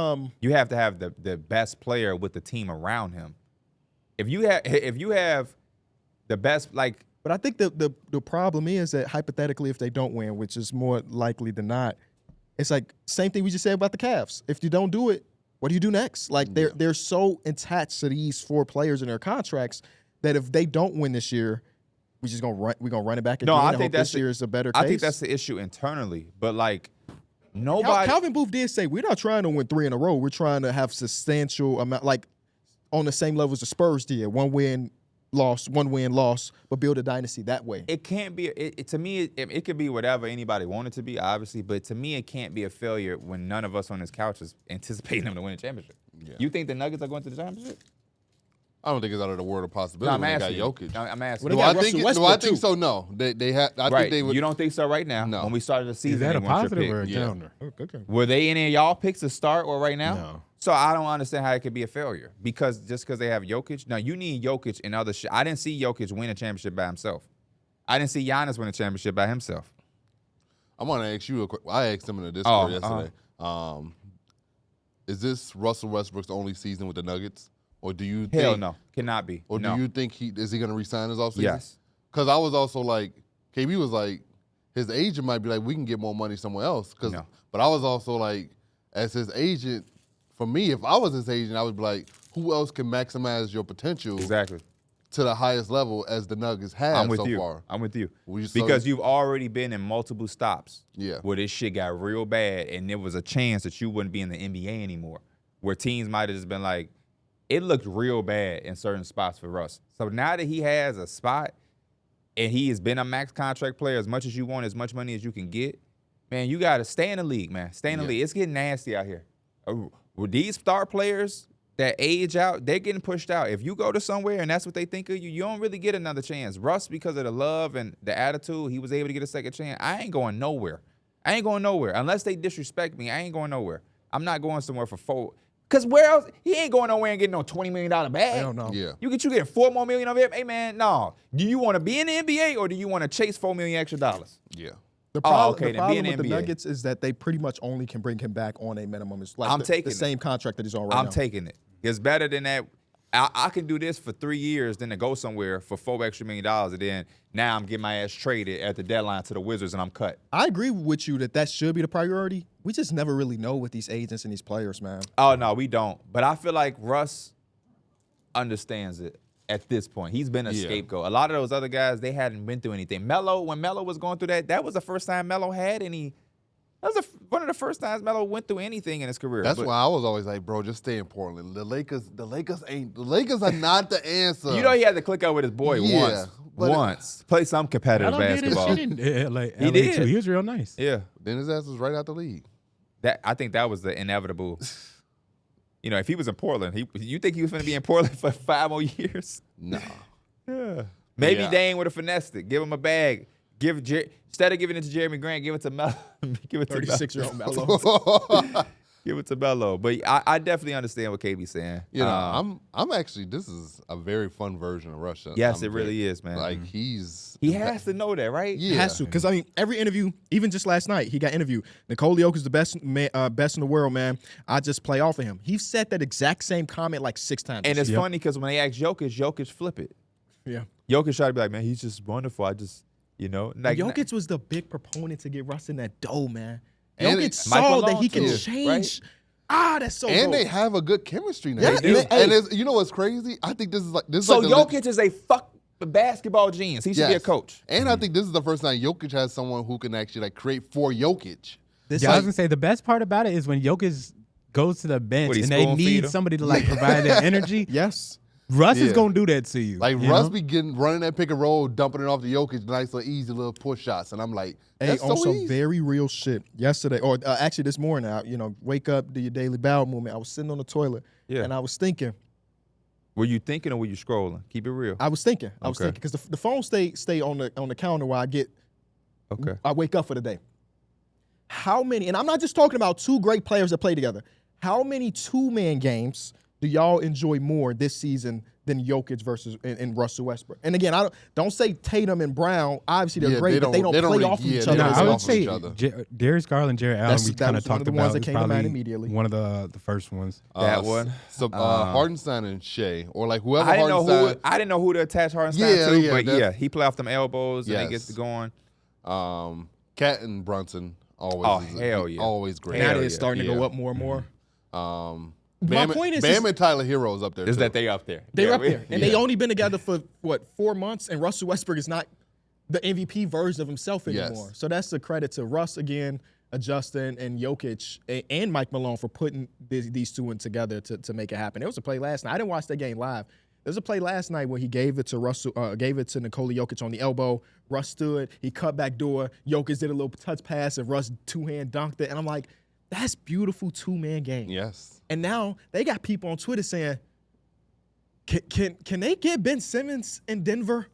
Speaker 2: You have to have the best player with the team around him. If you have the best, like,
Speaker 1: but I think the problem is that hypothetically, if they don't win, which is more likely than not, it's like same thing we just said about the Cavs. If you don't do it, what do you do next? Like they're so attached to these 4 players in their contracts that if they don't win this year, we're gonna run it back again.
Speaker 2: No, I
Speaker 1: and
Speaker 2: think
Speaker 1: hope this year is a better case.
Speaker 2: I think that's the issue internally. But like nobody.
Speaker 1: Calvin Booth did say we're not trying to win 3 in a row. We're trying to have substantial amount, like on the same level as the Spurs did. 1 win, loss, but build a dynasty that way.
Speaker 2: It can't be. To me, it could be whatever anybody wanted to be, obviously. But to me, it can't be a failure when none of us on this couch is anticipating them to win a championship.
Speaker 4: Yeah.
Speaker 2: You think the Nuggets are going to the championship?
Speaker 4: I don't think it's out of the world of
Speaker 2: No,
Speaker 4: possibility
Speaker 2: I'm
Speaker 4: when they
Speaker 2: asking.
Speaker 4: got Jokic.
Speaker 2: I'm asking.
Speaker 1: Well,
Speaker 4: Do
Speaker 1: they
Speaker 4: I
Speaker 1: got
Speaker 4: think?
Speaker 1: Russell
Speaker 4: Do I
Speaker 1: Westbrook,
Speaker 4: think
Speaker 1: too.
Speaker 4: so? No, they have. I
Speaker 2: right.
Speaker 4: think they would.
Speaker 2: You don't think so right now?
Speaker 4: No.
Speaker 2: When we started the season,
Speaker 3: Is that
Speaker 2: they
Speaker 3: a
Speaker 2: weren't your
Speaker 3: positive
Speaker 2: pick.
Speaker 3: or a
Speaker 4: Yeah.
Speaker 3: counter?
Speaker 1: Okay.
Speaker 2: Were they any of y'all picks to start or right now?
Speaker 3: No.
Speaker 2: So I don't understand how it could be a failure because they have Jokic. Now you need Jokic and other shit. I didn't see Jokic win a championship by himself. I didn't see Giannis win a championship by himself.
Speaker 4: I'm gonna ask you a quick. I asked him in the Discord
Speaker 2: Oh,
Speaker 4: yesterday. Is this Russell Westbrook's only season with the Nuggets, or do you
Speaker 2: Hell
Speaker 4: think?
Speaker 2: no, cannot be.
Speaker 4: Or
Speaker 2: no.
Speaker 4: do you think is he gonna resign his offseason?
Speaker 2: Yes.
Speaker 4: Because I was also like, KB was like, his agent might be like, we can get more money somewhere else.
Speaker 2: No.
Speaker 4: But I was also like, as his agent, for me, if I was his agent, I would be like, who else can maximize your potential
Speaker 2: Exactly.
Speaker 4: to the highest level as the Nuggets have
Speaker 2: I'm with
Speaker 4: so
Speaker 2: you.
Speaker 4: far?
Speaker 2: I'm with you.
Speaker 4: So-
Speaker 2: Because you've already been in multiple stops
Speaker 4: Yeah.
Speaker 2: where this shit got real bad and there was a chance that you wouldn't be in the NBA anymore. Where teams might have just been like, it looked real bad in certain spots for Russ. So now that he has a spot and he has been a max contract player, as much as you want, as much money as you can get, man, you got to stay in the league, man. Stay in the league. It's getting nasty out here. With these star players that age out, they're getting pushed out. If you go to somewhere and that's what they think of you, you don't really get another chance. Russ, because of the love and the attitude, he was able to get a second chance. I ain't going nowhere. Unless they disrespect me, I ain't going nowhere. I'm not going somewhere for 4. Because where else? He ain't going nowhere and getting no $20 million bag.
Speaker 1: I don't know.
Speaker 4: Yeah.
Speaker 2: You getting $4 more million of it? Hey, man, no. Do you want to be in the NBA or do you want to chase $4 million extra dollars?
Speaker 4: Yeah.
Speaker 1: The
Speaker 2: Oh,
Speaker 1: problem,
Speaker 2: okay,
Speaker 1: the
Speaker 2: then be
Speaker 1: problem
Speaker 2: in
Speaker 1: with the
Speaker 2: NBA.
Speaker 1: Nuggets is that they pretty much only can bring him back on a minimum. It's like
Speaker 2: I'm
Speaker 1: the
Speaker 2: taking it.
Speaker 1: same contract that he's on right now.
Speaker 2: I'm taking it. It's better than that. I can do this for 3 years than to go somewhere for $4 extra million and then now I'm getting my ass traded at the deadline to the Wizards and I'm cut.
Speaker 1: I agree with you that should be the priority. We just never really know with these agents and these players, man.
Speaker 2: Oh, no, we don't. But I feel like Russ understands it at this point. He's been a scapegoat. A lot of those other guys, they hadn't been through anything. When Melo was going through that was the first time Melo had any. That was one of the first times Melo went through anything in his career.
Speaker 4: That's why I was always like, bro, just stay in Portland. The Lakers are not the answer.
Speaker 2: You know he had to click up with his boy
Speaker 4: Yeah,
Speaker 2: once. Play some competitive basketball.
Speaker 3: He did his shit in LA,
Speaker 2: He
Speaker 3: LA
Speaker 2: did.
Speaker 3: too. He was real nice.
Speaker 2: Yeah.
Speaker 4: Then his ass was right out the league.
Speaker 2: I think that was the inevitable. If he was in Portland, you think he was going to be in Portland for 5 more years?
Speaker 4: Nah.
Speaker 2: Yeah. Maybe
Speaker 4: Yeah.
Speaker 2: Dane would have finessed it. Give him a bag. Instead of giving it to Jeremy Grant, give it to Melo. Give it to
Speaker 1: 36-year-old Melo.
Speaker 2: Give it to Melo. But I definitely understand what KB's saying.
Speaker 4: I'm actually. This is a very fun version of Russia.
Speaker 2: Yes, it really is, man.
Speaker 4: Like
Speaker 2: he has to know that, right?
Speaker 4: Yeah.
Speaker 1: Has to, because every interview, even just last night, he got interviewed. Nikola Jokic's the best in the world, man. I just play off of him. He said that exact same comment like 6 times.
Speaker 2: And it's funny because when they ask Jokic flip it.
Speaker 1: yeah.
Speaker 2: Jokic tried to be like, man, he's just wonderful. I just, like
Speaker 1: Jokic was the big proponent to get Russ in that dough, man.
Speaker 4: And
Speaker 1: Jokic
Speaker 4: it-
Speaker 1: saw
Speaker 2: Michael
Speaker 1: that he
Speaker 2: Malone
Speaker 1: can
Speaker 2: too,
Speaker 1: change.
Speaker 2: right?
Speaker 1: That's so
Speaker 4: And
Speaker 1: dope.
Speaker 4: they have a good chemistry now.
Speaker 1: Yeah,
Speaker 4: They do.
Speaker 1: hey.
Speaker 4: And you know what's crazy? I think this is like
Speaker 2: So
Speaker 4: like
Speaker 2: Jokic is a basketball genius. He should be a coach.
Speaker 4: And I think this is the first time Jokic has someone who can actually like create for Jokic.
Speaker 3: I was gonna say the best part about it is when Jokic goes to the bench
Speaker 2: What, he
Speaker 3: and they
Speaker 2: spoon feed
Speaker 3: need
Speaker 2: him?
Speaker 3: somebody to like provide that energy.
Speaker 1: Yes.
Speaker 3: Russ is
Speaker 4: Yeah.
Speaker 3: gonna do that to you.
Speaker 4: Like
Speaker 3: you
Speaker 4: Russ
Speaker 3: know?
Speaker 4: be running that pick and roll, dumping it off to Jokic, nice little easy little push shots, and I'm like,
Speaker 1: Hey,
Speaker 4: that's
Speaker 1: on
Speaker 4: so
Speaker 1: some
Speaker 4: easy.
Speaker 1: very real shit. Yesterday, or actually this morning, wake up, do your daily bowel movement. I was sitting on the toilet,
Speaker 2: Yeah.
Speaker 1: and I was thinking.
Speaker 2: Were you thinking or were you scrolling? Keep it real.
Speaker 1: I was thinking
Speaker 2: Okay.
Speaker 1: because the phone stay on the counter while
Speaker 2: Okay.
Speaker 1: I wake up for the day. How many? And I'm not just talking about two great players that play together. How many 2-man games do y'all enjoy more this season than Jokic versus and Russell Westbrook? And again, I don't say Tatum and Brown. Obviously, they're
Speaker 4: Yeah,
Speaker 1: great, but they don't play
Speaker 4: really-
Speaker 1: off of
Speaker 4: yeah,
Speaker 1: each
Speaker 4: they
Speaker 1: other.
Speaker 4: don't
Speaker 3: No,
Speaker 4: play
Speaker 3: I would
Speaker 4: off of
Speaker 3: say
Speaker 4: each other.
Speaker 3: Darius Garland, Jared Allen. We
Speaker 1: That
Speaker 3: kind
Speaker 1: was
Speaker 3: of
Speaker 1: one of
Speaker 3: talked
Speaker 1: the ones
Speaker 3: about.
Speaker 1: that
Speaker 3: It's
Speaker 1: came to mind
Speaker 3: probably
Speaker 1: immediately.
Speaker 3: one of the first ones.
Speaker 2: That one.
Speaker 4: So Hardenstein and Shea, or like whoever
Speaker 2: I didn't
Speaker 4: Hardenstein.
Speaker 2: know who to attach Hardenstein
Speaker 4: Yeah,
Speaker 2: to,
Speaker 4: yeah,
Speaker 2: but
Speaker 4: that's-
Speaker 2: yeah, he play off them elbows and he
Speaker 4: Yes.
Speaker 2: gets to going.
Speaker 4: Cat and Brunson always.
Speaker 2: Oh,
Speaker 4: is
Speaker 2: hell yeah.
Speaker 4: Always great.
Speaker 1: Now
Speaker 2: Hell
Speaker 1: they're
Speaker 2: yeah.
Speaker 1: starting to
Speaker 4: Yeah.
Speaker 1: go up more and more.
Speaker 4: Bam,
Speaker 1: point is-
Speaker 4: Bam and Tyler Hero's up there.
Speaker 2: Is
Speaker 4: too.
Speaker 2: that they up there?
Speaker 1: They're
Speaker 2: Yeah,
Speaker 1: up there, and they
Speaker 4: yeah.
Speaker 1: only been together for 4 months. And Russell Westbrook is not the MVP version of himself
Speaker 4: Yes.
Speaker 1: anymore. So that's a credit to Russ again, Justin, and Jokic, and Mike Malone for putting these two in together to make it happen. There was a play last night. I didn't watch that game live. There was a play last night where he gave it to Nikola Jokic on the elbow. Russ stood, he cut back door. Jokic did a little touch pass, and Russ 2-hand dunked it. And I'm like, that's beautiful 2-man game.
Speaker 4: Yes.
Speaker 1: And now they got people on Twitter saying, can they get Ben Simmons in Denver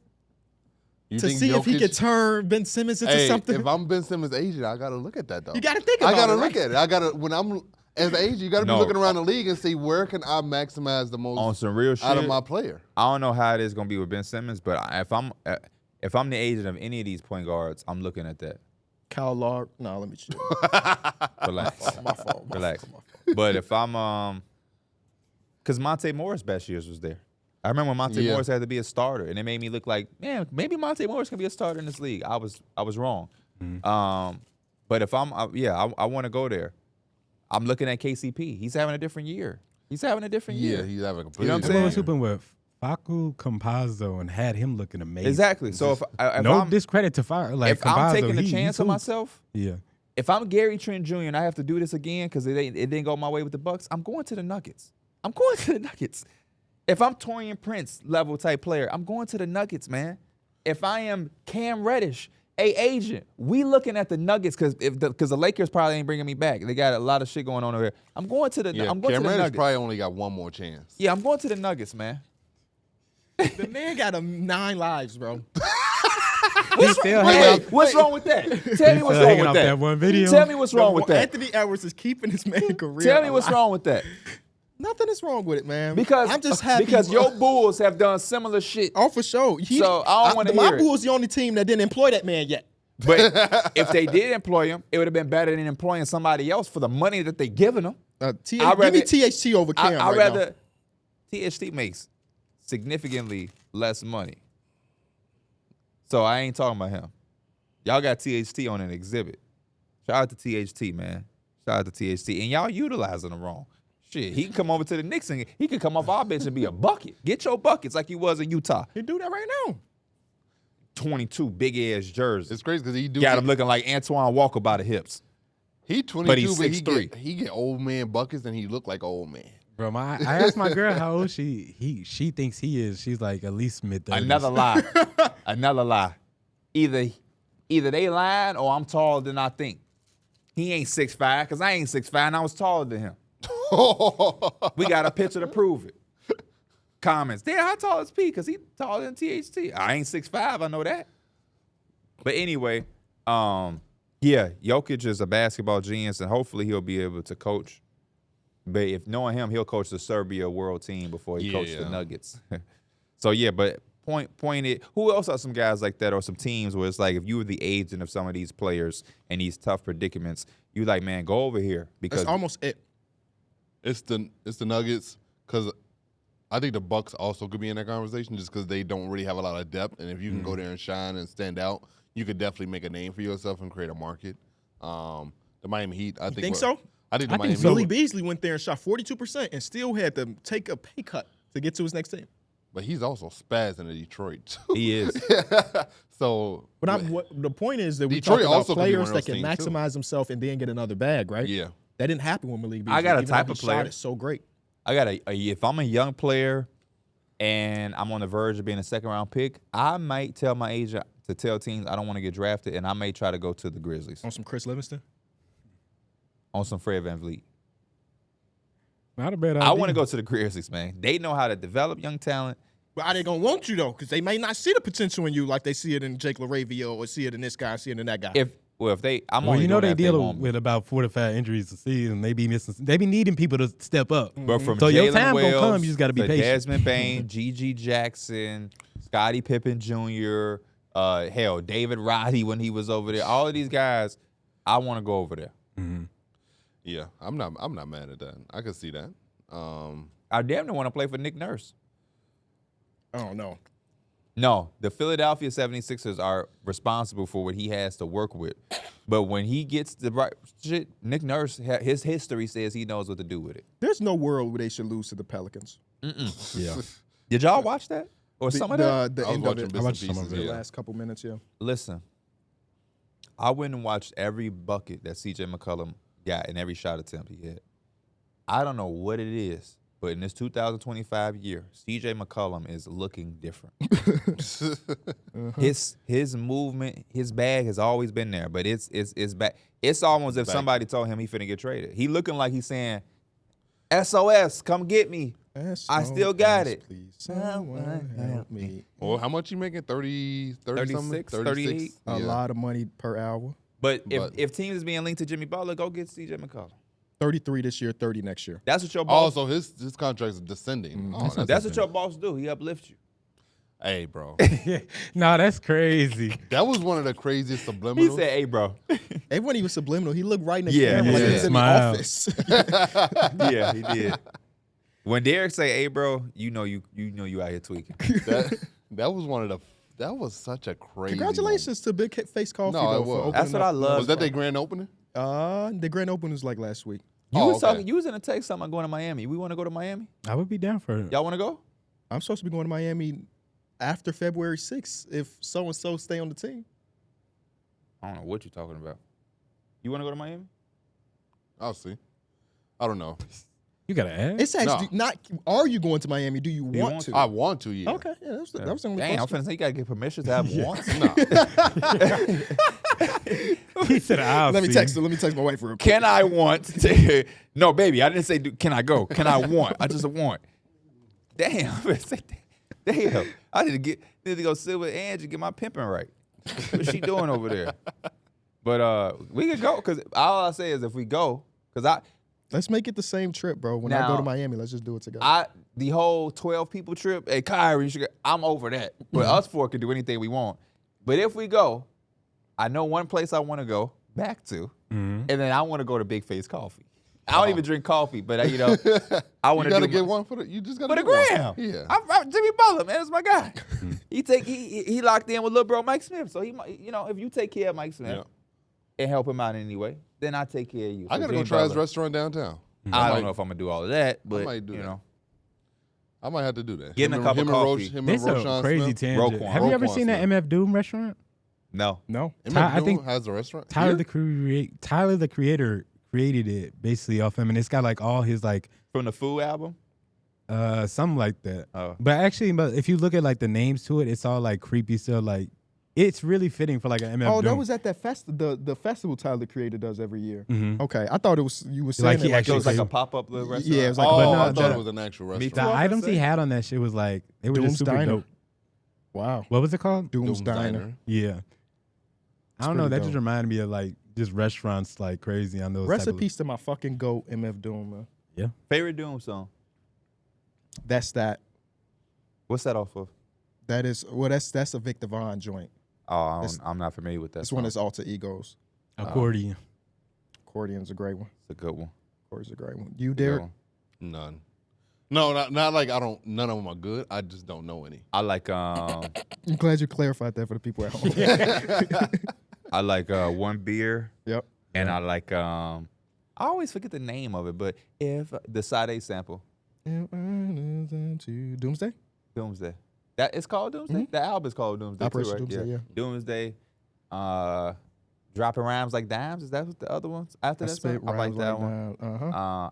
Speaker 4: You
Speaker 1: to
Speaker 4: think
Speaker 1: see if he
Speaker 4: Jokic-
Speaker 1: could turn Ben Simmons into
Speaker 4: Hey,
Speaker 1: something?
Speaker 4: if I'm Ben Simmons' agent, I gotta look at that though.
Speaker 1: You gotta think about
Speaker 4: I gotta
Speaker 1: it,
Speaker 4: look
Speaker 1: right?
Speaker 4: at it. I gotta when I'm as an agent, you gotta be
Speaker 2: No.
Speaker 4: looking around the league and see where can I maximize the most
Speaker 2: On some real shit.
Speaker 4: out of my player.
Speaker 2: I don't know how it is gonna be with Ben Simmons, but if I'm the agent of any of these point guards, I'm looking at that.
Speaker 1: Kyle Lowry. No, let me chill.
Speaker 2: Relax.
Speaker 1: My fault.
Speaker 2: Relax. But if I'm because Monte Morris best years was there. I remember when Monte
Speaker 4: Yeah.
Speaker 2: Morris had to be a starter, and it made me look like, man, maybe Monte Morris can be a starter in this league. I was wrong. But if I want to go there. I'm looking at KCP. He's having a different year. He's having a different
Speaker 4: Yeah,
Speaker 2: year.
Speaker 4: he's having a completely
Speaker 2: You know what I'm
Speaker 3: Everyone was
Speaker 2: saying?
Speaker 3: hooping with Facu Campazzo and had him looking amazing.
Speaker 2: Exactly. So if
Speaker 3: No
Speaker 2: I'm,
Speaker 3: discredit to fire. Like
Speaker 2: if I'm
Speaker 3: Campazzo,
Speaker 2: taking a
Speaker 3: he
Speaker 2: chance on
Speaker 3: hooped.
Speaker 2: myself,
Speaker 3: Yeah.
Speaker 2: if I'm Gary Trent Jr. and I have to do this again because it didn't go my way with the Bucks, I'm going to the Nuggets. I'm going to the Nuggets. If I'm Torian Prince level type player, I'm going to the Nuggets, man. If I am Cam Reddish, agent, we looking at the Nuggets because the Lakers probably ain't bringing me back. They got a lot of shit going on over here. I'm going to the
Speaker 4: Yeah,
Speaker 2: I'm going to
Speaker 4: Cam
Speaker 2: the
Speaker 4: Reddish
Speaker 2: Nuggets.
Speaker 4: probably only got one more chance.
Speaker 2: Yeah, I'm going to the Nuggets, man.
Speaker 1: The man got 9 lives, bro.
Speaker 3: He's still hanging out.
Speaker 2: What's wrong with that? Tell me what's
Speaker 3: still
Speaker 2: wrong
Speaker 3: hanging
Speaker 2: with
Speaker 3: off
Speaker 2: that.
Speaker 3: that one video.
Speaker 2: Tell me what's wrong with that.
Speaker 1: Anthony Edwards is keeping his man career.
Speaker 2: Tell me what's
Speaker 1: alive.
Speaker 2: wrong with that.
Speaker 1: Nothing is wrong with it, man.
Speaker 2: Because
Speaker 1: I'm just happy
Speaker 2: because your Bulls have done similar shit.
Speaker 1: Oh, for sure.
Speaker 2: So, I don't wanna
Speaker 1: My
Speaker 2: hear it.
Speaker 1: Bulls the only team that didn't employ that man yet.
Speaker 2: But if they did employ him, it would have been better than employing somebody else for the money that they giving them.
Speaker 1: Give
Speaker 2: rather-
Speaker 1: me THT over Cam
Speaker 2: I'd
Speaker 1: right
Speaker 2: rather THT makes significantly less money. So I ain't talking about him. Y'all got THT on an exhibit. Shout out to THT, man. Shout out to THT. And y'all utilizing him wrong. Shit, he can come over to the Knicks and he can come off our bench and be a bucket. Get your buckets like he was in Utah.
Speaker 1: now. He do that right now.
Speaker 2: 22 big-ass jerseys.
Speaker 4: It's crazy because he do
Speaker 2: Got
Speaker 4: get-
Speaker 2: him looking like Antoine Walker by the hips.
Speaker 4: He 22,
Speaker 2: But he's
Speaker 4: but
Speaker 2: 6'3".
Speaker 4: he get old man buckets and he look like old man.
Speaker 3: Bro, I asked my girl how old she thinks he is. She's like at least mid-30s.
Speaker 2: Another lie. Another lie. Either they lying or I'm taller than I think. He ain't 6'5", because I ain't 6'5", and I was taller than him. We got a picture to prove it. Comments. Damn, how tall is P? Because he taller than THT. I ain't 6'5", I know that. But anyway, yeah, Jokic is a basketball genius, and hopefully he'll be able to coach. But if knowing him, he'll coach the Serbia world team before he coached the Nuggets. So, yeah, but point it. Who else are some guys like that or some teams where it's like if you were the agent of some of these players in these tough predicaments, you like, man, go over here. Because
Speaker 1: That's almost it.
Speaker 4: It's the Nuggets because I think the Bucks also could be in that conversation just because they don't really have a lot of depth. And if you can go there and shine and stand out, you could definitely make a name for yourself and create a market. The Miami Heat, I think
Speaker 1: so?
Speaker 4: I think
Speaker 3: I
Speaker 4: the
Speaker 3: think
Speaker 4: Miami.
Speaker 3: so.
Speaker 1: Malik Beasley went there and shot 42% and still had to take a pay cut to get to his next team.
Speaker 4: But he's also spazzing in Detroit too.
Speaker 2: He is.
Speaker 4: So,
Speaker 1: But the point is that we
Speaker 4: Detroit
Speaker 1: talk about
Speaker 4: also could be one
Speaker 1: players
Speaker 4: of
Speaker 1: that
Speaker 4: those
Speaker 1: can
Speaker 4: teams, too.
Speaker 1: maximize himself and then get another bag, right?
Speaker 4: yeah.
Speaker 1: That didn't happen with Malik Beasley.
Speaker 2: I got a
Speaker 1: even
Speaker 2: type
Speaker 1: though
Speaker 2: of
Speaker 1: he
Speaker 2: player.
Speaker 1: shot it so great.
Speaker 2: I got if I'm a young player and I'm on the verge of being a second-round pick, I might tell my agent to tell teams I don't want to get drafted, and I may try to go to the Grizzlies
Speaker 1: On some Chris Livingston?
Speaker 2: on some Fred VanVleet.
Speaker 3: Not a bad idea.
Speaker 2: I want to go to the Grizzlies, man. They know how to develop young talent.
Speaker 1: But are they going to want you, though? Because they may not see the potential in you like they see it in Jake LaRavia or see it in this guy, see it in that guy.
Speaker 2: If they, I'm
Speaker 3: Well,
Speaker 2: only
Speaker 3: you know
Speaker 2: doing
Speaker 3: they
Speaker 2: that if
Speaker 3: deal
Speaker 2: want me.
Speaker 3: with about 4 to 5 injuries a season. They be missing. They be needing people to step up.
Speaker 2: But from
Speaker 3: So
Speaker 2: Jalen
Speaker 3: your time
Speaker 2: Wells,
Speaker 3: gonna come, you just gotta be
Speaker 2: to
Speaker 3: patient.
Speaker 2: Desmond Bain, G.G. Jackson, Scottie Pippen Jr., hell, David Roddy when he was over there. All of these guys, I want to go over there.
Speaker 4: Yeah. I'm not mad at that. I can see that.
Speaker 2: I damn near want to play for Nick Nurse.
Speaker 1: I don't know.
Speaker 2: No, the Philadelphia 76ers are responsible for what he has to work with. But when he gets the right shit, Nick Nurse, his history says he knows what to do with it.
Speaker 1: There's no world where they should lose to the Pelicans.
Speaker 3: Yeah.
Speaker 2: Did y'all watch that? Or some of that?
Speaker 1: The
Speaker 4: I was
Speaker 1: end
Speaker 4: watching
Speaker 1: of it.
Speaker 4: bits and
Speaker 3: watched some
Speaker 4: pieces.
Speaker 3: of it.
Speaker 1: The
Speaker 4: Yeah.
Speaker 1: last couple minutes, yeah.
Speaker 2: Listen, I went and watched every bucket that C.J. McCollum got and every shot attempt he had. I don't know what it is, but in this 2025 year, C.J. McCollum is looking different. His movement, his bag has always been there, but it's back. It's almost as if somebody told him he finna get traded. He looking like he's saying, SOS, come get me. I still got it.
Speaker 1: Please, someone help me.
Speaker 4: Well, how much you making? 30 something?
Speaker 2: 36, 38?
Speaker 1: A lot of money per hour.
Speaker 2: But
Speaker 4: But-
Speaker 2: if teams is being linked to Jimmy Butler, go get C.J. McCollum.
Speaker 1: 33 this year, 30 next year.
Speaker 2: That's what your boss.
Speaker 4: Also, his contract is descending. Oh,
Speaker 2: That's what your boss do. He uplifts you.
Speaker 4: Hey, bro.
Speaker 3: Nah, that's crazy.
Speaker 4: That was one of the craziest subliminals.
Speaker 2: He said, "Hey, bro."
Speaker 1: It wasn't even subliminal. He looked right in the
Speaker 2: Yeah,
Speaker 1: camera like he
Speaker 3: yeah.
Speaker 1: was in
Speaker 3: Smile.
Speaker 1: the office.
Speaker 2: Yeah, he did. When Darrick say, "Hey, bro," you know you out here tweaking.
Speaker 4: that was one of the. That was such a crazy.
Speaker 1: Congratulations to Big Face Coffee,
Speaker 4: No, it
Speaker 1: though,
Speaker 4: was.
Speaker 1: for opening
Speaker 2: That's what
Speaker 1: up.
Speaker 2: I love.
Speaker 4: Was that their grand opening?
Speaker 1: The grand opening was like last week.
Speaker 2: You
Speaker 4: Oh,
Speaker 2: was
Speaker 4: okay.
Speaker 2: talking. You was in a text something going to Miami. We want to go to Miami.
Speaker 3: I would be down for it.
Speaker 2: Y'all want to go?
Speaker 1: I'm supposed to be going to Miami after February 6th if so-and-so stay on the team.
Speaker 2: I don't know what you're talking about. You want to go to Miami?
Speaker 4: I'll see. I don't know.
Speaker 3: You gotta ask.
Speaker 1: It's actually not, are you going to Miami? Do you want
Speaker 2: want
Speaker 1: to?
Speaker 4: I want to. Yeah.
Speaker 1: Okay, yeah, that was the only
Speaker 2: Dang, I'm
Speaker 1: question.
Speaker 2: finna say you gotta get permission to have wants.
Speaker 3: He said, "I'll
Speaker 1: Let me
Speaker 3: see."
Speaker 1: text my wife real quick.
Speaker 2: Can I want? To, no, baby. I didn't say. Can I go? Can I want? I just want. Damn. Damn. I need to go sit with Angie get my pimping right. What's she doing over there? But we could go because all I say is if we go because
Speaker 1: Let's make it the same trip, bro. When I go
Speaker 2: Now-
Speaker 1: to Miami, let's just do it together.
Speaker 2: the whole 12 people trip. Hey, Kyrie, you should go. I'm over that. But us four can do anything we want. But if we go, I know one place I want to go back to, and then I want to go to Big Face Coffee. I don't even drink coffee, but I want
Speaker 4: You
Speaker 2: to
Speaker 4: gotta
Speaker 2: do
Speaker 4: get one for the. You just gotta
Speaker 2: for the
Speaker 4: get
Speaker 2: gram.
Speaker 4: one. Yeah.
Speaker 2: I'm Jimmy Butler, man. That's my guy. He locked in with little bro Mike Smith. So he might, if you take care of Mike Smith and help him out in any way, then I take care of you.
Speaker 4: I
Speaker 2: So
Speaker 4: gotta
Speaker 2: Jimmy
Speaker 4: go try his
Speaker 2: Butler,
Speaker 4: restaurant downtown.
Speaker 2: I don't know if I'm gonna do all of that, but
Speaker 4: might do
Speaker 2: you
Speaker 4: that.
Speaker 2: know,
Speaker 4: I might have to do that.
Speaker 2: Getting a cup of coffee.
Speaker 4: Him
Speaker 3: This
Speaker 4: and
Speaker 3: is a
Speaker 4: Roshan
Speaker 3: crazy
Speaker 4: Smith.
Speaker 3: tangent.
Speaker 2: Roquan.
Speaker 3: Have you ever
Speaker 4: Roquan
Speaker 3: seen that
Speaker 4: Smith.
Speaker 3: MF Doom restaurant?
Speaker 2: no.
Speaker 1: no.
Speaker 3: I think
Speaker 4: has a restaurant.
Speaker 3: Tyler
Speaker 4: Here?
Speaker 3: the creator created it basically off him, and it's got like all his like
Speaker 2: From the Food album?
Speaker 3: something like that.
Speaker 2: Oh.
Speaker 3: But if you look at like the names to it, it's all like creepy stuff. Like it's really fitting for like an MF
Speaker 1: Oh, that
Speaker 3: Doom.
Speaker 1: was at that the festival Tyler Creator does every year.
Speaker 3: Mhm.
Speaker 1: Okay, I thought it was you were saying
Speaker 3: Like he
Speaker 1: it like
Speaker 2: So
Speaker 3: actually
Speaker 2: it's like a
Speaker 3: created-
Speaker 2: pop-up little restaurant?
Speaker 1: Yeah, it was like-
Speaker 4: Oh,
Speaker 3: But no,
Speaker 4: I thought
Speaker 3: the-
Speaker 4: it was an actual
Speaker 2: Me
Speaker 3: the
Speaker 4: restaurant.
Speaker 2: too.
Speaker 3: items he had on that shit was like they were
Speaker 1: Doom's
Speaker 3: just super
Speaker 1: Diner.
Speaker 3: dope.
Speaker 1: Wow.
Speaker 3: What was it called?
Speaker 1: Doom's Diner.
Speaker 3: Yeah. I don't know.
Speaker 1: pretty
Speaker 3: That
Speaker 1: dope.
Speaker 3: just reminded me of like just restaurants like crazy on those.
Speaker 1: Rest
Speaker 3: type
Speaker 1: in peace to my fucking GOAT, MF Doom, man.
Speaker 2: Favorite Doom song?
Speaker 1: That's that.
Speaker 2: What's that off of?
Speaker 1: That is that's a Victor Vaughn joint.
Speaker 2: Oh,
Speaker 1: It's-
Speaker 2: I'm not familiar with that
Speaker 1: This
Speaker 2: song.
Speaker 1: one is Alter Egos.
Speaker 3: accordion.
Speaker 1: Accordion's a great one.
Speaker 2: It's a good one.
Speaker 1: Accordion's a great one. You,
Speaker 2: Good
Speaker 1: Derek?
Speaker 2: one.
Speaker 4: None. No, not like I don't. None of them are good. I just don't know any.
Speaker 2: I like
Speaker 1: I'm glad you clarified that for the people at home.
Speaker 2: I like One Beer,
Speaker 1: Yep.
Speaker 2: and I like I always forget the name of it, but if the Sade sample,
Speaker 1: Doomsday?
Speaker 2: Doomsday. That it's called Doomsday. The album is called Doomsday
Speaker 1: Operation
Speaker 2: too, right?
Speaker 1: Doomsday, yeah.
Speaker 2: Doomsday. Dropping Rhymes Like Dimes. Is that what the other ones after that? Song? I like that one.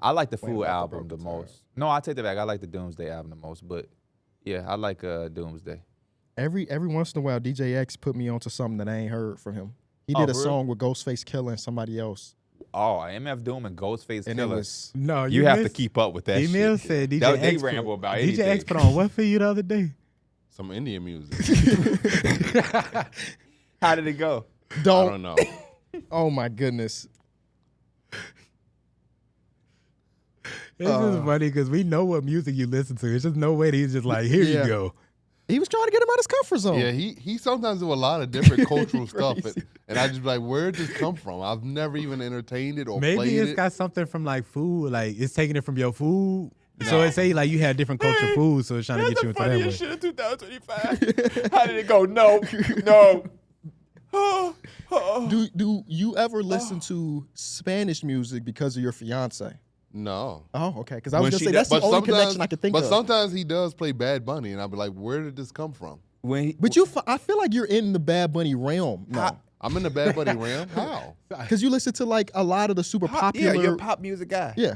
Speaker 2: I like the full
Speaker 1: Wait,
Speaker 2: album the most. No, I take that back. I like the Doomsday album the most, but yeah, I like Doomsday.
Speaker 1: Every once in a while, DJ X put me onto something that I ain't heard from him. He did a
Speaker 2: for real?
Speaker 1: song with Ghostface Killah and somebody else.
Speaker 2: Oh, MF Doom and Ghostface
Speaker 1: And it
Speaker 2: Killah.
Speaker 1: was
Speaker 3: No,
Speaker 2: You have to keep up with that shit.
Speaker 3: Emil said DJ
Speaker 2: They
Speaker 3: X
Speaker 2: ramble about
Speaker 3: DJ X
Speaker 2: anything.
Speaker 3: put on what for you the other day?
Speaker 4: Some Indian music.
Speaker 2: How did it go?
Speaker 4: I don't know.
Speaker 1: Oh my goodness.
Speaker 3: It's just funny because we know what music you listen to. It's just no way that he's just like, here
Speaker 1: Yeah.
Speaker 3: you go.
Speaker 1: He was trying to get him out of his comfort zone.
Speaker 4: Yeah, he sometimes do a lot of different cultural stuff, and I just be like, where did this come from? I've never even entertained it or
Speaker 3: Maybe
Speaker 4: played
Speaker 3: it's
Speaker 4: it.
Speaker 3: got something from like food, like it's taking it from your food. So it say like you had different culture food, so it's trying to get you into that way.
Speaker 2: shit of 2025. How did it go? No.
Speaker 1: Do you ever listen to Spanish music because of your fiance?
Speaker 4: No.
Speaker 1: Oh, okay. Because I was
Speaker 2: When
Speaker 1: gonna
Speaker 2: she
Speaker 1: say
Speaker 2: does-
Speaker 1: that's the only connection I could think
Speaker 4: but
Speaker 1: of.
Speaker 4: sometimes he does play Bad Bunny, and I'll be like, where did this come from?
Speaker 1: But I feel like you're in the Bad Bunny realm now.
Speaker 4: I'm in the Bad Bunny realm. How?
Speaker 1: Because you listen to like a lot of the super popular.
Speaker 2: Yeah, you're a pop music guy.
Speaker 1: Yeah.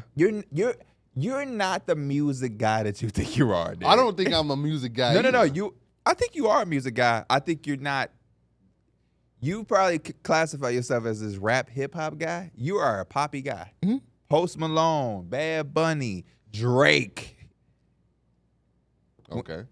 Speaker 2: You're not the music guy that you think you are. Dude.
Speaker 4: I don't think I'm a music guy.
Speaker 2: No.
Speaker 4: either.
Speaker 2: I think you are a music guy. I think you're not. You probably classify yourself as this rap hip hop guy. You are a poppy guy.
Speaker 1: Mm-hmm.
Speaker 2: Post Malone, Bad Bunny, Drake.
Speaker 4: Okay.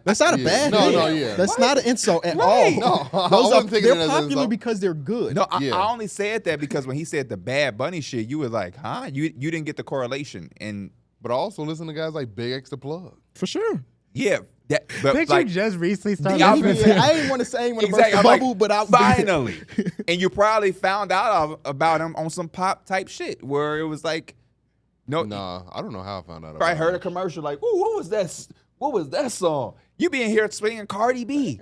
Speaker 1: That's not a
Speaker 4: Yeah.
Speaker 1: bad
Speaker 4: No,
Speaker 1: thing.
Speaker 4: no, yeah.
Speaker 1: That's not an insult at
Speaker 2: Right.
Speaker 1: all.
Speaker 4: No, I
Speaker 1: Those
Speaker 4: wasn't taking it
Speaker 1: they're
Speaker 4: as an
Speaker 1: popular
Speaker 4: insult.
Speaker 1: because they're good.
Speaker 2: No,
Speaker 4: Yeah.
Speaker 2: I only said that because when he said the Bad Bunny shit, you were like, huh? You didn't get the correlation. And
Speaker 4: But I also listen to guys like Big X the Plug.
Speaker 1: For sure.
Speaker 2: yeah, but
Speaker 3: Did
Speaker 2: like,
Speaker 3: you just recently start
Speaker 2: Yeah,
Speaker 3: listening to
Speaker 1: I ain't want to say burst
Speaker 2: exactly.
Speaker 1: the
Speaker 2: I'm like,
Speaker 1: bubble, but I
Speaker 2: finally. And you probably found out about him on some pop type shit where it was like, no,
Speaker 4: Nah, I don't know how I found out.
Speaker 2: probably
Speaker 4: about
Speaker 2: heard a
Speaker 4: it.
Speaker 2: commercial like, ooh, what was that? What was that song? You be in here singing Cardi B.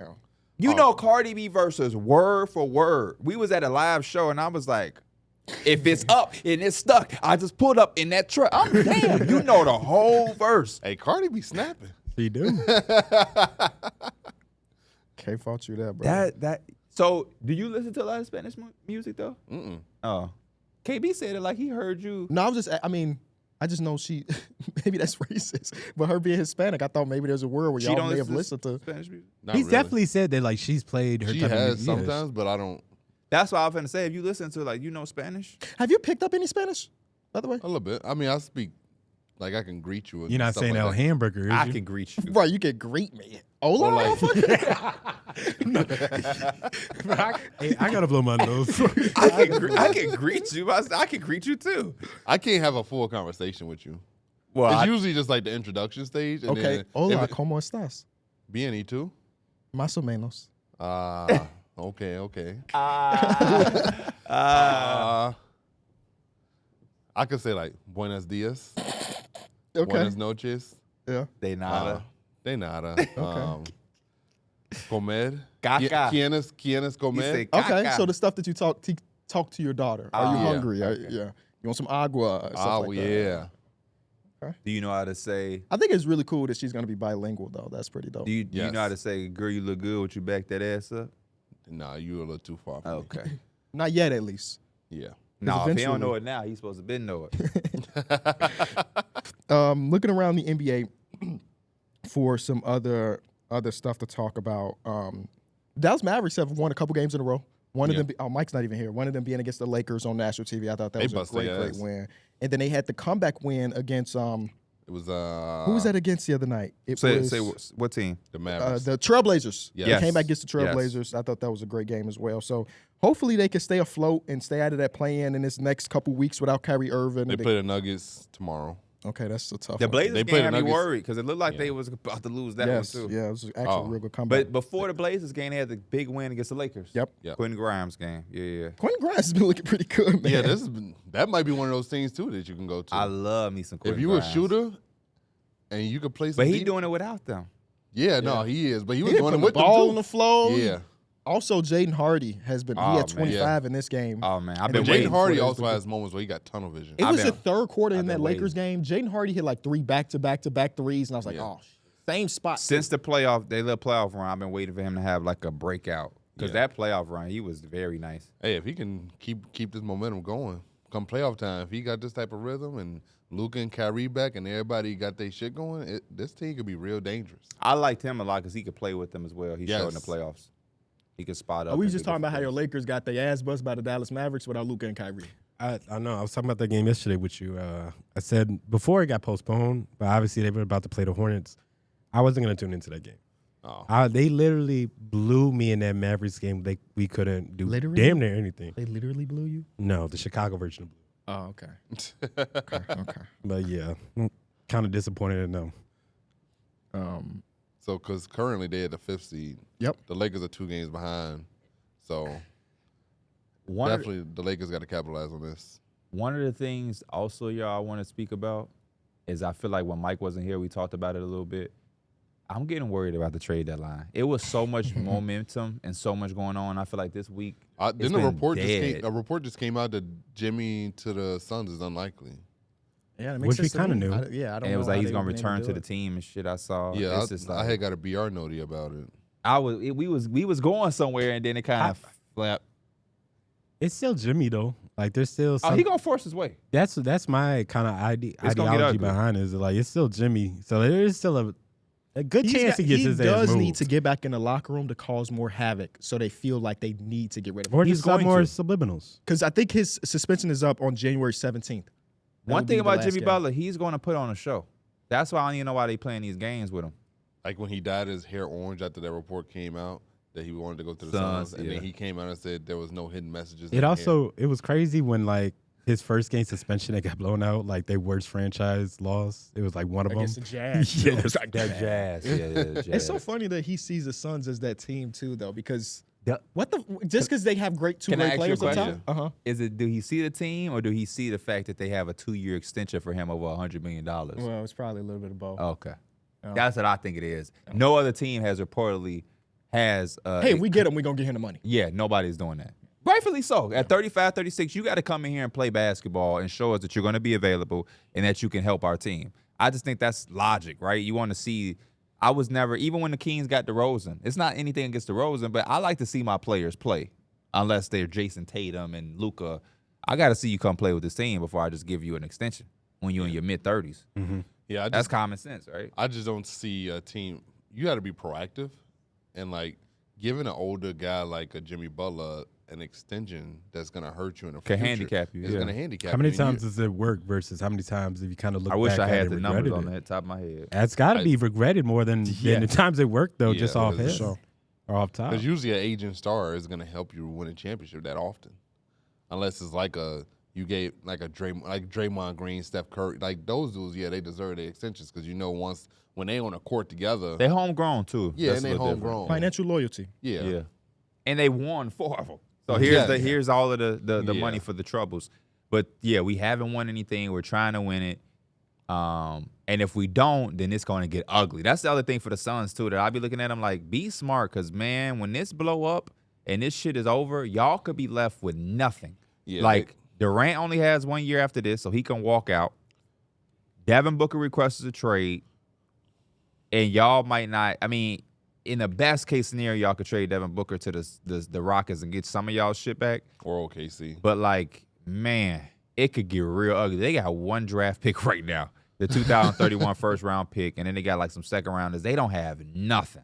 Speaker 2: You know Cardi B versus word for word. We was at a live show and I was like, if it's up and it's stuck, I just pulled up in that truck. I'm damn, you know the whole verse.
Speaker 4: Hey, Cardi be snapping.
Speaker 3: She do.
Speaker 1: Can't fault you there, bro.
Speaker 2: So, do you listen to a lot of Spanish music though?
Speaker 4: Mm-mm.
Speaker 2: Oh, KB said it like he heard you.
Speaker 1: No, I just know she, maybe that's racist, but her being Hispanic, I thought maybe there's a world where
Speaker 2: She
Speaker 1: y'all
Speaker 2: don't
Speaker 1: may have
Speaker 2: listen
Speaker 1: listened to.
Speaker 2: Spanish music.
Speaker 4: Not
Speaker 3: He's
Speaker 4: really.
Speaker 3: definitely said that like she's played her
Speaker 4: She
Speaker 3: type
Speaker 4: has
Speaker 3: of music.
Speaker 4: sometimes, but I don't.
Speaker 2: That's what I was finna say. If you listen to like, you know Spanish.
Speaker 1: Have you picked up any Spanish, by the way?
Speaker 4: A little bit. I mean, I speak like I can great you. And
Speaker 3: You're not
Speaker 4: stuff
Speaker 3: saying
Speaker 4: like
Speaker 3: El
Speaker 4: that.
Speaker 3: Hamburger, is
Speaker 2: I
Speaker 3: you?
Speaker 2: can greet you.
Speaker 1: Bro, you can greet me. Hola,
Speaker 4: Or like-
Speaker 3: Hey, I gotta blow my nose.
Speaker 2: I can greet you. I can greet you too.
Speaker 4: I can't have a full conversation with you.
Speaker 2: Well,
Speaker 4: It's usually just like the introduction stage. And
Speaker 1: Okay.
Speaker 4: Then
Speaker 1: Hola,
Speaker 4: if it-
Speaker 1: ¿cómo estás?
Speaker 4: Bien, y tú?
Speaker 1: Más o menos.
Speaker 4: Okay.
Speaker 2: uh,
Speaker 4: I could say like buenos dias,
Speaker 1: Okay.
Speaker 4: buenas noches,
Speaker 1: Yeah.
Speaker 2: they nada.
Speaker 4: de nada. Comer.
Speaker 2: Caca.
Speaker 4: ¿Quiénes comer?
Speaker 2: say
Speaker 1: Okay.
Speaker 2: caca.
Speaker 1: So the stuff that you talk to your daughter. Are you
Speaker 2: Yeah.
Speaker 1: hungry?
Speaker 2: Okay.
Speaker 1: Yeah. You want some agua? Or stuff like that.
Speaker 4: yeah.
Speaker 2: Do you know how to say?
Speaker 1: I think it's really cool that she's gonna be bilingual though. That's pretty dope.
Speaker 2: Do you
Speaker 4: Yes.
Speaker 2: know how to say, "Girl, you look good"? Would you back that ass up?
Speaker 4: Nah, you a little too far from me.
Speaker 2: Okay.
Speaker 1: Not yet, at least.
Speaker 4: Yeah.
Speaker 2: No, if he
Speaker 1: eventually-
Speaker 2: don't know it now, he's supposed to been know it.
Speaker 1: Looking around the NBA for some other stuff to talk about. Dallas Mavericks have won a couple games in a row. One of them, Mike's not even here. One of them being against the Lakers on national TV. I thought that
Speaker 4: They
Speaker 1: was a
Speaker 4: bust
Speaker 1: great
Speaker 4: their ass.
Speaker 1: win. And then they had the comeback win against
Speaker 4: It was
Speaker 1: who was that against the other night? It
Speaker 2: Say
Speaker 1: was
Speaker 2: what team?
Speaker 4: the Mavs.
Speaker 1: the Trailblazers.
Speaker 4: Yes.
Speaker 1: They came back against the
Speaker 2: Yes.
Speaker 1: Trailblazers. I thought that was a great game as well. So hopefully they can stay afloat and stay out of that play-in in this next couple weeks without Kyrie Irving.
Speaker 4: They play the Nuggets tomorrow.
Speaker 1: Okay, that's a tough
Speaker 2: The
Speaker 1: one.
Speaker 2: Blazers
Speaker 4: They
Speaker 2: game
Speaker 4: play the
Speaker 2: had me
Speaker 4: Nuggets.
Speaker 2: worried because it looked like
Speaker 4: Yeah.
Speaker 2: they was about to lose that
Speaker 1: Yes,
Speaker 2: one too.
Speaker 1: yeah, it was actually a real good comeback.
Speaker 2: But before the Blazers game, they had the big win against the Lakers.
Speaker 1: Yep.
Speaker 2: Quentin Grimes game. Yeah.
Speaker 1: Quentin Grimes has been looking pretty good, man.
Speaker 4: Yeah, that might be one of those things too that you can go to.
Speaker 2: I love me some Quentin
Speaker 4: if you
Speaker 2: Grimes.
Speaker 4: a shooter and you could play some
Speaker 2: But he
Speaker 4: deep-
Speaker 2: doing it without them.
Speaker 4: Yeah, no, he is. But he was
Speaker 1: He
Speaker 4: doing it
Speaker 1: putting
Speaker 4: with
Speaker 1: the ball
Speaker 4: them
Speaker 1: on
Speaker 4: too.
Speaker 1: the floor.
Speaker 4: Yeah.
Speaker 1: Also, Jaden Hardy has been. He
Speaker 2: Oh,
Speaker 1: had 25
Speaker 2: man.
Speaker 1: in this game.
Speaker 2: Oh man, I've
Speaker 1: And
Speaker 2: been
Speaker 1: then
Speaker 4: Jaden
Speaker 2: waiting.
Speaker 4: Hardy
Speaker 1: for
Speaker 4: also
Speaker 1: those-
Speaker 4: has moments where he got tunnel vision.
Speaker 1: It
Speaker 2: I've
Speaker 1: was
Speaker 2: been-
Speaker 1: the third quarter in
Speaker 2: I've
Speaker 1: that
Speaker 2: been
Speaker 1: Lakers game. Jaden Hardy hit like 3 back-to-back threes, and I was like,
Speaker 4: Yeah.
Speaker 1: oh, same spot.
Speaker 2: Since the little playoff run, I've been waiting for him to have like a breakout because
Speaker 4: Yeah.
Speaker 2: that playoff run, he was very nice.
Speaker 4: Hey, if he can keep this momentum going, come playoff time, if he got this type of rhythm and Luka and Kyrie back and everybody got their shit going, this team could be real dangerous.
Speaker 2: I liked him a lot because he could play with them as well. He showed in the
Speaker 4: Yes.
Speaker 2: playoffs. He could spot up.
Speaker 1: Are we
Speaker 2: and
Speaker 1: just
Speaker 2: do
Speaker 1: talking about how your
Speaker 2: different
Speaker 1: Lakers got their ass bust by the Dallas Mavericks without Luka and Kyrie?
Speaker 3: I know. I was talking about that game yesterday with you. I said before it got postponed, but obviously they were about to play the Hornets. I wasn't going to tune into that game.
Speaker 4: Oh.
Speaker 3: They literally blew me in that Mavericks game. We couldn't do
Speaker 1: Literally?
Speaker 3: damn near anything.
Speaker 1: They literally blew you?
Speaker 3: No, the Chicago version of blue.
Speaker 1: Oh, okay. Okay.
Speaker 3: But yeah, kind of disappointed in them.
Speaker 4: So, because currently they're the 5th seed.
Speaker 1: Yep.
Speaker 4: The Lakers are 2 games behind. So,
Speaker 2: One
Speaker 4: definitely the Lakers got to capitalize on this.
Speaker 2: One of the things also, y'all, I want to speak about is I feel like when Mike wasn't here, we talked about it a little bit. I'm getting worried about the trade deadline. It was so much momentum and so much going on. I feel like this week,
Speaker 4: Then
Speaker 2: been
Speaker 4: a report
Speaker 2: dead.
Speaker 4: just came out that Jimmy to the Suns is unlikely.
Speaker 1: Yeah, that
Speaker 3: Which
Speaker 1: makes
Speaker 3: we
Speaker 1: sense to
Speaker 3: kinda
Speaker 1: me.
Speaker 3: knew.
Speaker 1: I don't
Speaker 2: and it
Speaker 1: know
Speaker 2: was
Speaker 1: how
Speaker 2: like he's
Speaker 1: they
Speaker 2: gonna
Speaker 1: were able
Speaker 2: return to
Speaker 1: do
Speaker 2: the
Speaker 1: it.
Speaker 2: team and shit. I saw.
Speaker 4: Yeah,
Speaker 2: It's just
Speaker 4: I
Speaker 2: like,
Speaker 4: had got a BR noti about it.
Speaker 2: we was going somewhere and then it kind of flapped.
Speaker 3: It's still Jimmy though. Like there's still
Speaker 2: Oh,
Speaker 3: some,
Speaker 2: he gonna force his way.
Speaker 3: that's my kind of
Speaker 2: gonna get
Speaker 3: ideology
Speaker 2: ugly.
Speaker 3: behind it. Is like it's still Jimmy. So there is still a good chance he gets his ass
Speaker 1: does
Speaker 3: moved.
Speaker 1: need to get back in the locker room to cause more havoc, so they feel like they need to get rid of him.
Speaker 3: or
Speaker 2: He's
Speaker 3: just got
Speaker 2: going
Speaker 3: more
Speaker 2: to.
Speaker 3: subliminals.
Speaker 1: Because I think his suspension is up on January 17th. That
Speaker 2: One
Speaker 1: would be
Speaker 2: thing
Speaker 1: the
Speaker 2: about
Speaker 1: last
Speaker 2: Jimmy
Speaker 1: game.
Speaker 2: Butler, he's going to put on a show. That's why I don't even know why they playing these games with him.
Speaker 4: Like when he dyed his hair orange after that report came out that he wanted to go to the
Speaker 2: Suns,
Speaker 4: Suns, and
Speaker 2: yeah.
Speaker 4: then he came out and said there was no hidden messages.
Speaker 3: It also it was crazy when like his first game suspension that got blown out, like their worst franchise loss. It was like one of them.
Speaker 1: Against the Jazz.
Speaker 3: Yeah,
Speaker 1: It was like
Speaker 2: That Jazz. Yeah, the Jazz.
Speaker 1: It's so funny that he sees the Suns as that team too, though, because
Speaker 2: Yeah.
Speaker 1: just because they have two
Speaker 2: Can I
Speaker 1: great
Speaker 2: ask you a
Speaker 1: players up top.
Speaker 2: question?
Speaker 1: Uh-huh.
Speaker 2: Is it, do he see the team or do he see the fact that they have a 2-year extension for him over $100 million?
Speaker 1: Well, it's probably a little bit of both.
Speaker 2: Okay.
Speaker 1: Oh.
Speaker 2: That's what I think it is. No other team has reportedly has.
Speaker 1: Hey, if we get him, we're going to get him the money.
Speaker 2: Yeah, nobody's doing that. Rightfully so. At 35, 36, you got to come in here and play basketball and show us that you're going to be available and that you can help our team. I just think that's logic, right? You want to see. I was never, even when the Kings got DeRozan, it's not anything against DeRozan, but I like to see my players play unless they're Jason Tatum and Luka. I got to see you come play with this team before I just give you an extension when you're in your mid-30s.
Speaker 4: Yeah,
Speaker 2: That's common sense, right?
Speaker 4: I just don't see a team. You got to be proactive, and like giving an older guy like a Jimmy Butler an extension that's gonna hurt you in the
Speaker 2: Can
Speaker 4: future.
Speaker 2: handicap you,
Speaker 4: It's
Speaker 2: yeah.
Speaker 4: gonna handicap.
Speaker 3: How many
Speaker 4: you.
Speaker 3: times does it work versus how many times have you kind of looked
Speaker 2: I wish
Speaker 3: back
Speaker 2: I
Speaker 3: at
Speaker 2: had
Speaker 3: it
Speaker 2: the
Speaker 3: and
Speaker 2: numbers
Speaker 3: regretted
Speaker 2: on
Speaker 3: it?
Speaker 2: the top of my head.
Speaker 3: It's got to be regretted more than the times it worked though, just
Speaker 4: Yeah,
Speaker 3: off
Speaker 4: because-
Speaker 3: head or off top.
Speaker 4: Because usually an aging star is gonna help you win a championship that often, unless it's like you gave like Draymond Green, Steph Curry, like those dudes. Yeah, they deserve their extensions because once when they on a court together,
Speaker 2: They homegrown too.
Speaker 4: yeah,
Speaker 2: That's
Speaker 4: and
Speaker 2: a
Speaker 4: they
Speaker 2: little different.
Speaker 4: homegrown.
Speaker 1: Financial loyalty.
Speaker 4: Yeah.
Speaker 2: Yeah. And they won 4 of them. So
Speaker 4: Yeah.
Speaker 2: here's all of the
Speaker 4: Yeah.
Speaker 2: money for the troubles. But yeah, we haven't won anything. We're trying to win it. And if we don't, then it's going to get ugly. That's the other thing for the Suns too. That I'll be looking at them like, be smart, because man, when this blow up and this shit is over, y'all could be left with nothing.
Speaker 4: Yeah,
Speaker 2: Like Durant only has 1 year after this, so he can walk out. Devin Booker requests a trade, and y'all might not. I mean, in the best case scenario, y'all could trade Devin Booker to the Rockets and get some of y'all shit back.
Speaker 4: or OKC.
Speaker 2: But like, man, it could get real ugly. They got 1 draft pick right now, the 2031 first round pick, and then they got like some second rounders. They don't have nothing.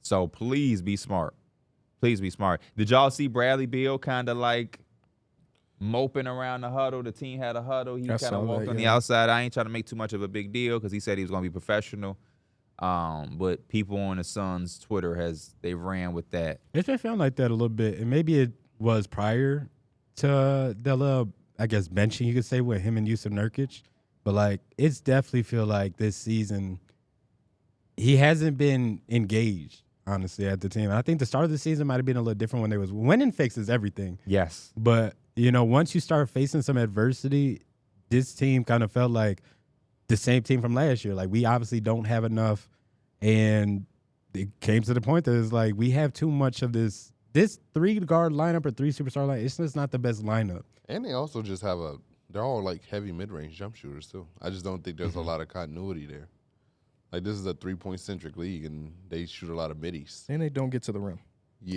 Speaker 2: So please be smart. Please be smart. Did y'all see Bradley Beal kind of like moping around the huddle? The team had a huddle. He
Speaker 1: I
Speaker 2: kind
Speaker 1: saw
Speaker 2: of walked
Speaker 1: that,
Speaker 2: on the
Speaker 1: yeah.
Speaker 2: outside. I ain't trying to make too much of a big deal because he said he was going to be professional. But people on the Suns' Twitter they ran with that.
Speaker 3: It's been feeling like that a little bit, and maybe it was prior to the little, I guess, benching you could say with him and Yusuf Nurkic, but like it's definitely feel like this season he hasn't been engaged, honestly, at the team. And I think the start of the season might have been a little different when they was winning. Fixes everything,
Speaker 2: Yes.
Speaker 3: but once you start facing some adversity, this team kind of felt like the same team from last year. Like we obviously don't have enough, and it came to the point that it's like we have too much of this this 3-guard lineup or 3 superstar lineup, it's just not the best lineup.
Speaker 4: And they also just have they're all like heavy mid-range jump shooters too. I just don't think there's a lot of continuity there. Like this is a 3-point centric league, and they shoot a lot of middies.
Speaker 1: And they don't get to the rim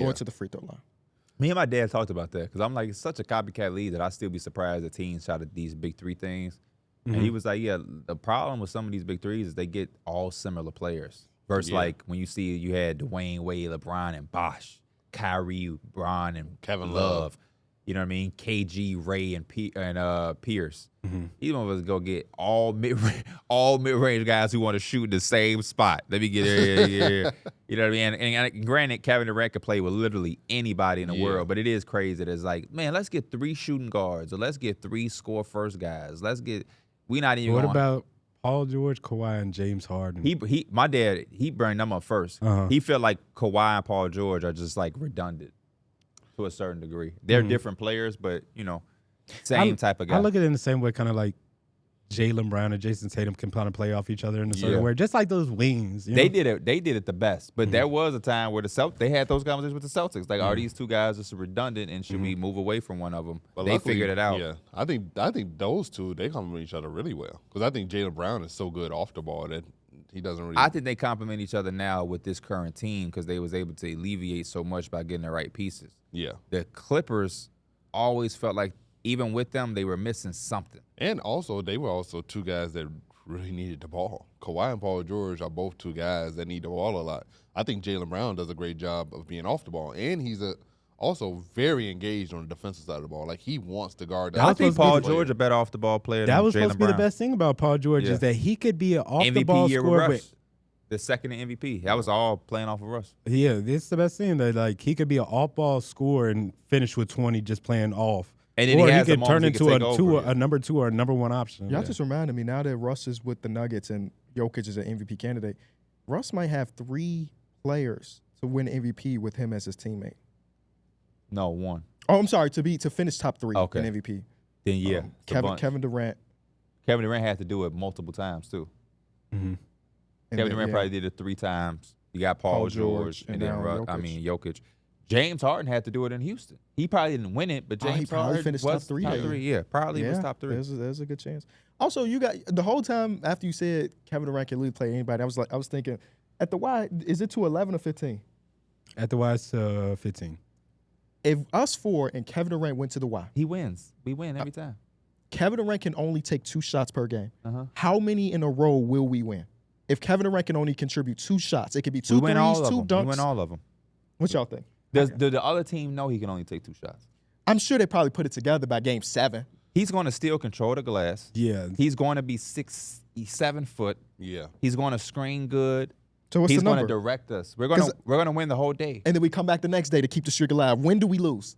Speaker 1: or to the free throw line.
Speaker 2: Me and my dad talked about that because I'm like, it's such a copycat league that I still be surprised that teams shot at these big three things. And he was like, yeah, the problem with some of these big threes is they get all similar players. Versus like when you had Dwayne Wade, LeBron, and Bosh, Kyrie, Bron, and
Speaker 4: Kevin
Speaker 2: Love. You know what I mean? KG, Ray, and Pierce. These of us go get all mid-range guys who want to shoot in the same spot. Let me get it. You know what I mean? And granted, Kevin Durant could play with literally anybody in the world, but it is crazy that it's like, man, let's get 3 shooting guards, or let's get 3 score first guys. We not even.
Speaker 3: What about Paul George, Kawhi, and James Harden?
Speaker 2: My dad, he burned them up first. He felt like Kawhi and Paul George are just like redundant to a certain degree. They're different players, but same type of guy.
Speaker 3: I look at it in the same way, kind of like Jaylen Brown and Jason Tatum can kind of play off each other in a certain way, just like those wings.
Speaker 2: They did it the best, but there was a time where they had those conversations with the Celtics. Like, are these 2 guys just redundant, and should we move away from one of them?
Speaker 4: But
Speaker 2: they
Speaker 4: luckily,
Speaker 2: figured it out.
Speaker 4: Yeah, I think those 2 they complement each other really well because I think Jaylen Brown is so good off the ball that he doesn't really.
Speaker 2: I think they complement each other now with this current team because they was able to alleviate so much by getting the right pieces.
Speaker 4: Yeah,
Speaker 2: the Clippers always felt like even with them they were missing something.
Speaker 4: And also, they were also 2 guys that really needed the ball. Kawhi and Paul George are both 2 guys that need the ball a lot. I think Jaylen Brown does a great job of being off the ball, and he's also very engaged on the defensive side of the ball. Like, he wants to guard that.
Speaker 2: I think Paul George a better off the ball player.
Speaker 3: That was
Speaker 2: than
Speaker 3: supposed to be
Speaker 2: Jaylen Brown.
Speaker 3: the best thing about Paul George is that he could be an off the ball
Speaker 2: MVP
Speaker 3: scorer.
Speaker 2: Russ. The second in MVP. That was all playing off of Russ.
Speaker 3: Yeah, this is the best thing that like he could be an off ball scorer and finish with 20 just playing off.
Speaker 2: And then
Speaker 3: or
Speaker 2: he
Speaker 3: could turn into a
Speaker 2: over.
Speaker 3: number 2 or a number 1 option.
Speaker 1: Y'all just reminded me now that Russ is with the Nuggets and Jokic is an MVP candidate. Russ might have 3 players to win MVP with him as his teammate.
Speaker 2: No, 1.
Speaker 1: Oh, I'm sorry, to finish top 3 in MVP.
Speaker 2: Then yeah,
Speaker 1: Kevin Durant.
Speaker 2: Kevin Durant had to do it multiple times too. Kevin Durant probably did it 3 times. You got Paul George and then Jokic. James Harden had to do it in Houston. He probably didn't win it, but James Harden
Speaker 1: finished
Speaker 2: was
Speaker 1: top 3.
Speaker 2: Yeah, probably was top 3.
Speaker 1: There's a good chance. Also, you got the whole time after you said Kevin Durant can lead play anybody. I was thinking at the Y, is it to 11 or 15?
Speaker 3: At the Y, it's 15.
Speaker 1: If us 4 and Kevin Durant went to the Y,
Speaker 2: he wins. We win every time.
Speaker 1: Kevin Durant can only take 2 shots per game. How many in a row will we win? If Kevin Durant can only contribute 2 shots, it could be 2 threes, 2 dunks.
Speaker 2: We win all of them.
Speaker 1: What y'all think?
Speaker 2: Does the other team know he can only take 2 shots?
Speaker 1: I'm sure they probably put it together by game 7.
Speaker 2: He's going to still control the glass.
Speaker 3: Yeah.
Speaker 2: He's going to be 7 foot.
Speaker 4: Yeah.
Speaker 2: He's going to screen good.
Speaker 1: So what's
Speaker 2: He's
Speaker 1: the
Speaker 2: going
Speaker 1: number?
Speaker 2: to direct us. We're going to win the whole day.
Speaker 1: And then we come back the next day to keep the streak alive. When do we lose?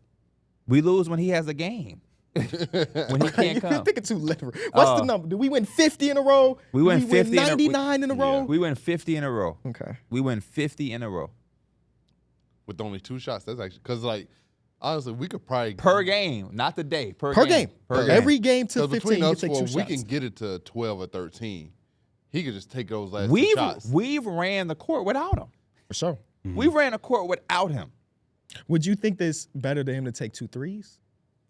Speaker 2: We lose when he has a game. When he can't come.
Speaker 1: You're thinking too literal. What's the number? Do we win 50 in a row?
Speaker 2: We win 50
Speaker 1: 99 in a row?
Speaker 2: We win 50 in a row.
Speaker 1: Okay.
Speaker 2: We win 50 in a row.
Speaker 4: With only 2 shots. That's actually because, like, honestly, we could probably
Speaker 2: per game, not the day. Per game.
Speaker 1: Every game to 15,
Speaker 4: between
Speaker 1: you
Speaker 4: us
Speaker 1: take 2
Speaker 4: 4,
Speaker 1: shots.
Speaker 4: we can get it to 12 or 13. He could just take those last 2
Speaker 2: We've
Speaker 4: shots.
Speaker 2: ran the court without him.
Speaker 1: For sure.
Speaker 2: We ran a court without him.
Speaker 1: Would you think this better to him to take 2 threes?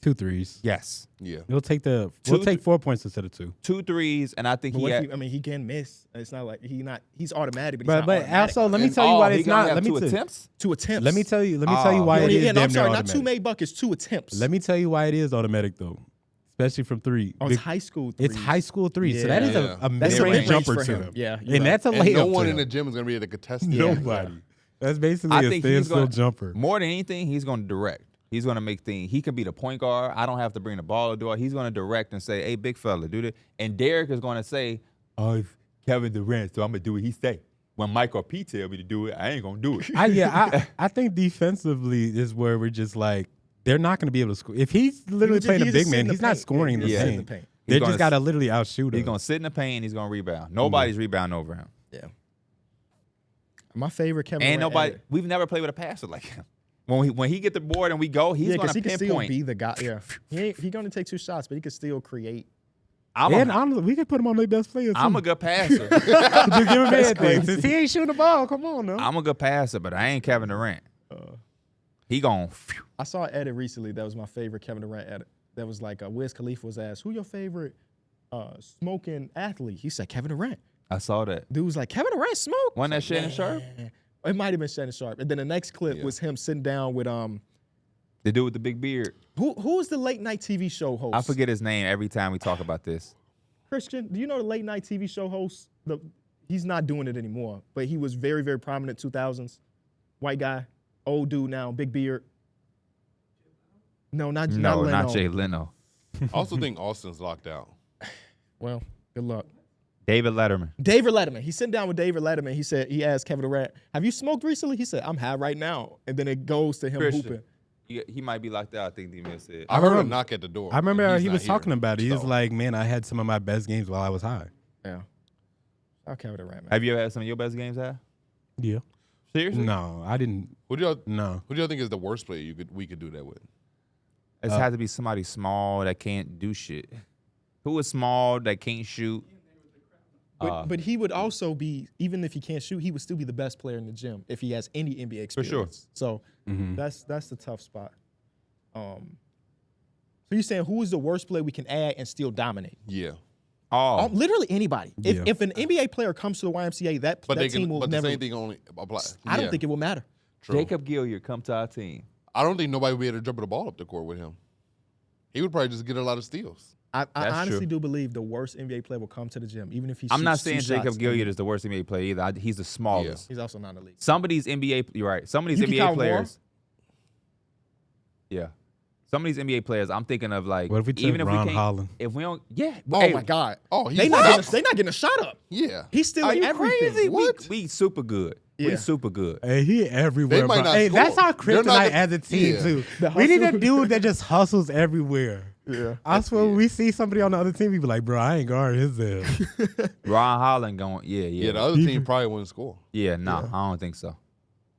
Speaker 3: 2 threes.
Speaker 2: Yes.
Speaker 4: Yeah.
Speaker 3: We'll take 4 points instead of 2.
Speaker 2: 2 threes, and I think
Speaker 1: He can miss. It's not like he's automatic, but he's not
Speaker 3: But
Speaker 1: automatic.
Speaker 3: also, let me tell you why
Speaker 2: he
Speaker 3: it's
Speaker 2: gonna
Speaker 3: not.
Speaker 2: have
Speaker 3: Let me
Speaker 2: 2 attempts.
Speaker 1: 2 attempts.
Speaker 3: Let me tell you why it is
Speaker 1: No,
Speaker 3: damn
Speaker 1: I'm sorry,
Speaker 3: near
Speaker 1: not 2
Speaker 3: automatic.
Speaker 1: made buckets, 2 attempts.
Speaker 3: Let me tell you why it is automatic though, especially from 3.
Speaker 1: Oh, it's high school threes.
Speaker 3: It's high school 3, so that is
Speaker 4: Yeah.
Speaker 3: a
Speaker 1: That's a
Speaker 3: mid-range
Speaker 1: mid-range
Speaker 3: jumper
Speaker 1: for
Speaker 3: to
Speaker 1: him.
Speaker 3: him.
Speaker 1: Yeah, you're
Speaker 3: and
Speaker 1: right.
Speaker 3: that's a
Speaker 4: And
Speaker 3: layup.
Speaker 4: no one
Speaker 3: to
Speaker 4: in the
Speaker 3: him.
Speaker 4: gym is going to be able to contest it.
Speaker 3: Nobody. That's basically
Speaker 2: I
Speaker 3: a
Speaker 2: think he's
Speaker 3: standstill jumper.
Speaker 2: More than anything, he's going to direct. He's going to make things. He can be the point guard. I don't have to bring the ball to do it. He's going to direct and say, hey, big fella, do this. And Darrick is going to say, oh, it's Kevin Durant, so I'm going to do what he say. When Mike or Pete tell me to do it, I ain't going to do it.
Speaker 3: I think defensively is where we're just like, they're not going to be able to score. If he's literally playing a big man, he's not scoring in the
Speaker 2: Yeah.
Speaker 3: paint.
Speaker 1: paint.
Speaker 3: They just got to literally outshoot
Speaker 2: He's
Speaker 3: him.
Speaker 2: going to sit in the paint and he's going to rebound. Nobody's rebounding over him.
Speaker 1: Yeah. My favorite Kevin
Speaker 2: And
Speaker 1: Durant
Speaker 2: nobody,
Speaker 1: ever.
Speaker 2: we've never played with a passer like him. When he get the board and we go, he's going to
Speaker 1: he can still
Speaker 2: pinpoint.
Speaker 1: be the guy. Yeah. He going to take 2 shots, but he can still create.
Speaker 3: Honestly, we could put him on their best player too.
Speaker 2: I'm a good passer.
Speaker 3: Just give him
Speaker 1: crazy.
Speaker 3: Since he ain't shooting the ball, come on now.
Speaker 2: I'm a good passer, but I ain't Kevin Durant. He gone.
Speaker 1: I saw an edit recently that was my favorite Kevin Durant edit. That was like Wiz Khalifa was asked, who your favorite smoking athlete? He said Kevin Durant.
Speaker 2: I saw that.
Speaker 1: Dude was like, Kevin Durant smoke?
Speaker 2: Wasn't that Shannon Sharp?
Speaker 1: It might have been Shannon Sharp. And then the next clip was him sitting down with
Speaker 2: The dude with the big beard.
Speaker 1: who was the late night TV show host?
Speaker 2: I forget his name every time we talk about this.
Speaker 1: Christian, do you know the late night TV show host? He's not doing it anymore, but he was very, very prominent 2000s. White guy, old dude now, big beard. No, not
Speaker 2: No,
Speaker 1: Leno.
Speaker 2: not Jay Leno.
Speaker 4: I also think Austin's locked out.
Speaker 1: Well, good luck.
Speaker 2: David Letterman.
Speaker 1: David Letterman. He's sitting down with David Letterman. He asked Kevin Durant, have you smoked recently? He said, I'm high right now. And then it goes to him
Speaker 2: Christian.
Speaker 1: hooping.
Speaker 2: He might be locked out, I think D-Man said.
Speaker 4: I heard a knock at the door.
Speaker 3: I remember
Speaker 4: and he's
Speaker 3: he
Speaker 4: not
Speaker 3: was
Speaker 4: here.
Speaker 3: talking about it. He was
Speaker 4: So,
Speaker 3: like, man, I had some of my best games while I was high.
Speaker 1: Yeah. I'll Kevin Durant, man.
Speaker 2: Have you ever had some of your best games, Al?
Speaker 3: Yeah.
Speaker 2: Seriously?
Speaker 3: No, I didn't.
Speaker 4: who do y'all
Speaker 3: No.
Speaker 4: think is the worst player we could do that with?
Speaker 2: It's had to be somebody small that can't do shit. Who is small that can't shoot?
Speaker 1: But he would also be, even if he can't shoot, he would still be the best player in the gym if he has any NBA experience.
Speaker 2: sure.
Speaker 1: So that's the tough spot. So you're saying who is the worst player we can add and still dominate?
Speaker 4: Yeah.
Speaker 2: Oh,
Speaker 1: Literally anybody.
Speaker 3: Yeah.
Speaker 1: If an NBA player comes to the YMCA, that
Speaker 4: But
Speaker 1: team will
Speaker 4: but
Speaker 1: never.
Speaker 4: the same thing only apply.
Speaker 1: I don't think it will matter.
Speaker 4: True.
Speaker 2: Jacob Gilliard, come to our team.
Speaker 4: I don't think nobody would be able to dribble the ball up the court with him. He would probably just get a lot of steals.
Speaker 1: I
Speaker 2: That's
Speaker 1: honestly
Speaker 2: true.
Speaker 1: do believe the worst NBA player will come to the gym, even if he.
Speaker 2: I'm not
Speaker 1: shoots
Speaker 2: saying
Speaker 1: two
Speaker 2: Jacob
Speaker 1: shots.
Speaker 2: Gilliard is the worst NBA player either. He's the smallest.
Speaker 1: He's also not in the league.
Speaker 2: Some of these NBA, you're right. Some of these
Speaker 1: You can
Speaker 2: NBA
Speaker 1: count
Speaker 2: players. Yeah. Some of these NBA players, I'm thinking of like,
Speaker 3: What if we took
Speaker 2: even if
Speaker 3: Ron
Speaker 2: we can't,
Speaker 3: Holland?
Speaker 2: if we don't, yeah.
Speaker 1: Oh
Speaker 2: hey,
Speaker 1: my God!
Speaker 4: Oh, he's
Speaker 1: They not getting a shot up.
Speaker 4: Yeah.
Speaker 1: He's
Speaker 2: Are
Speaker 1: stealing
Speaker 2: you
Speaker 1: everything.
Speaker 2: crazy?
Speaker 4: What?
Speaker 2: We super good. We
Speaker 1: Yeah.
Speaker 2: super good.
Speaker 3: Hey, he everywhere.
Speaker 4: They might
Speaker 3: bro.
Speaker 4: not
Speaker 3: Hey,
Speaker 4: score.
Speaker 3: that's our
Speaker 4: They're not
Speaker 3: kryptonite
Speaker 4: gonna-
Speaker 3: as a team
Speaker 4: Yeah.
Speaker 3: too.
Speaker 1: The
Speaker 3: We need a
Speaker 1: hustle.
Speaker 3: dude that just hustles everywhere.
Speaker 1: Yeah.
Speaker 3: I swear, when we see somebody on the other team, we be like, bro, I ain't guarding his ass.
Speaker 2: Ron Holland going, yeah.
Speaker 4: Yeah, the other team probably wouldn't score.
Speaker 2: Yeah, nah, I don't think so.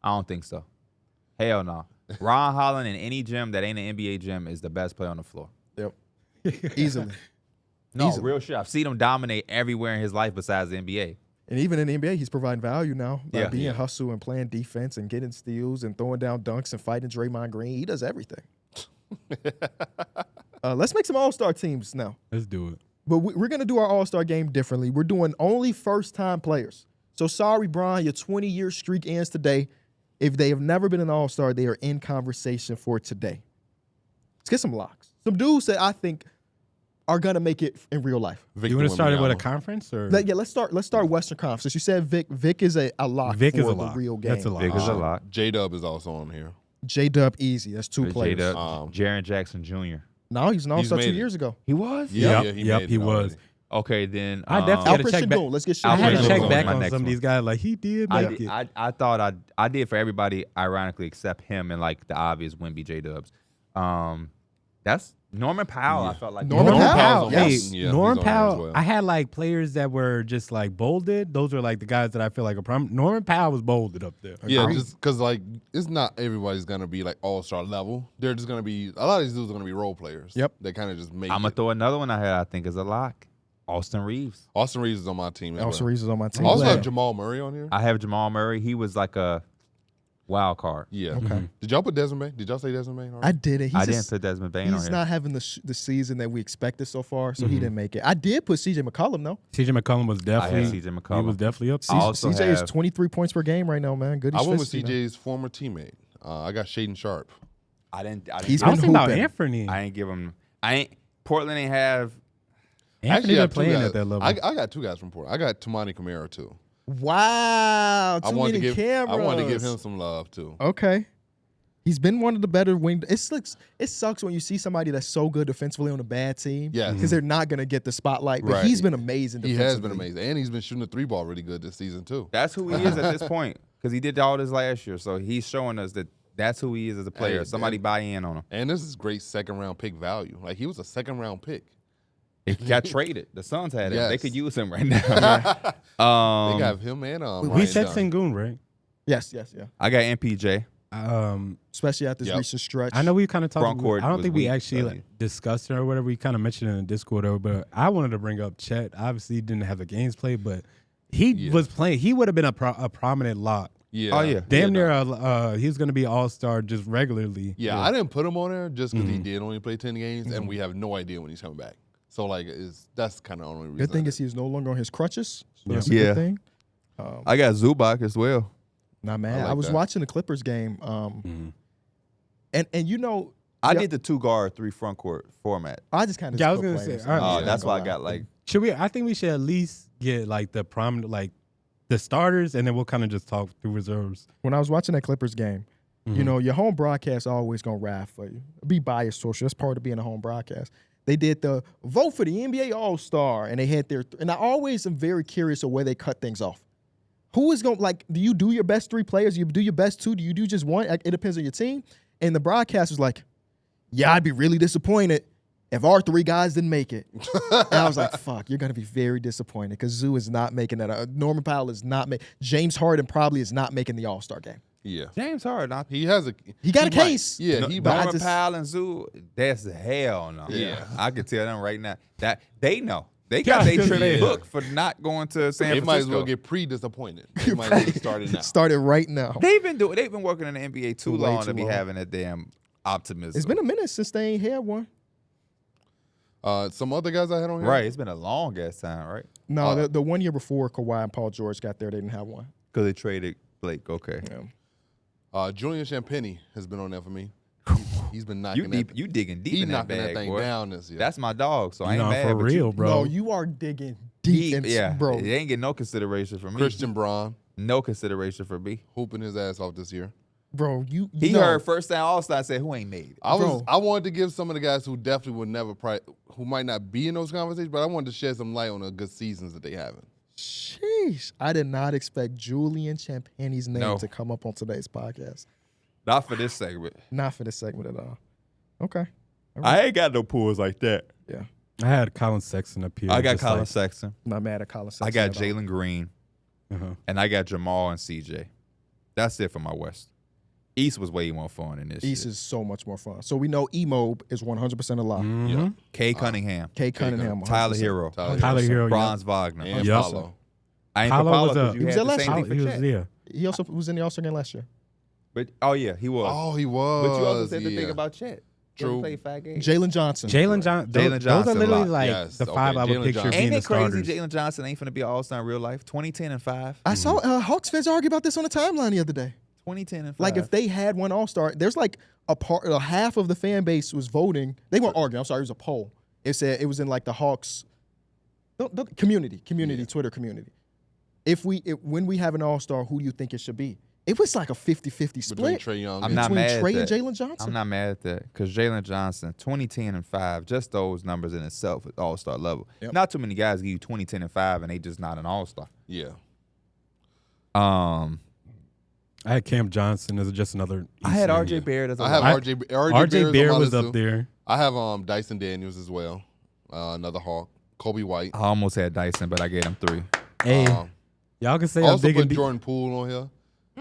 Speaker 2: I don't think so. Hell no. Ron Holland in any gym that ain't an NBA gym is the best player on the floor.
Speaker 1: Yep. Easily.
Speaker 2: No,
Speaker 1: Easily.
Speaker 2: real shit. I've seen him dominate everywhere in his life besides the NBA.
Speaker 1: And even in the NBA, he's providing value now by
Speaker 2: Yeah.
Speaker 1: being
Speaker 2: Yeah.
Speaker 1: hustle and playing defense and getting steals and throwing down dunks and fighting Draymond Green. He does everything. Let's make some All-Star teams now.
Speaker 3: Let's do it.
Speaker 1: But we're going to do our All-Star game differently. We're doing only first-time players. So sorry, Brian, your 20-year streak ends today. If they have never been an All-Star, they are in conversation for today. Let's get some locks. Some dudes that I think are going to make it in real life.
Speaker 3: You want to start it with a
Speaker 4: Wembanyama.
Speaker 3: conference or?
Speaker 1: Let's start Western Conference. Since you said Vic. Vic is a lock
Speaker 3: Vic
Speaker 1: for
Speaker 3: is a
Speaker 1: the
Speaker 3: lock.
Speaker 1: real game.
Speaker 3: That's a lock.
Speaker 2: Big as a lot.
Speaker 4: J-Dub is also on here.
Speaker 1: J-Dub easy. That's two players.
Speaker 2: J-Dub, Jaren Jackson Jr.
Speaker 1: No, he's an All-Star
Speaker 4: made
Speaker 1: 2
Speaker 4: it.
Speaker 1: years ago.
Speaker 2: He was?
Speaker 4: Yeah,
Speaker 3: Yep,
Speaker 4: he
Speaker 3: yep,
Speaker 4: made
Speaker 3: he
Speaker 4: it
Speaker 3: was.
Speaker 4: already.
Speaker 2: Okay, then.
Speaker 3: I definitely had to
Speaker 1: Alperen
Speaker 3: check back.
Speaker 1: Sengun. Let's get
Speaker 3: I had to
Speaker 2: Alperen
Speaker 3: check
Speaker 2: Sengun
Speaker 3: back
Speaker 2: my
Speaker 3: on
Speaker 2: next
Speaker 3: some of
Speaker 2: one.
Speaker 3: these guys. Like he did make it.
Speaker 2: I thought I did for everybody, ironically, except him and like the obvious Wemby J-Dubs. That's Norman Powell. I felt like
Speaker 1: Norman Powell,
Speaker 3: Hey,
Speaker 1: yes.
Speaker 4: Yeah,
Speaker 3: Norman
Speaker 4: he's on there as
Speaker 3: Powell.
Speaker 4: well.
Speaker 3: I had like players that were just like bolded. Those are like the guys that I feel like are Norman Powell was bolded up there.
Speaker 4: Yeah, just because like it's not everybody's gonna be like all-star level. They're just gonna be a lot of these dudes are gonna be role players.
Speaker 1: Yep.
Speaker 4: They kind of just make.
Speaker 2: I'm gonna
Speaker 4: it.
Speaker 2: throw another one I had. I think is a lock. Austin Reeves.
Speaker 4: Austin Reeves is on my team. As
Speaker 1: Austin
Speaker 4: well.
Speaker 1: Reeves is on my team.
Speaker 4: I also
Speaker 1: Glad.
Speaker 4: have Jamal Murray on here.
Speaker 2: I have Jamal Murray. He was like a wild card.
Speaker 4: Yeah.
Speaker 1: Okay.
Speaker 4: Did y'all put Desmond Bain? Did y'all say Desmond Bain?
Speaker 1: I did it.
Speaker 2: I didn't put Desmond Bain on
Speaker 1: He's
Speaker 2: here.
Speaker 1: not having the season that we expected so far, so he didn't make it. I did put CJ McCollum, though.
Speaker 3: CJ McCollum was definitely.
Speaker 2: CJ
Speaker 3: He
Speaker 2: McCollum.
Speaker 3: was definitely up.
Speaker 2: I also
Speaker 1: CJ is
Speaker 2: have-
Speaker 1: 23 points per game right now, man. Good.
Speaker 4: I went with CJ's former teammate. I got Shaden Sharp.
Speaker 2: I didn't.
Speaker 1: He's
Speaker 3: I was
Speaker 1: been
Speaker 3: thinking about
Speaker 1: hooping.
Speaker 3: Anthony.
Speaker 2: I ain't give him. I ain't. Portland ain't have.
Speaker 3: Anthony
Speaker 4: I
Speaker 3: been
Speaker 4: have two
Speaker 3: playing
Speaker 4: guys.
Speaker 3: at that level.
Speaker 4: I got two guys from Portland. I got Tamani Camara too.
Speaker 1: Wow.
Speaker 4: I
Speaker 1: Too
Speaker 4: wanted
Speaker 1: many
Speaker 4: to give.
Speaker 1: cameras.
Speaker 4: I wanted to give him some love too.
Speaker 1: Okay. He's been one of the better wing. It sucks when you see somebody that's so good defensively on a bad team.
Speaker 4: Yes.
Speaker 1: Because they're not going to get the spotlight. But
Speaker 4: Right.
Speaker 1: he's been amazing
Speaker 4: He
Speaker 1: defensively.
Speaker 4: has been amazing, and he's been shooting the three ball really good this season too.
Speaker 2: That's who he is at this point because he did all this last year. So he's showing us that that's who he is as a player.
Speaker 4: Hey,
Speaker 2: Somebody
Speaker 4: man.
Speaker 2: buy in on him.
Speaker 4: And this is great second round pick value. Like he was a second round pick.
Speaker 2: He got traded. The Suns had him. They
Speaker 4: Yes.
Speaker 2: could use him right now.
Speaker 4: They got him and
Speaker 3: we
Speaker 4: Ryan
Speaker 3: said
Speaker 4: Dunn.
Speaker 3: Sengun, right?
Speaker 1: Yes.
Speaker 2: I got MPJ.
Speaker 1: Especially at this
Speaker 4: Yep.
Speaker 1: recent stretch.
Speaker 3: I know we kind of
Speaker 2: Front
Speaker 3: talked.
Speaker 2: court
Speaker 3: I don't
Speaker 2: was
Speaker 3: think we
Speaker 2: weak,
Speaker 3: actually
Speaker 2: so-
Speaker 3: like, discussed it or whatever. We kind of mentioned it in the Discord, or but I wanted to bring up Chet. Obviously, he didn't have the games played, but he
Speaker 4: Yeah.
Speaker 3: was playing. He would have been a prominent lock
Speaker 4: Yeah.
Speaker 2: Oh, yeah.
Speaker 3: Damn
Speaker 4: no.
Speaker 3: near, he was going to be all-star just regularly.
Speaker 4: Yeah, I didn't put him on there just because he did only play 10 games, and we have no idea when he's coming back. So, like, that's kind of the only reason.
Speaker 1: Good thing is he's no longer on his crutches. So that's a
Speaker 2: Yeah.
Speaker 1: good thing.
Speaker 2: I got Zubac as well.
Speaker 1: Not mad.
Speaker 4: like
Speaker 1: I was
Speaker 4: that.
Speaker 1: watching the Clippers game, and you know,
Speaker 2: I
Speaker 1: yeah,
Speaker 2: did the 2 guard, 3 front court format.
Speaker 1: I just kind of
Speaker 3: Yeah, I was gonna say, all right.
Speaker 2: That's why I got like.
Speaker 3: Should we? I think we should at least get like the prominent, like the starters, and then we'll kind of just talk through reserves.
Speaker 1: When I was watching that Clippers game, you know, your home broadcast always gonna rap for you. Be biased, social. That's part of being a home broadcast. They did the vote for the NBA All-Star, and they had their. And I always am very curious of where they cut things off. Who is going to, like, do you do your best 3 players? Do you do your best 2? Do you do just 1? Like, it depends on your team. And the broadcast was like, yeah, I'd be really disappointed if our 3 guys didn't make it. And I was like, fuck, you're going to be very disappointed because Zoo is not making that. Norman Powell is not making. James Harden probably is not making the All-Star game.
Speaker 4: Yeah.
Speaker 2: James Harden.
Speaker 4: He has a.
Speaker 1: He got a
Speaker 4: might.
Speaker 1: case.
Speaker 4: Yeah, he might.
Speaker 2: Norman Powell and Zoo, that's hell no.
Speaker 4: Yeah.
Speaker 2: I can tell them right now that they know. They got their trip booked for not going to San
Speaker 4: They
Speaker 2: Francisco.
Speaker 4: might as well get pre-disappointed. They might as well get started now.
Speaker 1: Started right now.
Speaker 2: They've been working in the NBA too
Speaker 1: Way
Speaker 2: long
Speaker 1: too
Speaker 2: to be
Speaker 1: long.
Speaker 2: having that damn optimism.
Speaker 1: It's been a minute since they ain't had one.
Speaker 4: Some other guys I had on here.
Speaker 2: right. It's been a long ass time, right?
Speaker 1: No, the 1 year before Kawhi and Paul George got there, they didn't have one.
Speaker 2: Because they traded Blake. Okay.
Speaker 1: Yeah.
Speaker 4: Julian Champagny has been on there for me. He's been knocking
Speaker 2: You deep.
Speaker 4: that.
Speaker 2: You digging deep
Speaker 4: He
Speaker 2: in that
Speaker 4: knocking
Speaker 2: bag,
Speaker 4: that thing
Speaker 2: boy.
Speaker 4: down this year.
Speaker 2: That's my dog, so I ain't
Speaker 3: No,
Speaker 2: mad.
Speaker 3: for
Speaker 2: but
Speaker 3: real,
Speaker 2: you,
Speaker 3: bro.
Speaker 1: No, you are digging deep, in,
Speaker 2: yeah,
Speaker 1: bro.
Speaker 2: They ain't getting no consideration for me.
Speaker 4: Christian Braun
Speaker 2: No consideration for me.
Speaker 4: hooping his ass off this year.
Speaker 1: Bro,
Speaker 2: He
Speaker 1: know.
Speaker 2: heard first time All-Star said, who ain't made it?
Speaker 4: I wanted to give some of the guys who definitely would never who might not be in those conversations, but I wanted to shed some light on the good seasons that they having.
Speaker 1: Sheesh. I did not expect Julian Champagny's name
Speaker 2: No.
Speaker 1: to come up on today's podcast.
Speaker 2: Not for this segment.
Speaker 1: Not for this segment at all. Okay.
Speaker 2: I ain't got no pools like that.
Speaker 1: Yeah.
Speaker 3: I had Colin Sexton up here.
Speaker 2: I got
Speaker 3: just
Speaker 2: Colin
Speaker 3: like-
Speaker 2: Sexton.
Speaker 1: Not mad at Colin Sexton.
Speaker 2: I got
Speaker 1: at all.
Speaker 2: Jalen Green.
Speaker 3: Uh-huh.
Speaker 2: And I got Jamal and CJ. That's it for my West. East was way more fun than this.
Speaker 1: East
Speaker 2: shit.
Speaker 1: is so much more fun. So we know Emob is 100% a lock.
Speaker 3: Mhm.
Speaker 2: Cade Cunningham,
Speaker 1: Cade Cunningham.
Speaker 2: Tyler
Speaker 1: 100%.
Speaker 2: Hero,
Speaker 3: Tyler Hero.
Speaker 2: Franz Wagner.
Speaker 4: And
Speaker 3: Yep.
Speaker 4: Paulo.
Speaker 2: I ain't
Speaker 3: Paulo
Speaker 2: put Paulo
Speaker 3: was
Speaker 2: because
Speaker 3: a-
Speaker 2: you
Speaker 1: He was
Speaker 2: had
Speaker 1: there
Speaker 2: the
Speaker 1: last
Speaker 2: same
Speaker 1: year.
Speaker 2: thing for
Speaker 3: He was
Speaker 2: Chet.
Speaker 3: there.
Speaker 1: He also was in the All-Star game last year.
Speaker 2: But oh yeah, he was.
Speaker 4: Oh, he was.
Speaker 2: But you also said the
Speaker 4: yeah.
Speaker 2: thing about Chet. He
Speaker 4: True.
Speaker 2: only played 5 games.
Speaker 1: Jalen Johnson.
Speaker 3: Jalen Johnson.
Speaker 2: Jalen
Speaker 3: Those
Speaker 2: Johnson
Speaker 3: are literally
Speaker 2: lock.
Speaker 3: like
Speaker 4: Yes,
Speaker 3: the
Speaker 4: okay,
Speaker 3: 5 I would
Speaker 4: Jalen
Speaker 3: picture
Speaker 4: Johnson.
Speaker 3: being
Speaker 2: Ain't
Speaker 3: the
Speaker 2: it crazy
Speaker 3: starters.
Speaker 2: Jalen Johnson ain't finna be an All-Star in real life? 2010 and 5.
Speaker 1: I saw Hawks fans argue about this on the timeline the other day.
Speaker 2: 2010 and 5.
Speaker 1: Like if they had one All-Star, there's like a half of the fan base was voting. They weren't arguing. I'm sorry, it was a poll. It said it was in like the Hawks the community, Twitter community. When we have an All-Star, who do you think it should be? It was like a 50-50
Speaker 4: Between
Speaker 1: split
Speaker 4: Trae Young
Speaker 2: I'm
Speaker 4: and
Speaker 2: not
Speaker 1: between
Speaker 2: mad at
Speaker 1: Trae
Speaker 2: that.
Speaker 1: and Jalen Johnson.
Speaker 2: I'm not mad at that because Jalen Johnson, 2010 and 5, just those numbers in itself at All-Star level.
Speaker 1: Yep.
Speaker 2: Not too many guys give you 2010 and 5 and they just not an All-Star.
Speaker 4: yeah.
Speaker 3: I had Cam Johnson as just another.
Speaker 2: I had
Speaker 3: East
Speaker 2: RJ
Speaker 3: nigga.
Speaker 2: Barrett as a
Speaker 4: I have
Speaker 2: lock.
Speaker 3: RJ Barrett was up
Speaker 4: there.
Speaker 3: there.
Speaker 4: I have Dyson Daniels as well. Another Hawk. Kobe White.
Speaker 2: I almost had Dyson, but I gave him 3.
Speaker 3: Hey,
Speaker 4: Um,
Speaker 3: y'all can say I'm
Speaker 4: also
Speaker 3: digging
Speaker 4: put
Speaker 3: deep.
Speaker 4: Jordan Poole on here.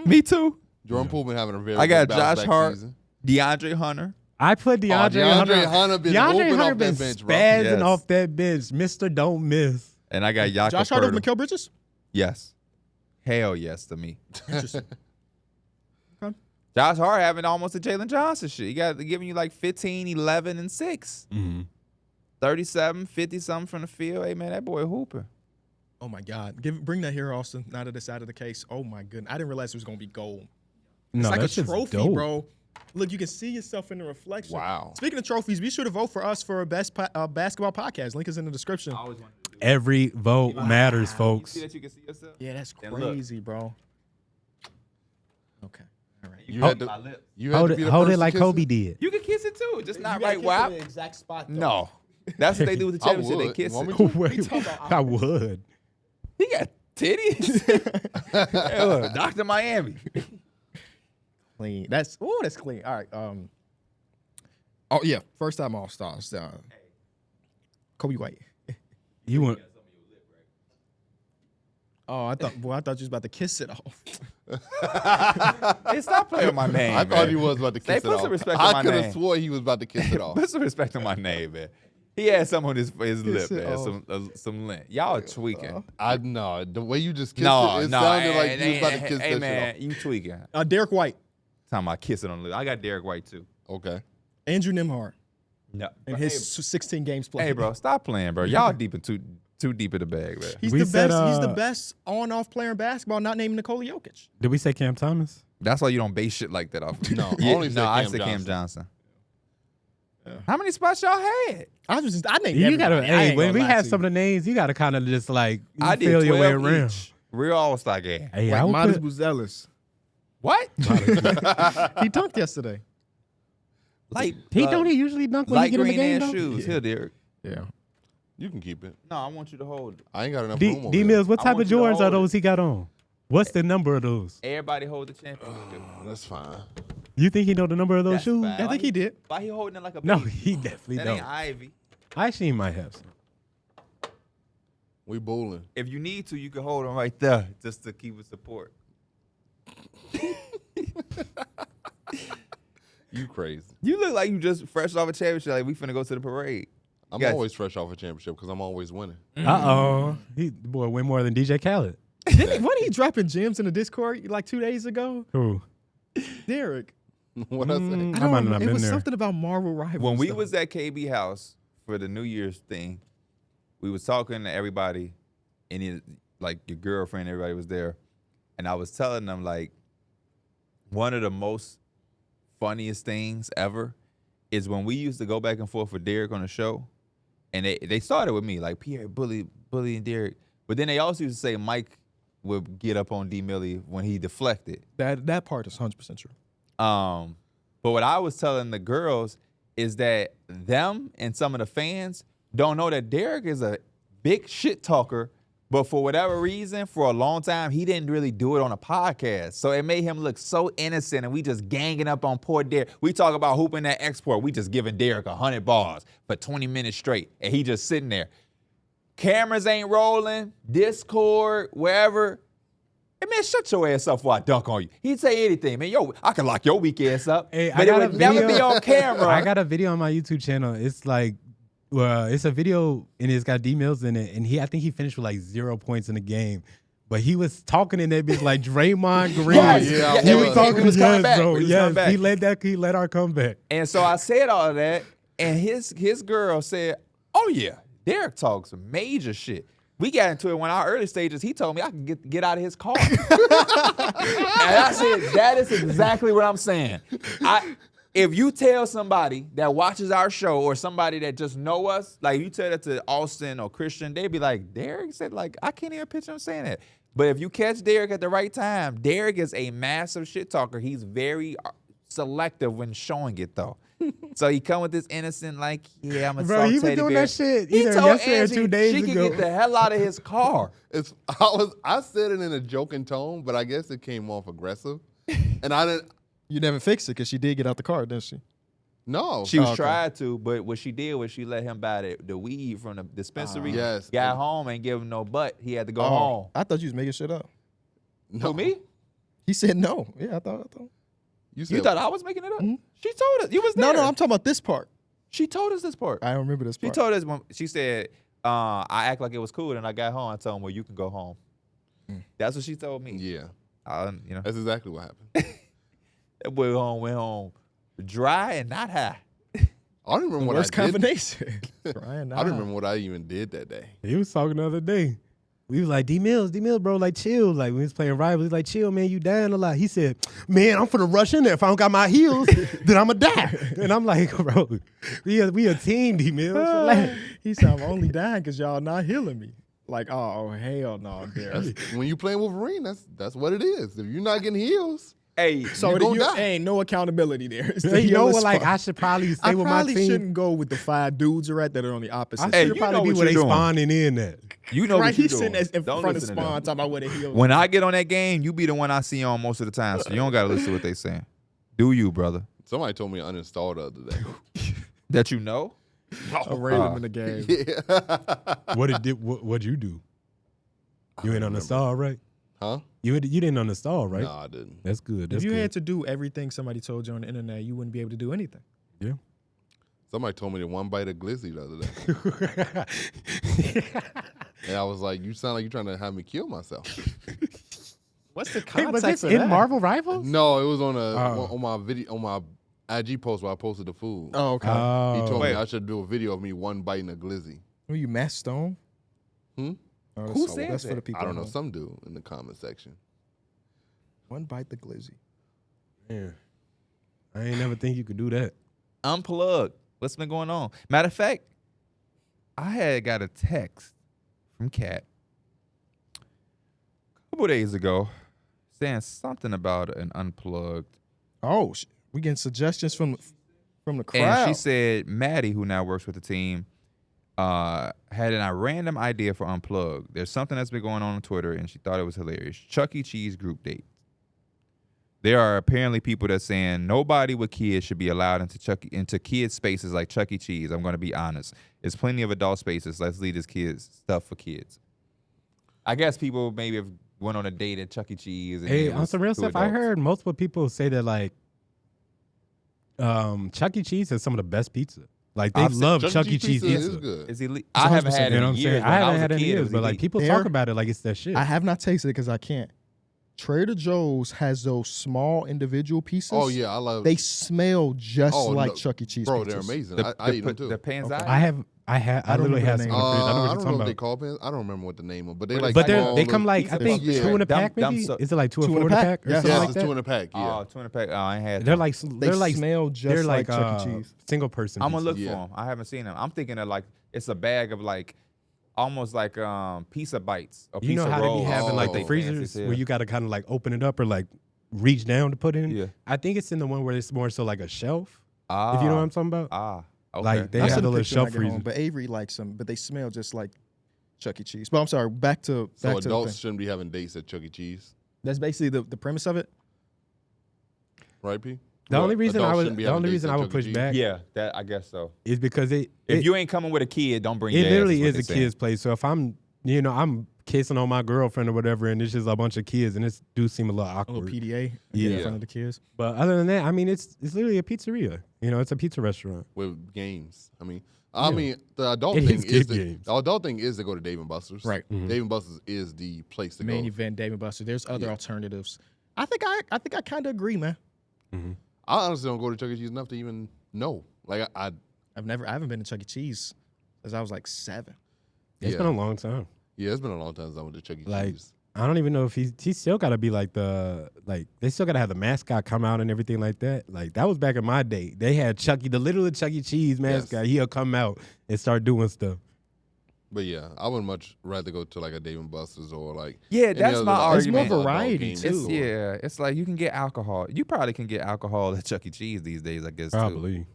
Speaker 2: Me too.
Speaker 4: Jordan Poole been having a very
Speaker 2: I got
Speaker 4: good bounce
Speaker 2: Josh
Speaker 4: back
Speaker 2: Hart,
Speaker 4: season.
Speaker 2: DeAndre Hunter.
Speaker 3: I put DeAndre Hunter.
Speaker 4: Hunter been
Speaker 3: DeAndre
Speaker 4: open
Speaker 3: Hunter
Speaker 4: off
Speaker 3: been
Speaker 4: that bench, bro.
Speaker 3: spazzing
Speaker 2: Yes.
Speaker 3: off that bench. Mr. Don't Miss.
Speaker 2: And I got Jakob
Speaker 1: Josh Hart over
Speaker 2: Poeltl.
Speaker 1: Mikal Bridges?
Speaker 2: Yes. Hell yes to me.
Speaker 1: Interesting. Okay.
Speaker 2: Josh Hart having almost a Jalen Johnson shit. He got giving you like 15, 11, and 6. 37, 50-something from the field. Hey, man, that boy hooping.
Speaker 1: Oh, my God. Bring that here, Austin, now that it's out of the case. Oh, my goodness. I didn't realize it was going to be gold. It's
Speaker 3: No,
Speaker 1: like a
Speaker 3: that's just
Speaker 1: trophy,
Speaker 3: dope.
Speaker 1: bro. Look, you can see yourself in the reflection.
Speaker 4: Wow.
Speaker 1: Speaking of trophies, be sure to vote for us for a best basketball podcast. Link is in the description.
Speaker 3: Every vote matters, folks.
Speaker 2: You can see yourself?
Speaker 1: Yeah, that's
Speaker 2: And look.
Speaker 1: crazy, bro. Okay. All right.
Speaker 4: You had to, you had
Speaker 3: Hold
Speaker 4: to
Speaker 3: it,
Speaker 4: be the
Speaker 3: hold
Speaker 4: first
Speaker 3: it
Speaker 4: to
Speaker 3: like
Speaker 4: kiss
Speaker 3: Kobe
Speaker 4: it?
Speaker 3: did.
Speaker 2: You can kiss it too. Just not
Speaker 1: You
Speaker 2: right
Speaker 1: gotta
Speaker 2: where
Speaker 1: kiss
Speaker 2: I.
Speaker 1: it in the exact spot, though.
Speaker 2: No. That's what they do with the
Speaker 4: I
Speaker 2: championship. They
Speaker 4: would.
Speaker 2: kiss
Speaker 4: Want me
Speaker 2: it.
Speaker 4: to?
Speaker 3: Wait, I would.
Speaker 2: He got titties. Hey, look, Dr. Miami.
Speaker 1: Clean. That's clean. All right. Oh yeah, first time All Stars. Kobe White.
Speaker 3: You want?
Speaker 1: Oh, I thought you was about to kiss it off.
Speaker 2: Hey, stop playing with my name.
Speaker 4: I thought
Speaker 2: man.
Speaker 4: he was about to
Speaker 2: Say,
Speaker 4: kiss
Speaker 2: put
Speaker 4: it
Speaker 2: some
Speaker 4: off.
Speaker 2: respect on
Speaker 4: I
Speaker 2: my
Speaker 4: could
Speaker 2: name.
Speaker 4: have swore he was about to kiss it off.
Speaker 2: Put some respect on my name, man. He had some on his lip,
Speaker 1: said,
Speaker 2: man. Some lint. Y'all are tweaking.
Speaker 4: I know the way you just kissed
Speaker 2: No,
Speaker 4: it. It
Speaker 2: no.
Speaker 4: sounded like you was about to kiss
Speaker 2: Hey,
Speaker 4: that
Speaker 2: man,
Speaker 4: shit
Speaker 2: you tweaking.
Speaker 1: Derek White,
Speaker 2: Talking about kissing on the lip. I got Darrick White too.
Speaker 4: off. Okay.
Speaker 1: Andrew Nembhard,
Speaker 2: No.
Speaker 1: in his 16 games played.
Speaker 2: Hey, bro, stop playing, bro. Y'all deep in too deep in the bag, man.
Speaker 1: He's
Speaker 3: We
Speaker 1: the
Speaker 3: said,
Speaker 1: best. He's the best on-off player in basketball. Not naming Nikola Jokic.
Speaker 3: Did we say Cam Thomas?
Speaker 2: That's why you don't base shit like that off.
Speaker 4: No,
Speaker 2: Yeah,
Speaker 4: only said
Speaker 2: I
Speaker 4: Cam
Speaker 2: said Cam
Speaker 4: Johnson.
Speaker 2: Johnson. How many spots y'all had?
Speaker 1: I named
Speaker 3: You gotta.
Speaker 1: everybody. I
Speaker 3: Hey,
Speaker 1: ain't
Speaker 3: when
Speaker 1: gonna
Speaker 3: we
Speaker 1: lie
Speaker 3: have
Speaker 1: to
Speaker 3: some
Speaker 1: you.
Speaker 3: of the names, you gotta kind of just like
Speaker 2: I did
Speaker 3: feel
Speaker 2: 12
Speaker 3: your way around.
Speaker 2: each. Real All-Star game.
Speaker 3: Hey,
Speaker 1: Like
Speaker 3: I would
Speaker 1: Miles
Speaker 3: put,
Speaker 1: Buzelis.
Speaker 2: What?
Speaker 1: He dunked yesterday.
Speaker 2: Light.
Speaker 3: he don't he usually dunk when he
Speaker 2: light
Speaker 3: get in the
Speaker 2: green
Speaker 3: game
Speaker 2: ass
Speaker 3: though?
Speaker 2: shoes. Here, Derek.
Speaker 1: Yeah.
Speaker 4: You can keep it.
Speaker 2: No, I want you to hold it.
Speaker 4: I ain't got enough room over
Speaker 3: D
Speaker 4: there.
Speaker 3: Mills, what
Speaker 2: I
Speaker 3: type
Speaker 2: want
Speaker 3: of
Speaker 2: you to
Speaker 3: Jordans are
Speaker 2: hold it.
Speaker 3: those he got on? What's the number of those?
Speaker 2: Everybody hold the championship.
Speaker 4: That's fine.
Speaker 3: You think he know the number of those
Speaker 2: That's
Speaker 3: shoes?
Speaker 2: fine.
Speaker 1: I think he did.
Speaker 2: Why he holding it like a baby?
Speaker 3: No, he definitely
Speaker 2: That
Speaker 3: don't.
Speaker 2: ain't Ivy.
Speaker 3: I actually he might have some.
Speaker 4: We bowling.
Speaker 2: If you need to, you can hold them right there just to keep it support.
Speaker 4: You crazy.
Speaker 2: You look like you just fresh off a championship. Like we finna go to the parade.
Speaker 4: I'm
Speaker 2: Gotcha.
Speaker 4: always fresh off a championship because I'm always winning.
Speaker 3: He boy win more than DJ Khaled.
Speaker 1: Wasn't he dropping gems in the Discord like 2 days ago?
Speaker 3: Who?
Speaker 1: Derek.
Speaker 4: What I say?
Speaker 3: I might not
Speaker 1: It
Speaker 3: have been
Speaker 1: was
Speaker 3: there.
Speaker 1: something about Marvel Rivals.
Speaker 2: When we
Speaker 1: though.
Speaker 2: was at KB house for the New Year's thing, we was talking to everybody, and it, like your girlfriend, everybody was there, and I was telling them like one of the most funniest things ever is when we used to go back and forth with Derek on the show, and they started with me like Pierre bully and Derek, but then they also used to say Mike would get up on D Millie when he deflected.
Speaker 1: that part is 100% true.
Speaker 2: But what I was telling the girls is that them and some of the fans don't know that Derek is a big shit talker, but for whatever reason, for a long time, he didn't really do it on a podcast. So it made him look so innocent, and we just ganging up on poor Derek. We talk about hooping that export. We just giving Derek 100 bars for 20 minutes straight, and he just sitting there. Cameras ain't rolling, Discord, wherever. Hey, man, shut your ass up before I dunk on you. He'd say anything, man. Yo, I can lock your weak ass up.
Speaker 3: Hey,
Speaker 2: but it would never be on camera.
Speaker 3: I got a video on my YouTube channel. It's like, it's a video and it's got D Mills in it, and I think he finished with like 0 points in the game. But he was talking in that bitch like Draymond Green.
Speaker 2: Yes.
Speaker 4: Yeah, I
Speaker 3: he
Speaker 4: was.
Speaker 3: was talking.
Speaker 2: He was coming
Speaker 3: Yes,
Speaker 2: back.
Speaker 3: bro.
Speaker 2: He was
Speaker 3: Yes,
Speaker 2: coming back.
Speaker 3: he led our comeback.
Speaker 2: And so I said all of that, and his girl said, "Oh yeah, Derek talks major shit." We got into it when our early stages. He told me I can get out of his car, and I said, "That is exactly what I'm saying." If you tell somebody that watches our show or somebody that just know us, like you tell that to Austin or Christian, they'd be like, "Derek said like I can't even picture him saying that." But if you catch Derek at the right time, Derek is a massive shit talker. He's very selective when showing it though. So he come with this innocent like, yeah, I'm a
Speaker 3: Bro,
Speaker 2: soft
Speaker 3: he was
Speaker 2: teddy
Speaker 3: doing
Speaker 2: bear.
Speaker 3: that shit
Speaker 2: He
Speaker 3: either
Speaker 2: told
Speaker 3: yesterday or
Speaker 2: Angie
Speaker 3: 2 days
Speaker 2: she
Speaker 3: ago.
Speaker 2: could get the hell out of his car.
Speaker 4: I said it in a joking tone, but I guess it came off aggressive. And I didn't.
Speaker 1: You never fixed it because she did get out the car, didn't she?
Speaker 4: No.
Speaker 2: She was
Speaker 1: okay.
Speaker 2: tried to, but what she did was she let him buy the weed from the dispensary.
Speaker 4: Yes.
Speaker 2: Got home and give him no butt. He had to go home.
Speaker 1: I thought you was making shit up.
Speaker 2: Who, me?
Speaker 1: He said no. Yeah, I thought.
Speaker 2: You thought I was making it up? She told us. You was
Speaker 1: No,
Speaker 2: there.
Speaker 1: I'm talking about this part.
Speaker 2: She told us this part.
Speaker 1: I don't remember this
Speaker 2: She
Speaker 1: part.
Speaker 2: told us when she said, I act like it was cool, and I got home. I told him, well, you can go home. That's what she told me.
Speaker 4: Yeah.
Speaker 2: You know,
Speaker 4: That's exactly what happened.
Speaker 2: that boy went home dry and not high.
Speaker 4: I don't remember what I
Speaker 1: Worst
Speaker 4: did.
Speaker 1: combination. Ryan,
Speaker 4: I don't remember what I even did that day.
Speaker 3: He was talking the other day. We was like, D Mills, bro, like chill. Like when we was playing rivals, he's like, chill, man, you dying a lot. He said, man, I'm finna rush in there. If I don't got my heels, then I'ma die. And I'm like, bro, we a team, D Mills. Relax.
Speaker 1: He said, I'm only dying because y'all not healing me. Like, oh hell no, Derek.
Speaker 4: When you playing Wolverine, that's what it is. If you're not getting heels,
Speaker 2: Hey,
Speaker 1: So
Speaker 4: You gonna
Speaker 1: you
Speaker 4: die.
Speaker 1: ain't no accountability there. It's the
Speaker 3: You know
Speaker 1: healing
Speaker 3: what? Like
Speaker 1: spot.
Speaker 3: I should probably stay
Speaker 1: I
Speaker 3: with my
Speaker 1: probably
Speaker 3: team.
Speaker 1: shouldn't go with the 5 dudes are at that are on the opposite.
Speaker 3: I
Speaker 2: Hey,
Speaker 3: should
Speaker 2: you
Speaker 3: probably
Speaker 2: know
Speaker 3: be
Speaker 2: what
Speaker 3: where they
Speaker 2: you're doing.
Speaker 3: spawning in at.
Speaker 2: you know
Speaker 1: right,
Speaker 2: what you're
Speaker 1: he's
Speaker 2: doing.
Speaker 1: sitting in
Speaker 2: Don't
Speaker 1: front of
Speaker 2: listen to them.
Speaker 1: spawn talking about where the heels.
Speaker 2: When I get on that game, you be the one I see on most of the time, so you don't got to listen to what they saying. Do you, brother?
Speaker 4: somebody told me to uninstall the other day.
Speaker 2: That you know?
Speaker 1: I rated him in the game.
Speaker 3: What'd you do? You ain't on the stall, right?
Speaker 4: Huh?
Speaker 3: You didn't uninstall, right?
Speaker 4: No, I didn't.
Speaker 3: That's good.
Speaker 1: If
Speaker 3: That's
Speaker 1: you
Speaker 3: good.
Speaker 1: had to do everything somebody told you on the internet, you wouldn't be able to do anything.
Speaker 3: Yeah.
Speaker 4: Somebody told me that one bite of glizzy the other day. And I was like, you sound like you're trying to have me kill myself.
Speaker 1: What's the
Speaker 3: Hey, was
Speaker 1: context
Speaker 3: this
Speaker 1: of
Speaker 3: in
Speaker 1: that?
Speaker 3: Marvel Rivals?
Speaker 4: No, it was on my video, on my IG post where I posted the food.
Speaker 1: Oh, okay.
Speaker 4: He told
Speaker 2: Wait.
Speaker 4: me I should do a video of me one biting a glizzy.
Speaker 1: Were you Matt Stone?
Speaker 4: Hmm?
Speaker 1: Oh,
Speaker 2: Who
Speaker 1: that's-
Speaker 2: said
Speaker 1: that's for
Speaker 2: that?
Speaker 1: the people.
Speaker 4: I don't
Speaker 1: at
Speaker 4: know,
Speaker 1: home.
Speaker 4: some dude in the comment section.
Speaker 1: One bite the glizzy.
Speaker 3: Yeah. I ain't never think you could do that.
Speaker 2: Unplugged. What's been going on? Matter of fact, I had got a text from Kat a couple days ago saying something about an unplugged.
Speaker 1: Oh, we getting suggestions from the crowd.
Speaker 2: And she said Maddie, who now works with the team, had a random idea for Unplugged. There's something that's been going on Twitter, and she thought it was hilarious. Chuck E. Cheese group date. There are apparently people that saying nobody with kids should be allowed into kids spaces like Chuck E. Cheese. I'm going to be honest. There's plenty of adult spaces. Let's leave this kids stuff for kids. I guess people maybe have went on a date at Chuck E. Cheese. And
Speaker 3: Hey,
Speaker 2: it
Speaker 3: on
Speaker 2: was
Speaker 3: some real
Speaker 2: two
Speaker 3: stuff, I
Speaker 2: adults.
Speaker 3: heard multiple people say that like Chuck E. Cheese has some of the best pizza. Like they
Speaker 2: I've seen-
Speaker 3: love Chuck E. Cheese
Speaker 4: is
Speaker 3: pizza.
Speaker 4: good.
Speaker 2: Is elite. I haven't had
Speaker 3: You
Speaker 2: it
Speaker 3: know what
Speaker 2: in
Speaker 3: I'm
Speaker 2: years.
Speaker 3: saying?
Speaker 2: When
Speaker 3: I haven't
Speaker 2: was
Speaker 3: had
Speaker 2: a
Speaker 3: it in
Speaker 2: kid,
Speaker 3: years,
Speaker 2: was
Speaker 3: but like
Speaker 2: elite.
Speaker 3: people
Speaker 1: Pierre?
Speaker 3: talk about it like it's that shit.
Speaker 1: I have not tasted it because I can't. Trader Joe's has those small individual pieces.
Speaker 4: Oh yeah, I love.
Speaker 1: They smell just
Speaker 4: Oh,
Speaker 1: like
Speaker 4: no.
Speaker 1: Chuck E. Cheese
Speaker 4: bro,
Speaker 1: pizzas.
Speaker 4: they're amazing.
Speaker 2: The,
Speaker 4: I eat them too.
Speaker 2: the panzai.
Speaker 3: I
Speaker 1: don't
Speaker 3: literally
Speaker 1: remember
Speaker 3: had
Speaker 1: the
Speaker 3: some
Speaker 1: name.
Speaker 3: in the fridge. I know what
Speaker 4: I
Speaker 3: you're
Speaker 4: don't know
Speaker 3: talking
Speaker 4: what they
Speaker 3: about.
Speaker 4: call pans. I don't remember what the name of, but they
Speaker 2: But
Speaker 4: like.
Speaker 3: But
Speaker 4: small
Speaker 3: they come
Speaker 4: little
Speaker 3: like I
Speaker 4: pieces.
Speaker 3: think
Speaker 4: Yeah.
Speaker 3: 2 in a pack
Speaker 2: Dumb
Speaker 3: maybe.
Speaker 2: so-
Speaker 3: Is it like 2
Speaker 1: 2
Speaker 3: or
Speaker 1: in a
Speaker 3: 4 in a
Speaker 1: pack?
Speaker 3: pack or
Speaker 1: Yes.
Speaker 3: something
Speaker 4: Yes,
Speaker 3: like
Speaker 4: it's
Speaker 3: that?
Speaker 4: 2 in a pack. Yeah.
Speaker 2: Oh, 2 in a pack. Oh, I ain't had
Speaker 3: They're
Speaker 2: them.
Speaker 3: like
Speaker 1: They
Speaker 3: they're like
Speaker 1: smell just
Speaker 3: they're
Speaker 1: like
Speaker 3: like
Speaker 1: Chuck E. Cheese.
Speaker 3: single person.
Speaker 2: I'm gonna look
Speaker 3: pieces.
Speaker 2: for them. I haven't seen them. I'm thinking of like it's a bag of like almost like pizza bites. Or
Speaker 3: You know
Speaker 2: pizza
Speaker 3: how they
Speaker 2: rolls.
Speaker 3: be having like
Speaker 4: Oh.
Speaker 3: the
Speaker 2: They
Speaker 3: freezers
Speaker 2: fancy
Speaker 3: where
Speaker 2: too.
Speaker 3: you got to kind of like open it up or like reach down to put it in.
Speaker 2: Yeah.
Speaker 3: I think it's in the one where it's more so like a shelf.
Speaker 2: Ah,
Speaker 3: If you know what I'm talking about.
Speaker 2: okay.
Speaker 3: Like, they
Speaker 1: I
Speaker 3: have
Speaker 1: seen
Speaker 3: the
Speaker 1: a
Speaker 3: little
Speaker 1: picture when I
Speaker 3: shelf
Speaker 1: get home,
Speaker 3: freezer.
Speaker 1: but Avery likes them, but they smell just like Chuck E. Cheese. But I'm sorry, back to
Speaker 4: So
Speaker 1: the
Speaker 4: adults
Speaker 1: thing.
Speaker 4: shouldn't be having dates at Chuck E. Cheese,
Speaker 1: That's basically the premise of it.
Speaker 4: right, P?
Speaker 3: The only reason
Speaker 4: Adults
Speaker 3: I would
Speaker 4: shouldn't be having dates at
Speaker 3: I would
Speaker 4: Chuck E.
Speaker 3: push
Speaker 4: Cheese.
Speaker 3: back
Speaker 2: Yeah, that I guess so.
Speaker 3: is because
Speaker 2: If you ain't coming with a kid, don't bring.
Speaker 3: it
Speaker 2: your ass,
Speaker 3: literally
Speaker 2: what
Speaker 3: is
Speaker 2: they
Speaker 3: a
Speaker 2: saying.
Speaker 3: kid's place. So if I'm I'm kissing on my girlfriend or whatever, and it's just a bunch of kids, and it do seem a little
Speaker 1: A
Speaker 3: awkward.
Speaker 1: little PDA
Speaker 3: Yeah.
Speaker 1: in front of the kids.
Speaker 3: But other than that, I mean, it's literally a pizzeria. It's a pizza restaurant.
Speaker 4: With games. I mean,
Speaker 3: Yeah.
Speaker 4: the adult
Speaker 3: It
Speaker 4: thing
Speaker 3: is
Speaker 4: is
Speaker 3: kid games.
Speaker 4: the adult thing is to go to Dave and Buster's.
Speaker 1: Right.
Speaker 4: Dave and Buster's is the place to
Speaker 1: Main
Speaker 4: go.
Speaker 1: event, Dave and Buster. There's other
Speaker 4: Yeah.
Speaker 1: alternatives. I think I kind of agree, man.
Speaker 4: I honestly don't go to Chuck E. Cheese enough to even know. Like I
Speaker 1: I haven't been to Chuck E. Cheese since I was like 7.
Speaker 3: It's
Speaker 4: Yeah.
Speaker 3: been a long time.
Speaker 4: yeah, it's been a long time since I went to Chuck E.
Speaker 3: Like,
Speaker 4: Cheese.
Speaker 3: I don't even know if he's still got to be like they still got to have the mascot come out and everything like that. Like that was back in my day. They had the literal Chuck E. Cheese mascot.
Speaker 4: Yes.
Speaker 3: He'll come out and start doing stuff.
Speaker 4: But yeah, I would much rather go to like a Dave and Buster's or like
Speaker 2: Yeah,
Speaker 4: any
Speaker 2: that's
Speaker 4: other,
Speaker 2: my
Speaker 4: like,
Speaker 1: It's more
Speaker 2: argument.
Speaker 1: variety,
Speaker 4: adult game
Speaker 1: too.
Speaker 2: It's,
Speaker 4: store.
Speaker 2: yeah, it's like you can get alcohol. You probably can get alcohol at Chuck E. Cheese these days, I guess. Too.
Speaker 3: Probably.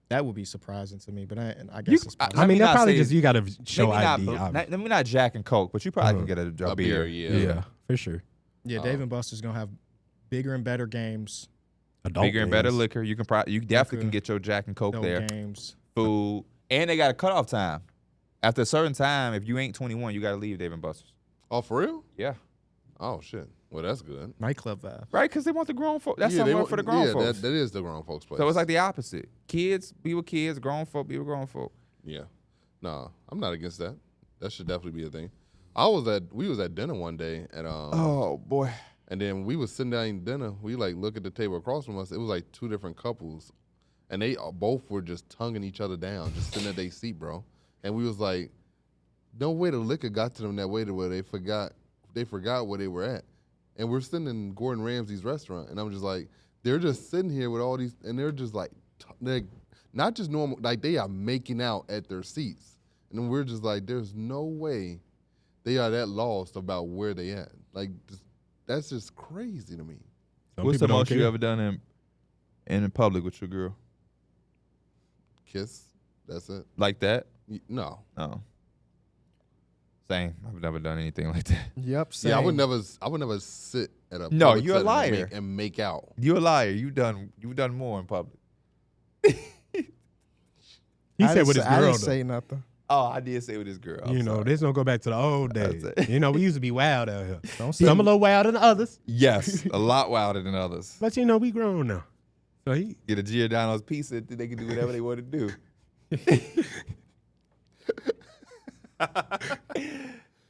Speaker 1: That would be surprising to me, but I
Speaker 2: You-
Speaker 1: guess it's
Speaker 2: I-
Speaker 1: possible.
Speaker 3: I
Speaker 2: Let
Speaker 3: mean,
Speaker 2: me
Speaker 3: they're
Speaker 2: not
Speaker 3: probably
Speaker 2: say-
Speaker 3: just you got to show
Speaker 2: Maybe
Speaker 3: ID.
Speaker 2: not,
Speaker 3: obviously.
Speaker 2: maybe not Jack and Coke, but you probably can get a beer.
Speaker 4: Yeah.
Speaker 3: for sure.
Speaker 1: Yeah, Dave and Buster's gonna have bigger and better games,
Speaker 3: Adult
Speaker 2: Bigger and better
Speaker 3: games.
Speaker 2: liquor. You definitely can
Speaker 1: Liquor.
Speaker 2: get your Jack and Coke
Speaker 1: adult
Speaker 2: there.
Speaker 1: games.
Speaker 2: Food, and they got a cutoff time. After a certain time, if you ain't 21, you got to leave Dave and Buster's.
Speaker 4: Oh, for real?
Speaker 2: Yeah,
Speaker 4: Oh shit. Well, that's good.
Speaker 1: Nightclub vibe.
Speaker 2: right. Because they want the grown folks. That's
Speaker 4: yeah,
Speaker 2: somewhere for the grown
Speaker 4: yeah,
Speaker 2: folks.
Speaker 4: that is the grown folks place.
Speaker 2: So it's like the opposite. Kids be with kids. Grown folk be with grown folk.
Speaker 4: yeah. Nah, I'm not against that. That should definitely be a thing. We was at dinner one day at
Speaker 2: Oh boy.
Speaker 4: and then we was sitting down eating dinner. We like look at the table across from us. It was like 2 different couples, and they both were just tonguing each other down, just sitting at their seat, bro. And we was like, no way the liquor got to them that way to where they forgot where they were at. And we're sitting in Gordon Ramsay's restaurant, and I'm just like, they're just sitting here with all these, and they're just like, they're not just normal, like they are making out at their seats. And then we're just like, there's no way they are that lost about where they at. Like, that's just crazy to me.
Speaker 3: Some
Speaker 2: What's the
Speaker 3: people don't
Speaker 2: most you
Speaker 3: care.
Speaker 2: ever done in public with your girl?
Speaker 4: Kiss, that's it.
Speaker 2: Like that?
Speaker 4: No.
Speaker 2: No. Same. I've never done anything like that.
Speaker 1: Yep.
Speaker 4: Yeah, I would
Speaker 1: same.
Speaker 4: never sit at a
Speaker 2: No,
Speaker 4: public
Speaker 2: you're a
Speaker 4: setting
Speaker 2: liar.
Speaker 4: and make out.
Speaker 2: You're a liar. You've done more in public.
Speaker 3: He
Speaker 1: I
Speaker 3: said
Speaker 1: didn't
Speaker 3: with his
Speaker 1: say- I
Speaker 3: girl.
Speaker 1: didn't
Speaker 3: though.
Speaker 1: say nothing.
Speaker 2: Oh, I did say with this girl. I'm sorry.
Speaker 3: This don't go back to the old days.
Speaker 2: That's it.
Speaker 3: We used to be wild out here.
Speaker 1: Don't say
Speaker 3: Some a little wilder than others,
Speaker 2: Yes, a lot wilder than others.
Speaker 3: but we grown now. So he
Speaker 2: Get a Giordano's pizza, they can do whatever they want to do.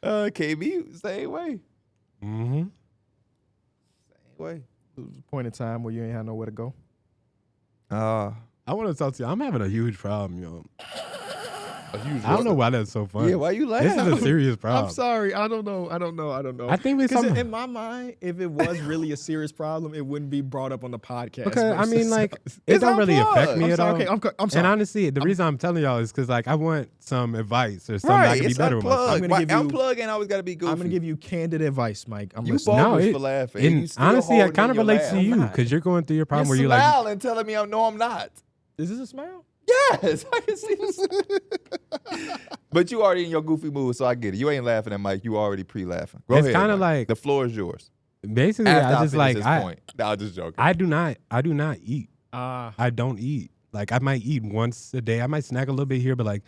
Speaker 2: KB, same way.
Speaker 3: Mm-hmm.
Speaker 2: Same way.
Speaker 1: There was a point in time where you ain't had nowhere to go.
Speaker 3: I want to talk to you. I'm having a huge problem, yo.
Speaker 4: A huge
Speaker 3: I don't know why that's so funny.
Speaker 2: Yeah, why you
Speaker 3: This
Speaker 2: laughing?
Speaker 3: is a serious problem.
Speaker 1: I'm sorry. I don't know.
Speaker 3: I think we
Speaker 1: Because in my mind, if it was really a serious problem, it wouldn't be brought up on the podcast.
Speaker 3: because I mean,
Speaker 1: versus-
Speaker 3: like, it
Speaker 2: It's
Speaker 3: don't really
Speaker 2: Unplugged.
Speaker 3: affect me
Speaker 1: I'm
Speaker 3: at
Speaker 1: sorry.
Speaker 3: all.
Speaker 1: Okay, I'm sorry.
Speaker 3: And honestly, the reason I'm telling y'all is because like I want some advice or something I
Speaker 2: Right,
Speaker 3: can be
Speaker 2: it's
Speaker 3: better with myself.
Speaker 2: Unplugged.
Speaker 1: I'm gonna
Speaker 2: Why
Speaker 1: give you-
Speaker 2: Unplugged ain't always got to be goofy.
Speaker 1: I'm going to give you candid advice, Mike. I'm
Speaker 2: You
Speaker 1: listening.
Speaker 2: bogus
Speaker 3: it-
Speaker 2: for laughing.
Speaker 3: And
Speaker 2: You still
Speaker 3: honestly, it
Speaker 2: holding
Speaker 3: kind of
Speaker 2: in your
Speaker 3: relates to
Speaker 2: laugh.
Speaker 3: you
Speaker 1: not.
Speaker 3: because you're going through your problem
Speaker 2: You're
Speaker 3: where you're like,
Speaker 2: smiling, telling me no, I'm not.
Speaker 1: Is this a smile?
Speaker 2: Yes, I can see this. But you already in your goofy mood, so I get it. You ain't laughing at Mike. You already pre-laughing. Go
Speaker 3: It's
Speaker 2: ahead,
Speaker 3: kinda
Speaker 2: Mike.
Speaker 3: like-
Speaker 2: the floor is yours.
Speaker 3: basically,
Speaker 2: After
Speaker 3: I just
Speaker 2: finish
Speaker 3: like
Speaker 2: this
Speaker 3: I
Speaker 2: point. No, I'm just joking.
Speaker 3: do not eat.
Speaker 1: Ah.
Speaker 3: I don't eat. Like I might eat once a day. I might snack a little bit here, but like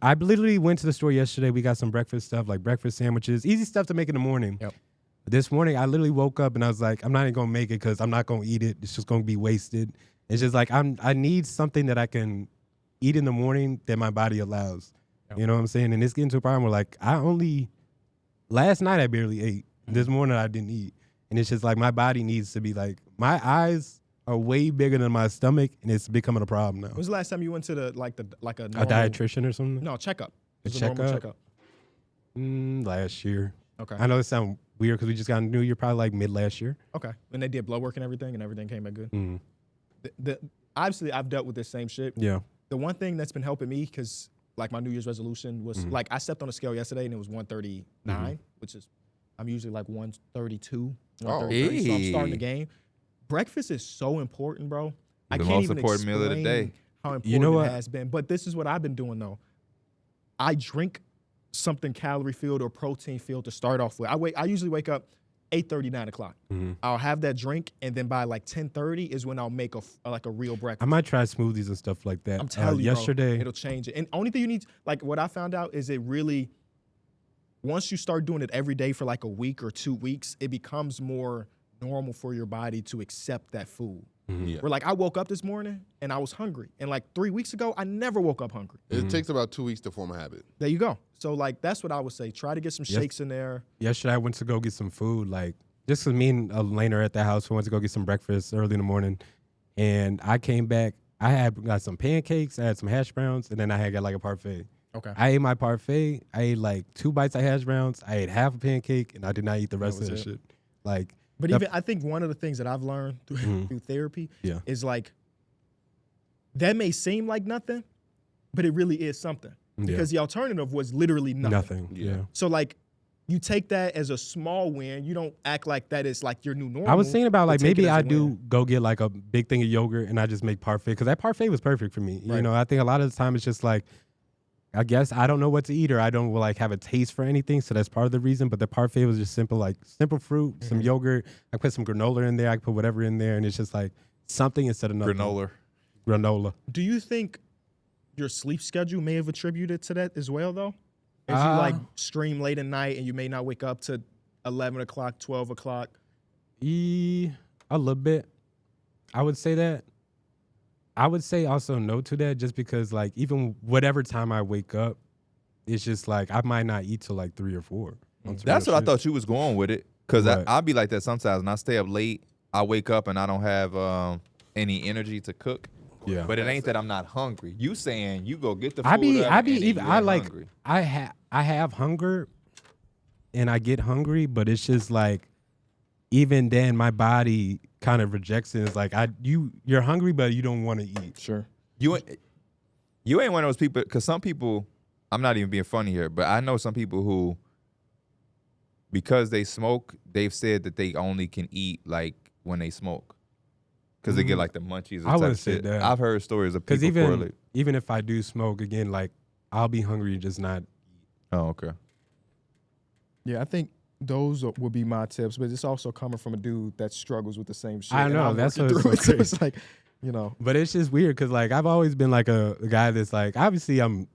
Speaker 3: I literally went to the store yesterday. We got some breakfast stuff, like breakfast sandwiches, easy stuff to make in the morning.
Speaker 1: Yep.
Speaker 3: This morning, I literally woke up and I was like, I'm not even gonna make it because I'm not gonna eat it. It's just gonna be wasted. It's just like I need something that I can eat in the morning that my body allows.
Speaker 1: Yep.
Speaker 3: You know what I'm saying? And it's getting to a problem where like last night I barely ate. This morning I didn't eat. And it's just like my body needs to be like, my eyes are way bigger than my stomach and it's becoming a problem now.
Speaker 1: When was the last time you went to a
Speaker 3: A
Speaker 1: normal,
Speaker 3: dietitian or something?
Speaker 1: No, checkup.
Speaker 3: A
Speaker 1: It was normal
Speaker 3: checkup? Last year.
Speaker 1: Okay.
Speaker 3: I know it sounds weird because we just got a new year, probably like mid last year.
Speaker 1: Okay. And they did blood work and everything came back good.
Speaker 3: Mm.
Speaker 1: Obviously, I've dealt with this same shit.
Speaker 3: Yeah.
Speaker 1: The one thing that's been helping me, because like my New Year's resolution was like I stepped on a scale yesterday and it was 139, which is I'm usually like 132, 133. So I'm starting the game. Breakfast is so important, bro. I
Speaker 2: The
Speaker 1: can't
Speaker 2: most
Speaker 1: even
Speaker 2: important meal of the
Speaker 1: explain
Speaker 2: day.
Speaker 1: how important
Speaker 3: You know
Speaker 1: it
Speaker 3: what?
Speaker 1: has been. But this is what I've been doing though. I drink something calorie filled or protein filled to start off with. I usually wake up 8:30, 9 o'clock. I'll have that drink, and then by like 10:30 is when I'll make a real breakfast.
Speaker 3: I might try smoothies and stuff like that.
Speaker 1: I'm telling you,
Speaker 3: yesterday,
Speaker 1: bro, it'll change it. And only thing you need, like what I found out is it really, once you start doing it every day for like a week or 2 weeks, it becomes more normal for your body to accept that food.
Speaker 4: Yeah.
Speaker 1: Where like I woke up this morning and I was hungry. And like 3 weeks ago, I never woke up hungry.
Speaker 4: It takes about 2 weeks to form a habit.
Speaker 1: There you go. So like that's what I would say. Try to get some
Speaker 3: Yes.
Speaker 1: shakes in there.
Speaker 3: yesterday I went to go get some food. Like just 'cause me and Elena are at the house, we went to go get some breakfast early in the morning, and I came back. I got some pancakes, I had some hash browns, and then I got like a parfait.
Speaker 1: Okay.
Speaker 3: I ate my parfait. I ate like 2 bites of hash browns. I ate half a pancake, and I did not eat the rest of
Speaker 1: was
Speaker 3: that
Speaker 1: it.
Speaker 3: shit. Like,
Speaker 1: But
Speaker 3: the-
Speaker 1: even I think one of the things that I've learned through therapy
Speaker 3: Yeah.
Speaker 1: is like that may seem like nothing, but it really is something.
Speaker 3: Yeah.
Speaker 1: Because the alternative was literally nothing.
Speaker 3: Yeah.
Speaker 1: So like you take that as a small win. You don't act like that is like your new normal.
Speaker 3: I was thinking about
Speaker 1: but
Speaker 3: like
Speaker 1: take it
Speaker 3: maybe
Speaker 1: as a
Speaker 3: I do
Speaker 1: win.
Speaker 3: go get like a big thing of yogurt and I just make parfait because that parfait was perfect for me. You
Speaker 1: Right.
Speaker 3: know, I think a lot of the time it's just like, I guess I don't know what to eat or I don't like have a taste for anything, so that's part of the reason. But the parfait was just simple, like simple fruit, some yogurt. I put some granola in there. I put whatever in there, and it's just like something instead of nothing. Granola.
Speaker 1: Do you think your sleep schedule may have attributed to that as well, though? As you
Speaker 3: Uh,
Speaker 1: like stream late at night and you may not wake up to 11 o'clock, 12 o'clock.
Speaker 3: A little bit. I would say that. I would say also no to that just because like even whatever time I wake up, it's just like I might not eat till like 3 or 4.
Speaker 2: That's what I thought you was going with it. Because
Speaker 3: Right.
Speaker 2: I'll be like that sometimes. When I stay up late, I wake up and I don't have any energy to cook.
Speaker 3: Yeah.
Speaker 2: But it ain't that I'm not hungry. You saying you go get the food
Speaker 3: I be
Speaker 2: up and
Speaker 3: even
Speaker 2: you
Speaker 3: I
Speaker 2: ain't
Speaker 3: like
Speaker 2: hungry.
Speaker 3: I have hunger and I get hungry, but it's just like even then my body kind of rejects it. It's like you're hungry but you don't want to eat.
Speaker 1: Sure.
Speaker 2: You ain't one of those people, because some people, I'm not even being funny here, but I know some people who, because they smoke, they've said that they only can eat like when they smoke. Because they get like the munchies or
Speaker 3: I
Speaker 2: type
Speaker 3: wouldn't say
Speaker 2: shit.
Speaker 3: that.
Speaker 2: I've heard stories of
Speaker 3: Because
Speaker 2: people correlate.
Speaker 3: even if I do smoke, again, like I'll be hungry and just not.
Speaker 2: Oh, okay.
Speaker 1: Yeah, I think those would be my tips, but it's also coming from a dude that struggles with the same shit.
Speaker 3: I
Speaker 1: and
Speaker 3: know,
Speaker 1: I'm
Speaker 3: that's
Speaker 1: working
Speaker 3: what's
Speaker 1: through
Speaker 3: so
Speaker 1: it. So it's like, you know.
Speaker 3: But it's just weird because like I've always been like a guy that's like obviously I'm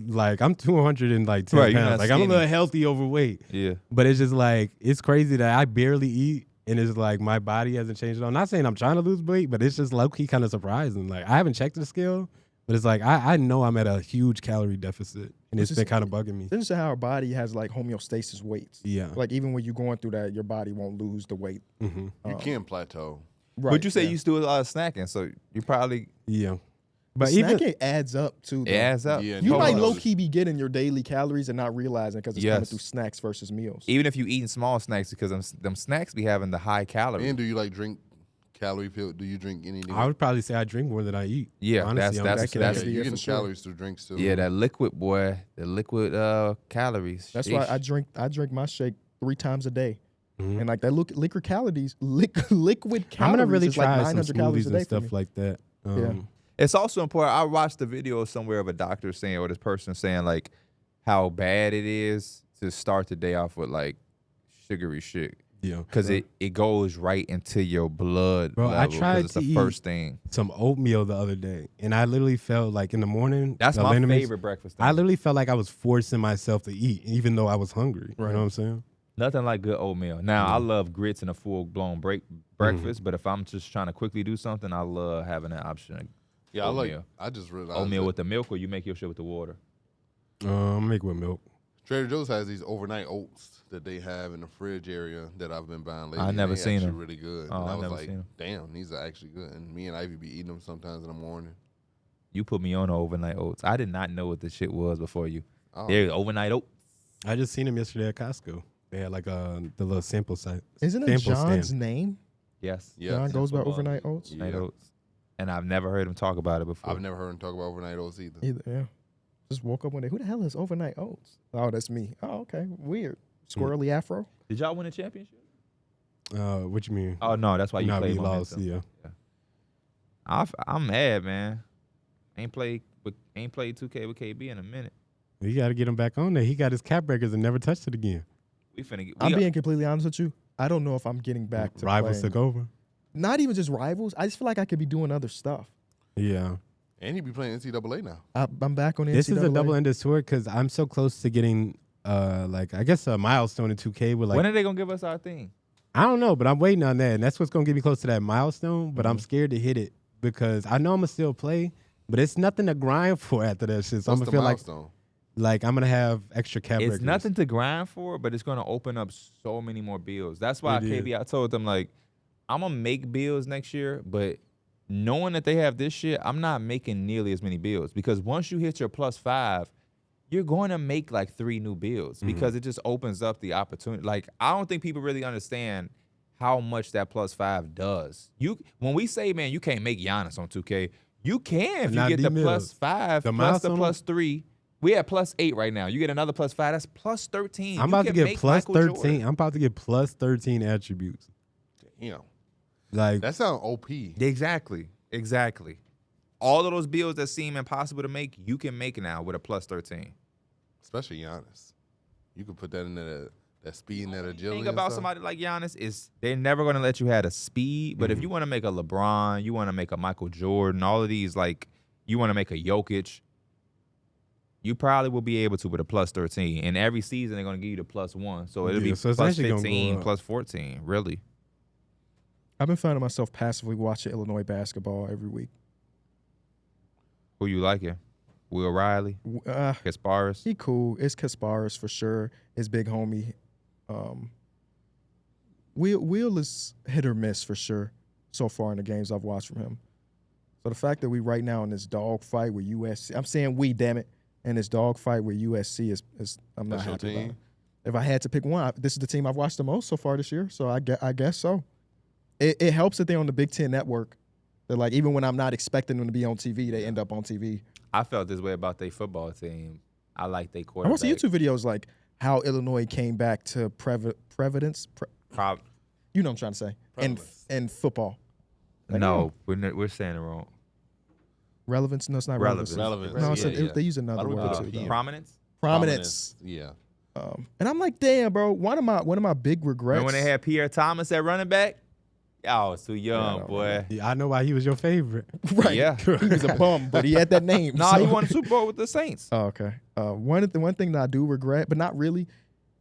Speaker 3: 210
Speaker 2: Right, you're
Speaker 3: pounds.
Speaker 2: not
Speaker 3: Like I'm a
Speaker 2: skinny.
Speaker 3: little healthy overweight.
Speaker 2: Yeah.
Speaker 3: But it's just like it's crazy that I barely eat and it's like my body hasn't changed at all. I'm not saying I'm trying to lose weight, but it's just low key kind of surprising. Like I haven't checked the scale, But it's like I know I'm at a huge calorie deficit, and it's been kind of bugging me.
Speaker 1: It's interesting how our body has like homeostasis weights.
Speaker 3: Yeah.
Speaker 1: Like even when you're going through that, your body won't lose the weight.
Speaker 3: Mm-hmm.
Speaker 4: You can plateau.
Speaker 1: Right.
Speaker 2: But you say
Speaker 1: yeah.
Speaker 2: you used to do a lot of snacking, so you probably
Speaker 3: Yeah. But
Speaker 1: snacking adds up too.
Speaker 2: it
Speaker 1: though.
Speaker 2: adds up.
Speaker 4: Yeah,
Speaker 1: You
Speaker 4: no,
Speaker 1: might
Speaker 4: no.
Speaker 1: low key be getting your daily calories and not realizing because it's coming
Speaker 2: Yes.
Speaker 1: through snacks versus meals.
Speaker 2: Even if you eating small snacks, because them snacks be having the high calorie.
Speaker 4: And do you like drink calorie pill? Do you drink anything?
Speaker 3: I would probably say I drink more than I eat.
Speaker 2: Yeah,
Speaker 3: honestly,
Speaker 2: that's
Speaker 1: Yeah,
Speaker 4: you're
Speaker 1: for
Speaker 4: getting
Speaker 1: sure.
Speaker 4: calories through drinks too.
Speaker 2: yeah, that liquid boy, the liquid calories.
Speaker 1: That's why I
Speaker 2: Sheesh.
Speaker 1: drink my shake 3 times a day.
Speaker 3: Mhm.
Speaker 1: And like that liquid calories, liquid calories
Speaker 3: I'm gonna really
Speaker 1: is
Speaker 3: try
Speaker 1: like
Speaker 3: some
Speaker 1: 900 calories
Speaker 3: smoothies
Speaker 1: a day
Speaker 3: and
Speaker 1: for me.
Speaker 3: stuff like that.
Speaker 2: It's also important. I watched the video somewhere of a doctor saying, or this person saying, like, how bad it is to start the day off with like sugary shit.
Speaker 3: Yeah,
Speaker 2: Because it goes right into your blood.
Speaker 3: Bro, I
Speaker 2: level, 'cause
Speaker 3: tried
Speaker 2: it's
Speaker 3: to
Speaker 2: the
Speaker 3: eat
Speaker 2: first thing.
Speaker 3: some oatmeal the other day, and I literally felt like in the morning.
Speaker 2: That's
Speaker 3: the
Speaker 2: my
Speaker 3: Lindemanns,
Speaker 2: favorite breakfast thing.
Speaker 3: I literally felt like I was forcing myself to eat, even though I was hungry. You know what I'm saying?
Speaker 2: Nothing like good oatmeal. Now, I love grits and a full-blown breakfast, but if I'm just trying to quickly do something, I love having that option.
Speaker 4: Yeah,
Speaker 2: Oatmeal.
Speaker 4: I just realized
Speaker 2: Oatmeal
Speaker 4: that
Speaker 2: with the milk, or you make your shit with the water?
Speaker 3: Make with milk.
Speaker 4: Trader Joe's has these overnight oats that they have in the fridge area that I've been buying lately.
Speaker 2: I
Speaker 4: and
Speaker 2: never
Speaker 4: they
Speaker 2: seen
Speaker 4: actually
Speaker 2: them.
Speaker 4: really good.
Speaker 2: Oh,
Speaker 4: and I
Speaker 2: I
Speaker 4: was
Speaker 2: never
Speaker 4: like,
Speaker 2: seen 'em.
Speaker 4: damn, these are actually good. And me and Ivy be eating them sometimes in the morning.
Speaker 2: You put me on the overnight oats. I did not know what this shit was before you.
Speaker 4: Oh,
Speaker 2: There's overnight oats.
Speaker 3: I just seen them yesterday at Costco. They had like the little sample site.
Speaker 1: Isn't it
Speaker 3: sample
Speaker 1: John's
Speaker 3: stand.
Speaker 1: name?
Speaker 2: Yes.
Speaker 4: yeah.
Speaker 1: John goes by
Speaker 2: football.
Speaker 1: overnight oats.
Speaker 4: Yeah.
Speaker 2: Overnight oats. And I've never heard him talk about it before.
Speaker 4: I've never heard him talk about overnight oats either.
Speaker 1: Either, yeah. Just woke up one day. Who the hell is overnight oats? Oh, that's me. Oh, okay. Weird. Squirrely afro.
Speaker 2: Did y'all win a championship?
Speaker 3: What you mean?
Speaker 2: Oh, no, that's why you
Speaker 3: Nah,
Speaker 2: played
Speaker 3: we lost.
Speaker 2: Momentum.
Speaker 3: Yeah.
Speaker 2: I'm mad, man. Ain't played 2K with KB in a minute.
Speaker 3: You got to get him back on there. He got his cap breakers and never touched it again.
Speaker 2: We finna get.
Speaker 1: I'm being completely honest with you. I don't know if I'm getting back to
Speaker 3: Rivals
Speaker 1: playing.
Speaker 3: took over.
Speaker 1: Not even just rivals. I just feel like I could be doing other stuff.
Speaker 3: Yeah.
Speaker 4: And he be playing NCAA now.
Speaker 1: I'm back on the
Speaker 3: This is a
Speaker 1: NCAA.
Speaker 3: double-ended sword because I'm so close to getting, like, I guess a milestone in 2K with, like,
Speaker 2: When are they gonna give us our thing?
Speaker 3: I don't know, but I'm waiting on that. And that's what's going to get me close to that milestone. But I'm scared to hit it because I know I'm going to still play, but it's nothing to grind for after that shit. So I'm
Speaker 4: What's
Speaker 3: going to
Speaker 4: the
Speaker 3: feel
Speaker 4: milestone?
Speaker 3: like I'm going to have extra cap
Speaker 2: It's
Speaker 3: breakers.
Speaker 2: nothing to grind for, but it's gonna open up so many more bills. That's why
Speaker 3: It is.
Speaker 2: KB, I told them, like, I'm gonna make bills next year, but knowing that they have this shit, I'm not making nearly as many bills because once you hit your +5, you're going to make like 3 new bills because it just opens up the opportunity. Like, I don't think people really understand how much that +5 does. When we say, man, you can't make Giannis on 2K, you can if you
Speaker 3: Not
Speaker 2: get the
Speaker 3: D-Mills.
Speaker 2: +5
Speaker 3: The
Speaker 2: plus the
Speaker 3: milestone-
Speaker 2: +3. We at +8 right now. You get another +5, that's +13.
Speaker 3: I'm
Speaker 2: You
Speaker 3: about to
Speaker 2: can
Speaker 3: get
Speaker 2: make
Speaker 3: plus
Speaker 2: Michael
Speaker 3: 13.
Speaker 2: Jordan.
Speaker 3: I'm about to get plus 13 attributes.
Speaker 4: Damn.
Speaker 3: Like,
Speaker 4: That sounds OP.
Speaker 2: Exactly. All of those bills that seem impossible to make, you can make now with a +13.
Speaker 4: Especially Giannis. You could put that in that speed and that
Speaker 2: The
Speaker 4: agility.
Speaker 2: thing
Speaker 4: and
Speaker 2: about
Speaker 4: stuff.
Speaker 2: somebody like Giannis is they're never going to let you have the speed. But if you want to make a LeBron, you want to make a Michael Jordan, all of these, like, you want to make a Jokic, you probably will be able to with a +13. And every season, they're going to give you the +1. So it'll
Speaker 3: Yeah,
Speaker 2: be
Speaker 3: so it's actually gonna
Speaker 2: +15,
Speaker 3: go up.
Speaker 2: +14, really.
Speaker 1: I've been finding myself passively watching Illinois basketball every week.
Speaker 2: Who you liking? Will Riley? Kasparis?
Speaker 1: He cool. It's Kasparis for sure. His big homie. Will is hit or miss for sure so far in the games I've watched from him. So the fact that we right now in this dog fight with USC, I'm saying we, damn it, and this dog fight with USC is I'm not
Speaker 4: That's your
Speaker 1: happy about
Speaker 4: team?
Speaker 1: it. If I had to pick one, this is the team I've watched the most so far this year. So I guess so. It helps that they're on the Big Ten network. They're like, even when I'm not expecting them to be on TV, they end up on TV.
Speaker 2: I felt this way about their football team. I like their
Speaker 1: I
Speaker 2: quarterback.
Speaker 1: watched the YouTube videos like how Illinois came back to prevalence. You know what I'm trying to say.
Speaker 4: Prevalence.
Speaker 1: And football. Like,
Speaker 2: No, we're saying it wrong.
Speaker 1: Relevance? No, it's not relevance.
Speaker 4: Relevance.
Speaker 1: No, it's
Speaker 4: Yeah.
Speaker 1: they use
Speaker 4: Why
Speaker 1: another
Speaker 4: do we
Speaker 1: word
Speaker 4: put a
Speaker 1: too.
Speaker 4: P in?
Speaker 1: though.
Speaker 2: Prominence?
Speaker 1: Prominence.
Speaker 4: Yeah.
Speaker 1: And I'm like, damn, bro. One of my big regrets.
Speaker 2: Remember when they had Pierre Thomas at running back? Y'all was too young,
Speaker 1: don't
Speaker 2: boy.
Speaker 3: yeah, I know why he was your favorite.
Speaker 1: right?
Speaker 2: Yeah.
Speaker 1: He was a bum, but he had that name.
Speaker 2: Nah,
Speaker 1: so-
Speaker 2: he won the Super Bowl with the Saints.
Speaker 1: Oh, okay. One thing that I do regret, but not really,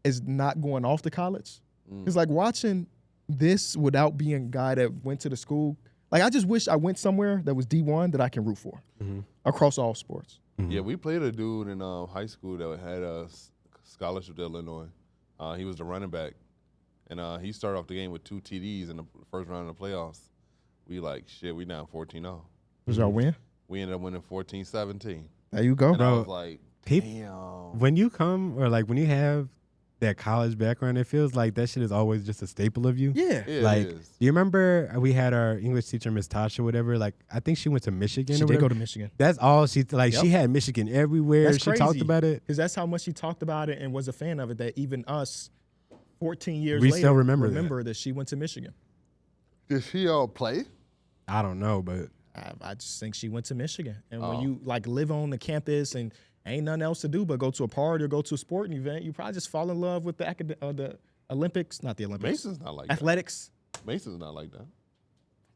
Speaker 1: is not going off to college. It's like watching this without being a guy that went to the school. Like I just wish I went somewhere that was D1 that I can root for across all sports.
Speaker 4: Yeah, we played a dude in high school that had a scholarship to Illinois. He was the running back, and he started off the game with 2 TDs in the first round of the playoffs. We like, shit, we down 14-0.
Speaker 1: Was y'all win?
Speaker 4: We ended up winning 14-17.
Speaker 1: There you go.
Speaker 4: And I was like, damn.
Speaker 3: When you come, or like when you have that college background, it feels like that shit is always just a staple of you.
Speaker 1: Yeah.
Speaker 4: Yeah,
Speaker 3: Like,
Speaker 4: it is.
Speaker 3: do you remember we had our English teacher, Miss Tasha, whatever? Like, I think she went to Michigan.
Speaker 1: She
Speaker 3: or
Speaker 1: did
Speaker 3: whatever.
Speaker 1: go to Michigan.
Speaker 3: That's all she like.
Speaker 1: Yep.
Speaker 3: She had Michigan everywhere.
Speaker 1: That's
Speaker 3: She talked about it.
Speaker 1: because that's how much she talked about it and was a fan of it. That even us, 14 years
Speaker 3: We
Speaker 1: later,
Speaker 3: still remember
Speaker 1: that she went to Michigan.
Speaker 4: Did she play?
Speaker 3: I don't know, but
Speaker 1: I just think she went to Michigan. And when
Speaker 4: Oh.
Speaker 1: you like live on the campus and ain't nothing else to do but go to a party or go to a sporting event, you probably just fall in love with the Olympics, not the Olympics.
Speaker 4: Mason's not like
Speaker 1: Athletics.
Speaker 4: that. Mason's not like that.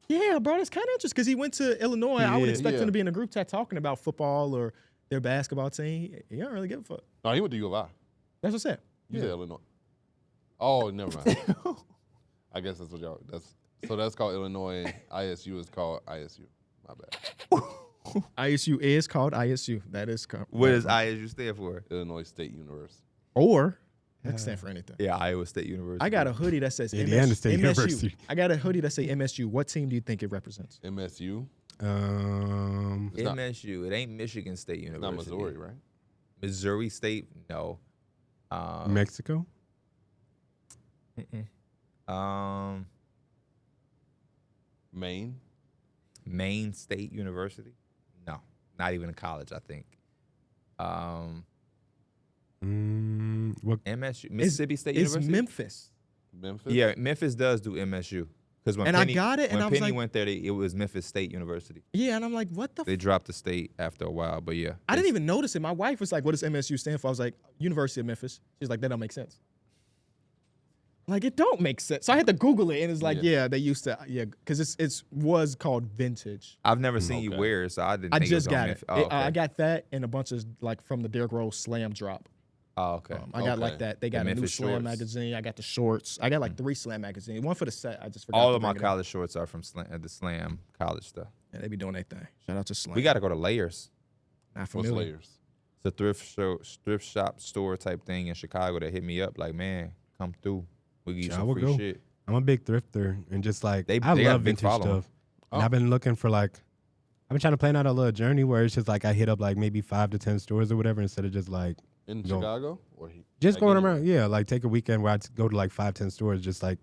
Speaker 1: Yeah, bro, that's kind of interesting because he went to Illinois. I would
Speaker 3: Yeah.
Speaker 1: expect
Speaker 4: Yeah.
Speaker 1: him to be in a group chat talking about football or their basketball team. He don't really give a fuck.
Speaker 4: No, he went to U of I.
Speaker 1: That's what I said.
Speaker 4: You said Illinois. Oh, never mind. I guess that's what y'all. That's called Illinois. And ISU is called ISU. My bad.
Speaker 1: ISU is called ISU. That is correct.
Speaker 2: What does ISU stand for?
Speaker 4: Illinois State University.
Speaker 1: Or that can stand for anything.
Speaker 2: Yeah, Iowa State University.
Speaker 1: I got a hoodie that says
Speaker 3: Indiana
Speaker 1: MSU.
Speaker 3: State University.
Speaker 1: I got a hoodie that say MSU. What team do you think it represents?
Speaker 4: MSU.
Speaker 3: it's
Speaker 4: not-
Speaker 2: MSU. It ain't Michigan State
Speaker 4: It's
Speaker 2: University.
Speaker 4: not Missouri, right?
Speaker 2: Missouri State? No.
Speaker 3: Mexico.
Speaker 4: Maine.
Speaker 2: Maine State University? No, not even a college, I think.
Speaker 3: What?
Speaker 2: MSU, Mississippi State
Speaker 1: It's
Speaker 2: University?
Speaker 1: Memphis.
Speaker 4: Memphis.
Speaker 2: Yeah, Memphis does do MSU. Because when
Speaker 1: And I
Speaker 2: Penny,
Speaker 1: got it, and
Speaker 2: when
Speaker 1: I was
Speaker 2: Penny
Speaker 1: like-
Speaker 2: went there, it was Memphis State University.
Speaker 1: Yeah, and I'm like, what the
Speaker 2: They dropped the state after a while, but yeah.
Speaker 1: I didn't even notice it. My wife was like, what does MSU stand for? I was like, University of Memphis. She's like, that don't make sense. Like, it don't make sense. So I had to Google it, and it's like, yeah, they used to, because it was called vintage.
Speaker 2: I've never seen you
Speaker 4: Okay.
Speaker 2: wear it, so I didn't
Speaker 1: I
Speaker 2: think
Speaker 1: just
Speaker 2: it was on
Speaker 1: got
Speaker 2: Memphis.
Speaker 1: it.
Speaker 2: Oh, okay.
Speaker 1: I got that and a bunch of, like, from the Derrick Rose Slam drop.
Speaker 2: Oh, okay.
Speaker 1: I got like
Speaker 4: Okay.
Speaker 1: that. They
Speaker 2: The
Speaker 1: got a new
Speaker 2: Memphis
Speaker 1: Slam
Speaker 2: shorts.
Speaker 1: magazine. I got the shorts. I got like 3 Slam magazines. One for the set. I just forgot.
Speaker 2: All
Speaker 1: to
Speaker 2: of my
Speaker 1: bring it up.
Speaker 2: college shorts are from the Slam college stuff.
Speaker 1: Yeah, they be doing their thing. Shout out to Slam.
Speaker 2: We got to go to Layers.
Speaker 1: Not
Speaker 4: What's
Speaker 1: familiar.
Speaker 4: layers?
Speaker 2: It's a thrift shop store type thing in Chicago that hit me up like, man, come through. We give you
Speaker 3: I
Speaker 2: some
Speaker 3: will
Speaker 2: free
Speaker 3: go.
Speaker 2: shit.
Speaker 3: I'm a big thrifter and just like
Speaker 2: They
Speaker 3: I
Speaker 2: got a
Speaker 3: love
Speaker 2: big
Speaker 3: vintage
Speaker 2: following.
Speaker 3: stuff. And I've been looking for like I've been trying to plan out a little journey where it's just like I hit up like maybe 5 to 10 stores or whatever instead of just like
Speaker 4: In
Speaker 3: No.
Speaker 4: Chicago? Or
Speaker 3: just
Speaker 4: like
Speaker 3: going
Speaker 4: anywhere?
Speaker 3: around. Yeah, like take a weekend where I go to like 5, 10 stores, just like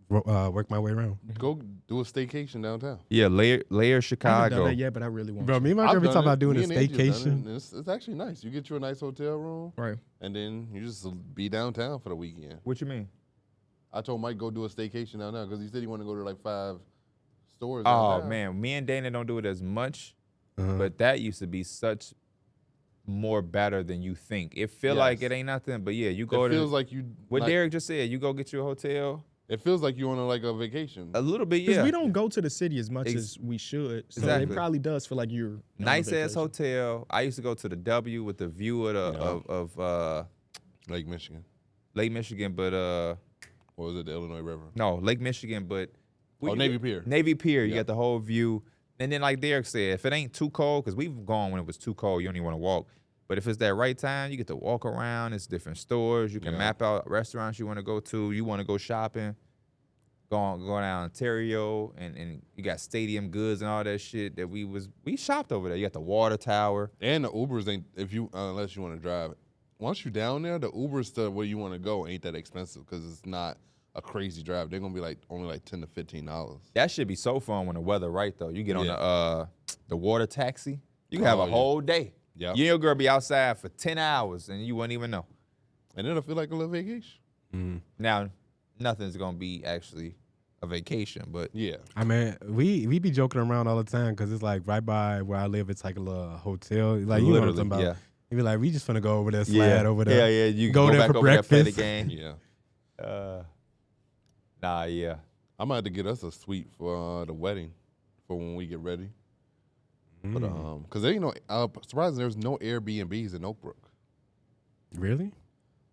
Speaker 3: work my way around.
Speaker 4: Go do a staycation downtown.
Speaker 2: Yeah, Layer
Speaker 1: I haven't done
Speaker 2: Chicago.
Speaker 1: that yet, but I really want
Speaker 3: Bro,
Speaker 1: to.
Speaker 3: me and my
Speaker 4: I've
Speaker 3: girl been
Speaker 4: done
Speaker 3: talking
Speaker 4: it.
Speaker 3: about doing a
Speaker 4: Me and Angie have done it,
Speaker 3: staycation.
Speaker 4: and It's actually nice. You get you a nice hotel room,
Speaker 1: Right.
Speaker 4: and then you just be downtown for the weekend.
Speaker 2: What you mean?
Speaker 4: I told Mike go do a staycation downtown because he said he wanted to go to like 5 stores.
Speaker 2: Oh
Speaker 4: downtown.
Speaker 2: man, me and Dana don't do it as much,
Speaker 3: Uh-huh.
Speaker 2: but that used to be such more better than you think. It feel like
Speaker 4: Yes.
Speaker 2: it ain't nothing, but yeah, you go
Speaker 4: It
Speaker 2: to
Speaker 4: feels like you.
Speaker 2: what
Speaker 4: like,
Speaker 2: Darrick just said. You go get you a hotel.
Speaker 4: It feels like you on a vacation.
Speaker 2: A little bit,
Speaker 1: Because
Speaker 2: yeah.
Speaker 1: we don't go to the city as much
Speaker 2: Ex-
Speaker 1: as we should. So
Speaker 2: Exactly.
Speaker 1: it probably does feel like you're on a
Speaker 2: Nice ass
Speaker 1: vacation.
Speaker 2: hotel. I used to go to the W with the view of the of
Speaker 4: Lake Michigan.
Speaker 2: Lake Michigan, but
Speaker 4: Or was it the Illinois River?
Speaker 2: no, Lake Michigan, but
Speaker 4: Navy Pier.
Speaker 2: Navy Pier, you
Speaker 4: Yeah.
Speaker 2: got the whole view. And then like Derrick said, if it ain't too cold, because we've gone when it was too cold, you don't even want to walk. But if it's that right time, you get to walk around. It's different stores. You can
Speaker 4: Yeah.
Speaker 2: map out restaurants you want to go to. You want to go shopping. Go down Ontario, and you got stadium goods and all that shit that we shopped over there. You got the water tower.
Speaker 4: And the Ubers ain't unless you want to drive. Once you're down there, the Ubers to where you want to go ain't that expensive because it's not a crazy drive. They're gonna be like only like $10 to $15.
Speaker 2: That should be so fun when the weather right though. You get on
Speaker 4: Yeah.
Speaker 2: the water taxi. You can have a
Speaker 4: Oh, yeah.
Speaker 2: whole day.
Speaker 4: Yeah.
Speaker 2: You and your girl be outside for 10 hours and you wouldn't even know.
Speaker 4: And it'll feel like a little vacation.
Speaker 2: Now, nothing's gonna be actually a vacation, but
Speaker 4: Yeah.
Speaker 3: I mean, we be joking around all the time because it's like right by where I live, it's like a little hotel. Like you know what I'm talking about.
Speaker 2: yeah.
Speaker 3: You be like, we just finna go over there, slide over there.
Speaker 2: Yeah, you
Speaker 3: Go
Speaker 2: go
Speaker 3: there
Speaker 2: back
Speaker 3: for
Speaker 2: over there, play the
Speaker 3: breakfast.
Speaker 2: game.
Speaker 4: Yeah.
Speaker 2: Yeah.
Speaker 4: I might have to get us a suite for the wedding for when we get ready. But because there ain't no surprisingly, there's no Airbnbs in Oak Brook.
Speaker 3: Really?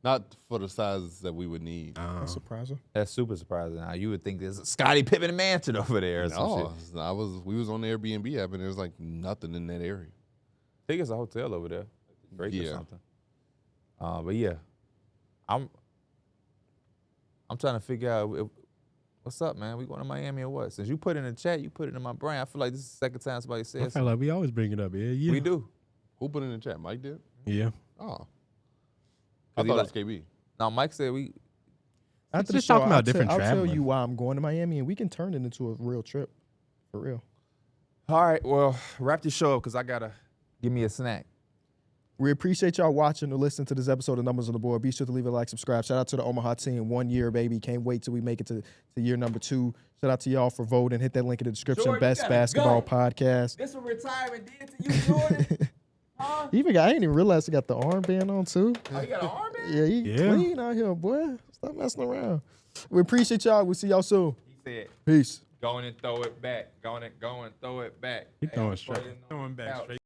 Speaker 4: Not for the sizes that we would need.
Speaker 1: That's surprising.
Speaker 2: That's super surprising. Now you would think there's a Scottie Pippen mansion over there or some shit.
Speaker 4: No, we was on the Airbnb app and there was like nothing in that area.
Speaker 2: I think it's a hotel over there, Drake or something. But yeah, I'm trying to figure out what's up, man. We going to Miami or what? Since you put it in the chat, you put it in my brain. I feel like this is the second time somebody
Speaker 3: I
Speaker 2: said
Speaker 3: feel like we always bring it up. Yeah.
Speaker 2: We do.
Speaker 4: Who put it in the chat? Mike did?
Speaker 3: Yeah.
Speaker 4: Oh. I
Speaker 2: he
Speaker 4: thought
Speaker 2: like-
Speaker 4: it was KB.
Speaker 2: Now Mike said we.
Speaker 1: After
Speaker 3: just
Speaker 1: the show,
Speaker 3: talking about
Speaker 1: I'll
Speaker 3: different
Speaker 1: I'll tell
Speaker 3: traveling.
Speaker 1: you why I'm going to Miami, and we can turn it into a real trip, for real.
Speaker 2: All right, well, wrap your show up because I gotta give me a snack.
Speaker 1: We appreciate y'all watching or listening to this episode of Numbers on the Board. Be sure to leave a like, subscribe. Shout out to the Omaha team. 1 year, baby. Can't wait till we make it to year number 2. Shout out to y'all for voting. Hit that link in the description.
Speaker 2: Jordan,
Speaker 1: Best
Speaker 2: you gotta
Speaker 1: basketball
Speaker 2: go.
Speaker 1: podcast.
Speaker 2: This what retirement did to you, Jordan. Huh?
Speaker 1: I ain't even realized he got the armband on too.
Speaker 2: Oh, you got an armband?
Speaker 1: Yeah, he
Speaker 3: Yeah.
Speaker 1: clean out here, boy. Stop messing around. We appreciate y'all. We'll see y'all soon.
Speaker 2: He said,
Speaker 1: Peace.
Speaker 2: go on and throw it back. Go on and throw it back.
Speaker 3: He
Speaker 2: Hey,
Speaker 3: throwing
Speaker 2: I'm
Speaker 3: straight.
Speaker 2: putting
Speaker 3: Throwing back
Speaker 2: out.
Speaker 3: straight.